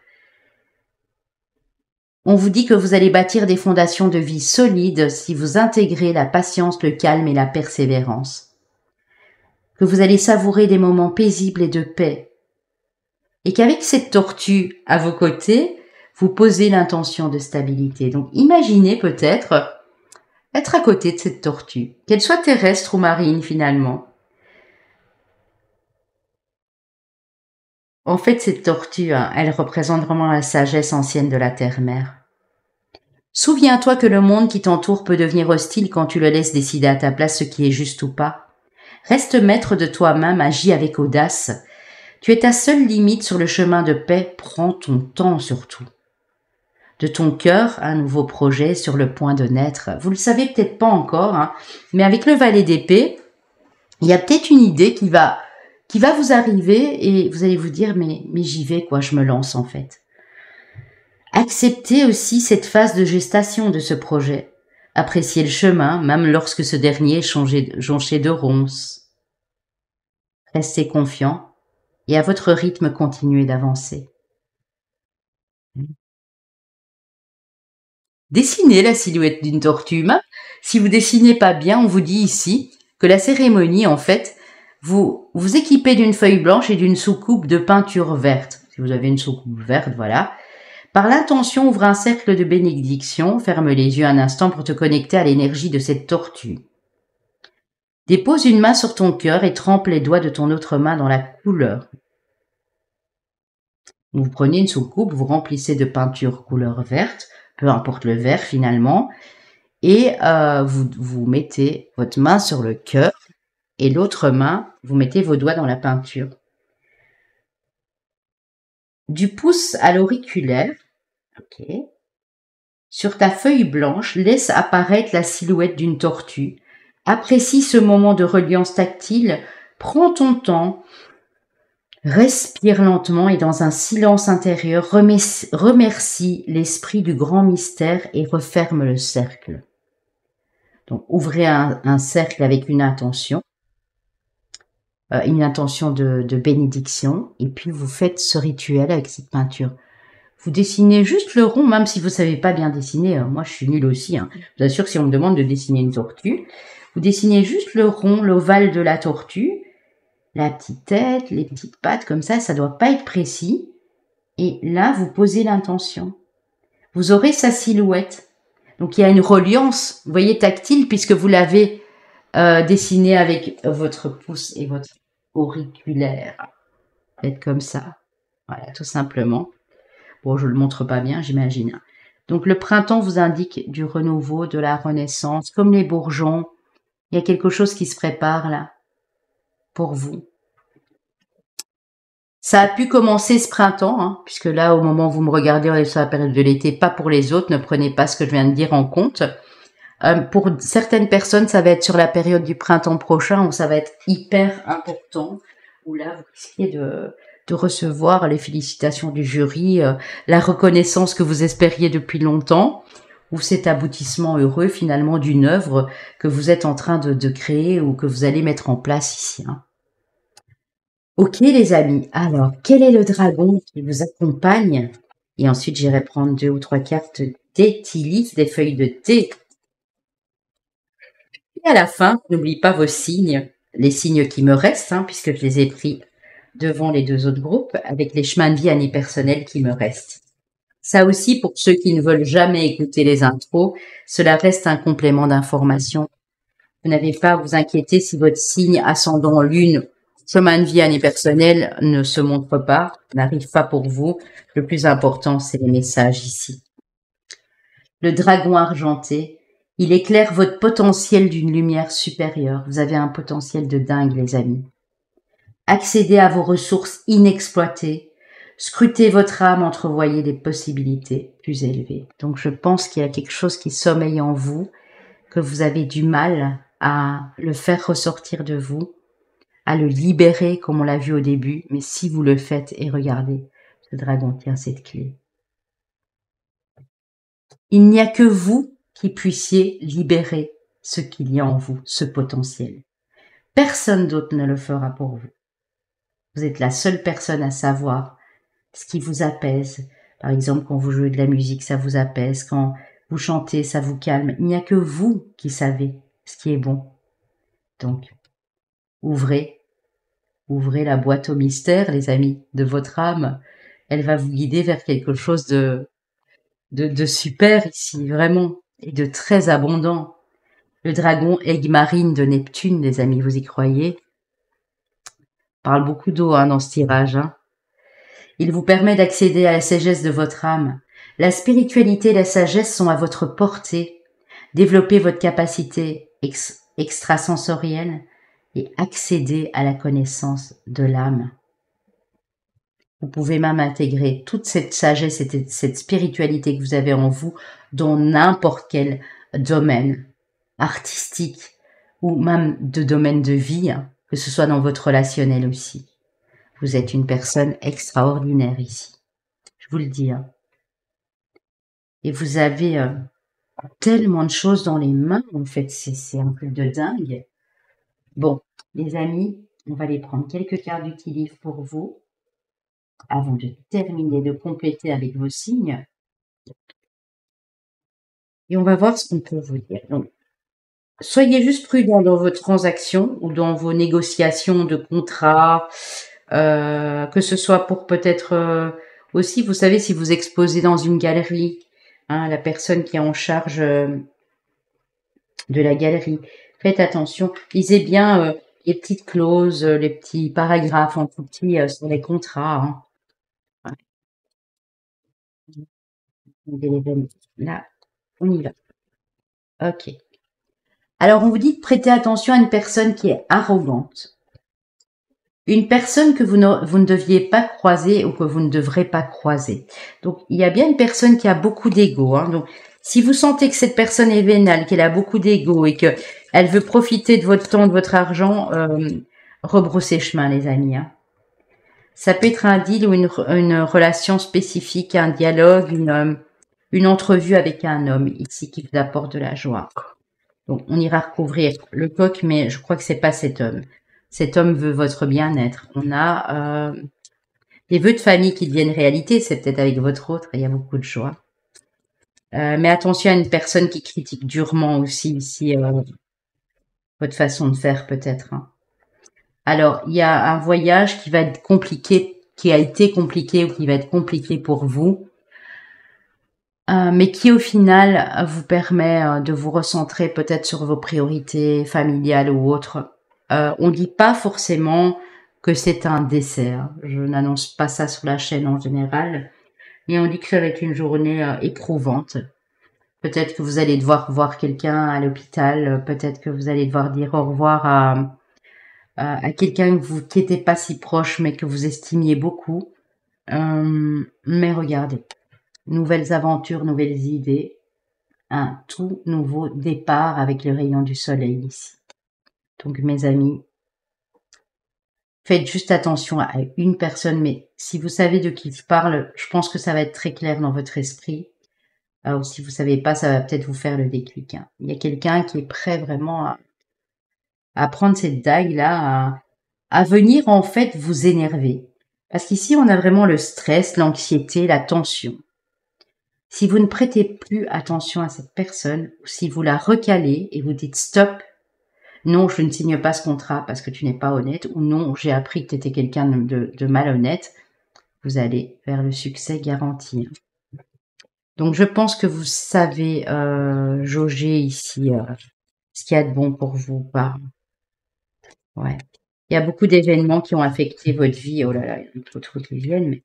On vous dit que vous allez bâtir des fondations de vie solides si vous intégrez la patience, le calme et la persévérance. Que vous allez savourer des moments paisibles et de paix. Et qu'avec cette tortue à vos côtés, vous posez l'intention de stabilité. Donc imaginez peut-être être à côté de cette tortue, qu'elle soit terrestre ou marine finalement. En fait, cette tortue, elle représente vraiment la sagesse ancienne de la terre-mère. Souviens-toi que le monde qui t'entoure peut devenir hostile quand tu le laisses décider à ta place ce qui est juste ou pas. Reste maître de toi-même, agis avec audace. Tu es ta seule limite sur le chemin de paix, prends ton temps surtout. De ton cœur, un nouveau projet sur le point de naître. Vous le savez peut-être pas encore, hein, mais avec le valet d'épée, il y a peut-être une idée qui va vous arriver et vous allez vous dire mais j'y vais quoi, je me lance en fait. Acceptez aussi cette phase de gestation de ce projet. Appréciez le chemin, même lorsque ce dernier est jonché de ronces. Restez confiant et à votre rythme continuez d'avancer. Dessinez la silhouette d'une tortue. Même si vous dessinez pas bien, on vous dit ici que la cérémonie, en fait, vous équipez d'une feuille blanche et d'une soucoupe de peinture verte. Si vous avez une soucoupe verte, voilà. Par l'intention, ouvre un cercle de bénédiction, ferme les yeux un instant pour te connecter à l'énergie de cette tortue. Dépose une main sur ton cœur et trempe les doigts de ton autre main dans la couleur. Vous prenez une soucoupe, vous remplissez de peinture couleur verte, peu importe le vert finalement, et vous mettez votre main sur le cœur et l'autre main, vous mettez vos doigts dans la peinture. Du pouce à l'auriculaire, ok. Sur ta feuille blanche, laisse apparaître la silhouette d'une tortue. Apprécie ce moment de reliance tactile, prends ton temps, respire lentement et dans un silence intérieur, remercie l'esprit du grand mystère et referme le cercle. Donc, ouvrez un cercle avec une intention de bénédiction, et puis vous faites ce rituel avec cette peinture. Vous dessinez juste le rond, même si vous savez pas bien dessiner. Moi, je suis nulle aussi. Je vous assure, si on me demande de dessiner une tortue, vous dessinez juste le rond, l'ovale de la tortue, la petite tête, les petites pattes, comme ça doit pas être précis. Et là, vous posez l'intention. Vous aurez sa silhouette. Donc, il y a une reliance, vous voyez, tactile, puisque vous l'avez dessiné avec votre pouce et votre auriculaire. Faites comme ça. Voilà, tout simplement. Bon, je le montre pas bien, j'imagine. Donc, le printemps vous indique du renouveau, de la renaissance, comme les bourgeons. Il y a quelque chose qui se prépare là, pour vous. Ça a pu commencer ce printemps, hein, puisque là, au moment où vous me regardez, on est sur la période de l'été, pas pour les autres, ne prenez pas ce que je viens de dire en compte. Pour certaines personnes, ça va être sur la période du printemps prochain, où ça va être hyper important, où là, vous risquez de recevoir les félicitations du jury, la reconnaissance que vous espériez depuis longtemps, ou cet aboutissement heureux finalement d'une œuvre que vous êtes en train de créer ou que vous allez mettre en place ici. Hein. Ok les amis, alors quel est le dragon qui vous accompagne? Et ensuite j'irai prendre 2 ou 3 cartes d'étilis, des feuilles de thé. Et à la fin, n'oubliez pas vos signes. les signes qui me restent, hein, puisque je les ai pris devant les 2 autres groupes, avec les chemins de vie annipersonnels qui me restent. Ça aussi, pour ceux qui ne veulent jamais écouter les intros, cela reste un complément d'information. Vous n'avez pas à vous inquiéter si votre signe ascendant lune, chemin de vie annipersonnel ne se montre pas, n'arrive pas pour vous. Le plus important, c'est les messages ici. Le dragon argenté, il éclaire votre potentiel d'une lumière supérieure. Vous avez un potentiel de dingue, les amis. Accédez à vos ressources inexploitées. Scrutez votre âme, entrevoyez des possibilités plus élevées. Donc je pense qu'il y a quelque chose qui sommeille en vous, que vous avez du mal à le faire ressortir de vous, à le libérer comme on l'a vu au début. Mais si vous le faites, et regardez, ce dragon tient cette clé. Il n'y a que vous qui puissiez libérer ce qu'il y a en vous, ce potentiel. Personne d'autre ne le fera pour vous. Vous êtes la seule personne à savoir ce qui vous apaise. Par exemple, quand vous jouez de la musique, ça vous apaise. Quand vous chantez, ça vous calme. Il n'y a que vous qui savez ce qui est bon. Donc, ouvrez la boîte au mystère, les amis, de votre âme. Elle va vous guider vers quelque chose de super ici, vraiment, et de très abondant. Le dragon aigle marine de Neptune, les amis, vous y croyez? Parle beaucoup d'eau dans ce tirage. Il vous permet d'accéder à la sagesse de votre âme. La spiritualité et la sagesse sont à votre portée. Développez votre capacité extrasensorielle et accédez à la connaissance de l'âme. Vous pouvez même intégrer toute cette sagesse et cette spiritualité que vous avez en vous dans n'importe quel domaine artistique ou même de domaine de vie, que ce soit dans votre relationnel aussi. Vous êtes une personne extraordinaire ici. Je vous le dis. Et vous avez tellement de choses dans les mains, en fait, c'est un truc de dingue. Bon, les amis, on va aller prendre quelques cartes d'utilité pour vous, avant de terminer, de compléter avec vos signes. Et on va voir ce qu'on peut vous dire. Donc, soyez juste prudents dans vos transactions ou dans vos négociations de contrats, que ce soit pour peut-être aussi, vous savez, si vous exposez dans une galerie, la personne qui est en charge de la galerie, faites attention, lisez bien les petites clauses, les petits paragraphes en tout petit sur les contrats. Là, on y va. Ok. Alors, on vous dit de prêter attention à une personne qui est arrogante. Une personne que vous ne deviez pas croiser ou que vous ne devrez pas croiser. Donc, il y a bien une personne qui a beaucoup d'ego. Donc, si vous sentez que cette personne est vénale, qu'elle a beaucoup d'ego et qu'elle veut profiter de votre temps, de votre argent, rebroussez chemin, les amis. Ça peut être un deal ou une relation spécifique, un dialogue, une entrevue avec un homme ici qui vous apporte de la joie. Donc, on ira recouvrir le coq, mais je crois que c'est pas cet homme. Cet homme veut votre bien-être. On a des vœux de famille qui deviennent réalité. C'est peut-être avec votre autre. Il y a beaucoup de joie. Mais attention à une personne qui critique durement aussi ici votre façon de faire peut-être. Alors, il y a un voyage qui va être compliqué, qui a été compliqué ou qui va être compliqué pour vous. Mais qui au final vous permet de vous recentrer peut-être sur vos priorités familiales ou autres. On dit pas forcément que c'est un décès. Je n'annonce pas ça sur la chaîne en général, mais on dit que ça va être une journée éprouvante. Peut-être que vous allez devoir voir quelqu'un à l'hôpital, peut-être que vous allez devoir dire au revoir à quelqu'un qui n'était pas si proche, mais que vous estimiez beaucoup. Mais regardez, nouvelles aventures, nouvelles idées, un tout nouveau départ avec les rayons du soleil ici. Donc mes amis, faites juste attention à une personne, mais si vous savez de qui je parle, je pense que ça va être très clair dans votre esprit. Ou si vous savez pas, ça va peut-être vous faire le déclic. Il y a quelqu'un qui est prêt vraiment à prendre cette dague-là, à venir en fait vous énerver. Parce qu'ici, on a vraiment le stress, l'anxiété, la tension. Si vous ne prêtez plus attention à cette personne, ou si vous la recalez et vous dites stop, non, je ne signe pas ce contrat parce que tu n'es pas honnête, ou non, j'ai appris que tu étais quelqu'un de malhonnête, vous allez vers le succès garanti. Donc, je pense que vous savez jauger ici ce qu'il y a de bon pour vous ou pas. Ouais. Il y a beaucoup d'événements qui ont affecté votre vie. Oh là là, il y a trop de trucs qui viennent, mais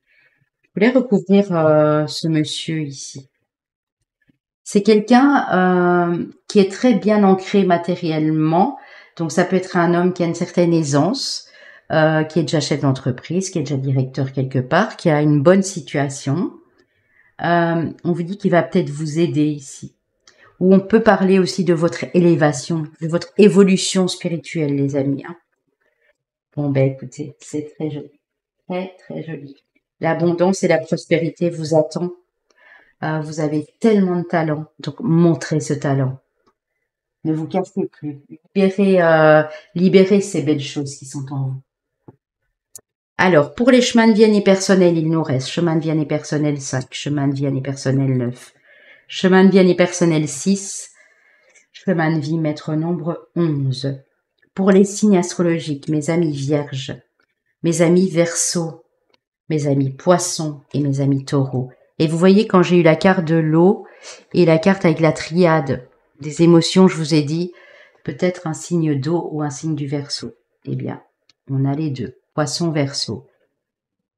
je voulais recouvrir ce monsieur ici. C'est quelqu'un qui est très bien ancré matériellement. Donc, ça peut être un homme qui a une certaine aisance, qui est déjà chef d'entreprise, qui est déjà directeur quelque part, qui a une bonne situation. On vous dit qu'il va peut-être vous aider ici. Ou on peut parler aussi de votre élévation, de votre évolution spirituelle, les amis. Hein. Bon, ben écoutez, c'est très joli. Très, très joli. L'abondance et la prospérité vous attendent. Vous avez tellement de talent, donc montrez ce talent. Ne vous cassez plus. Libérez ces belles choses qui sont en vous. Alors, pour les chemins de vie année personnels, il nous reste chemin de vie année personnel 5, chemin de vie année personnel 9, chemin de vie année personnel 6, chemin de vie maître nombre 11. Pour les signes astrologiques, mes amis vierges, mes amis verseaux, mes amis poissons et mes amis taureaux. Et vous voyez, quand j'ai eu la carte de l'eau et la carte avec la triade des émotions, je vous ai dit peut-être un signe d'eau ou un signe du Verseau. Eh bien, on a les deux. Poisson, Verseau.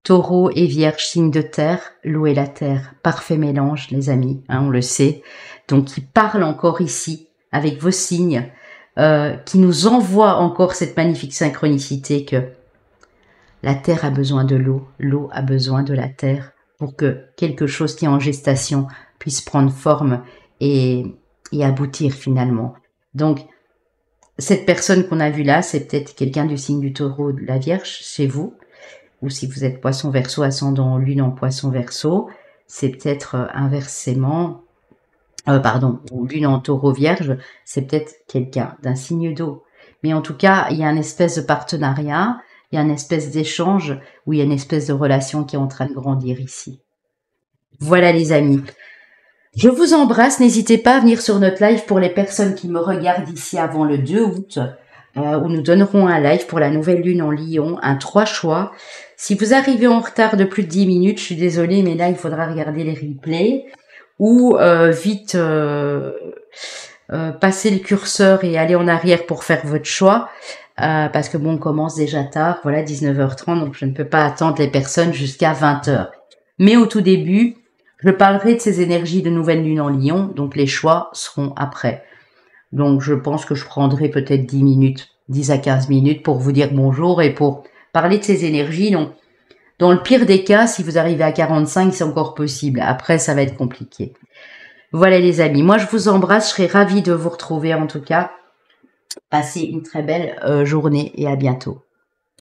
Taureau et Vierge, signe de terre, l'eau et la terre. Parfait mélange, les amis, hein, on le sait. Donc, il parle encore ici avec vos signes, qui nous envoie encore cette magnifique synchronicité que la terre a besoin de l'eau a besoin de la terre pour que quelque chose qui est en gestation puisse prendre forme et aboutir finalement. Donc, cette personne qu'on a vue là, c'est peut-être quelqu'un du signe du taureau, de la Vierge, chez vous, ou si vous êtes poisson verseau, ascendant lune en poisson verseau, c'est peut-être inversement, ou lune en taureau vierge, c'est peut-être quelqu'un d'un signe d'eau. Mais en tout cas, il y a une espèce de partenariat, il y a une espèce d'échange, où il y a une espèce de relation qui est en train de grandir ici. Voilà les amis. Je vous embrasse, n'hésitez pas à venir sur notre live pour les personnes qui me regardent ici avant le 2 août, où nous donnerons un live pour la nouvelle lune en Lion, un 3 choix. Si vous arrivez en retard de plus de 10 minutes, je suis désolée, mais là, il faudra regarder les replays, ou vite passer le curseur et aller en arrière pour faire votre choix, parce que bon, on commence déjà tard, voilà, 19h30, donc je ne peux pas attendre les personnes jusqu'à 20h. Mais au tout début, je parlerai de ces énergies de nouvelle lune en Lion, donc les choix seront après. Donc je pense que je prendrai peut-être 10 minutes, 10 à 15 minutes pour vous dire bonjour et pour parler de ces énergies. Donc, dans le pire des cas, si vous arrivez à 45, c'est encore possible. Après, ça va être compliqué. Voilà les amis, moi je vous embrasse, je serai ravie de vous retrouver en tout cas. Passez une très belle journée et à bientôt.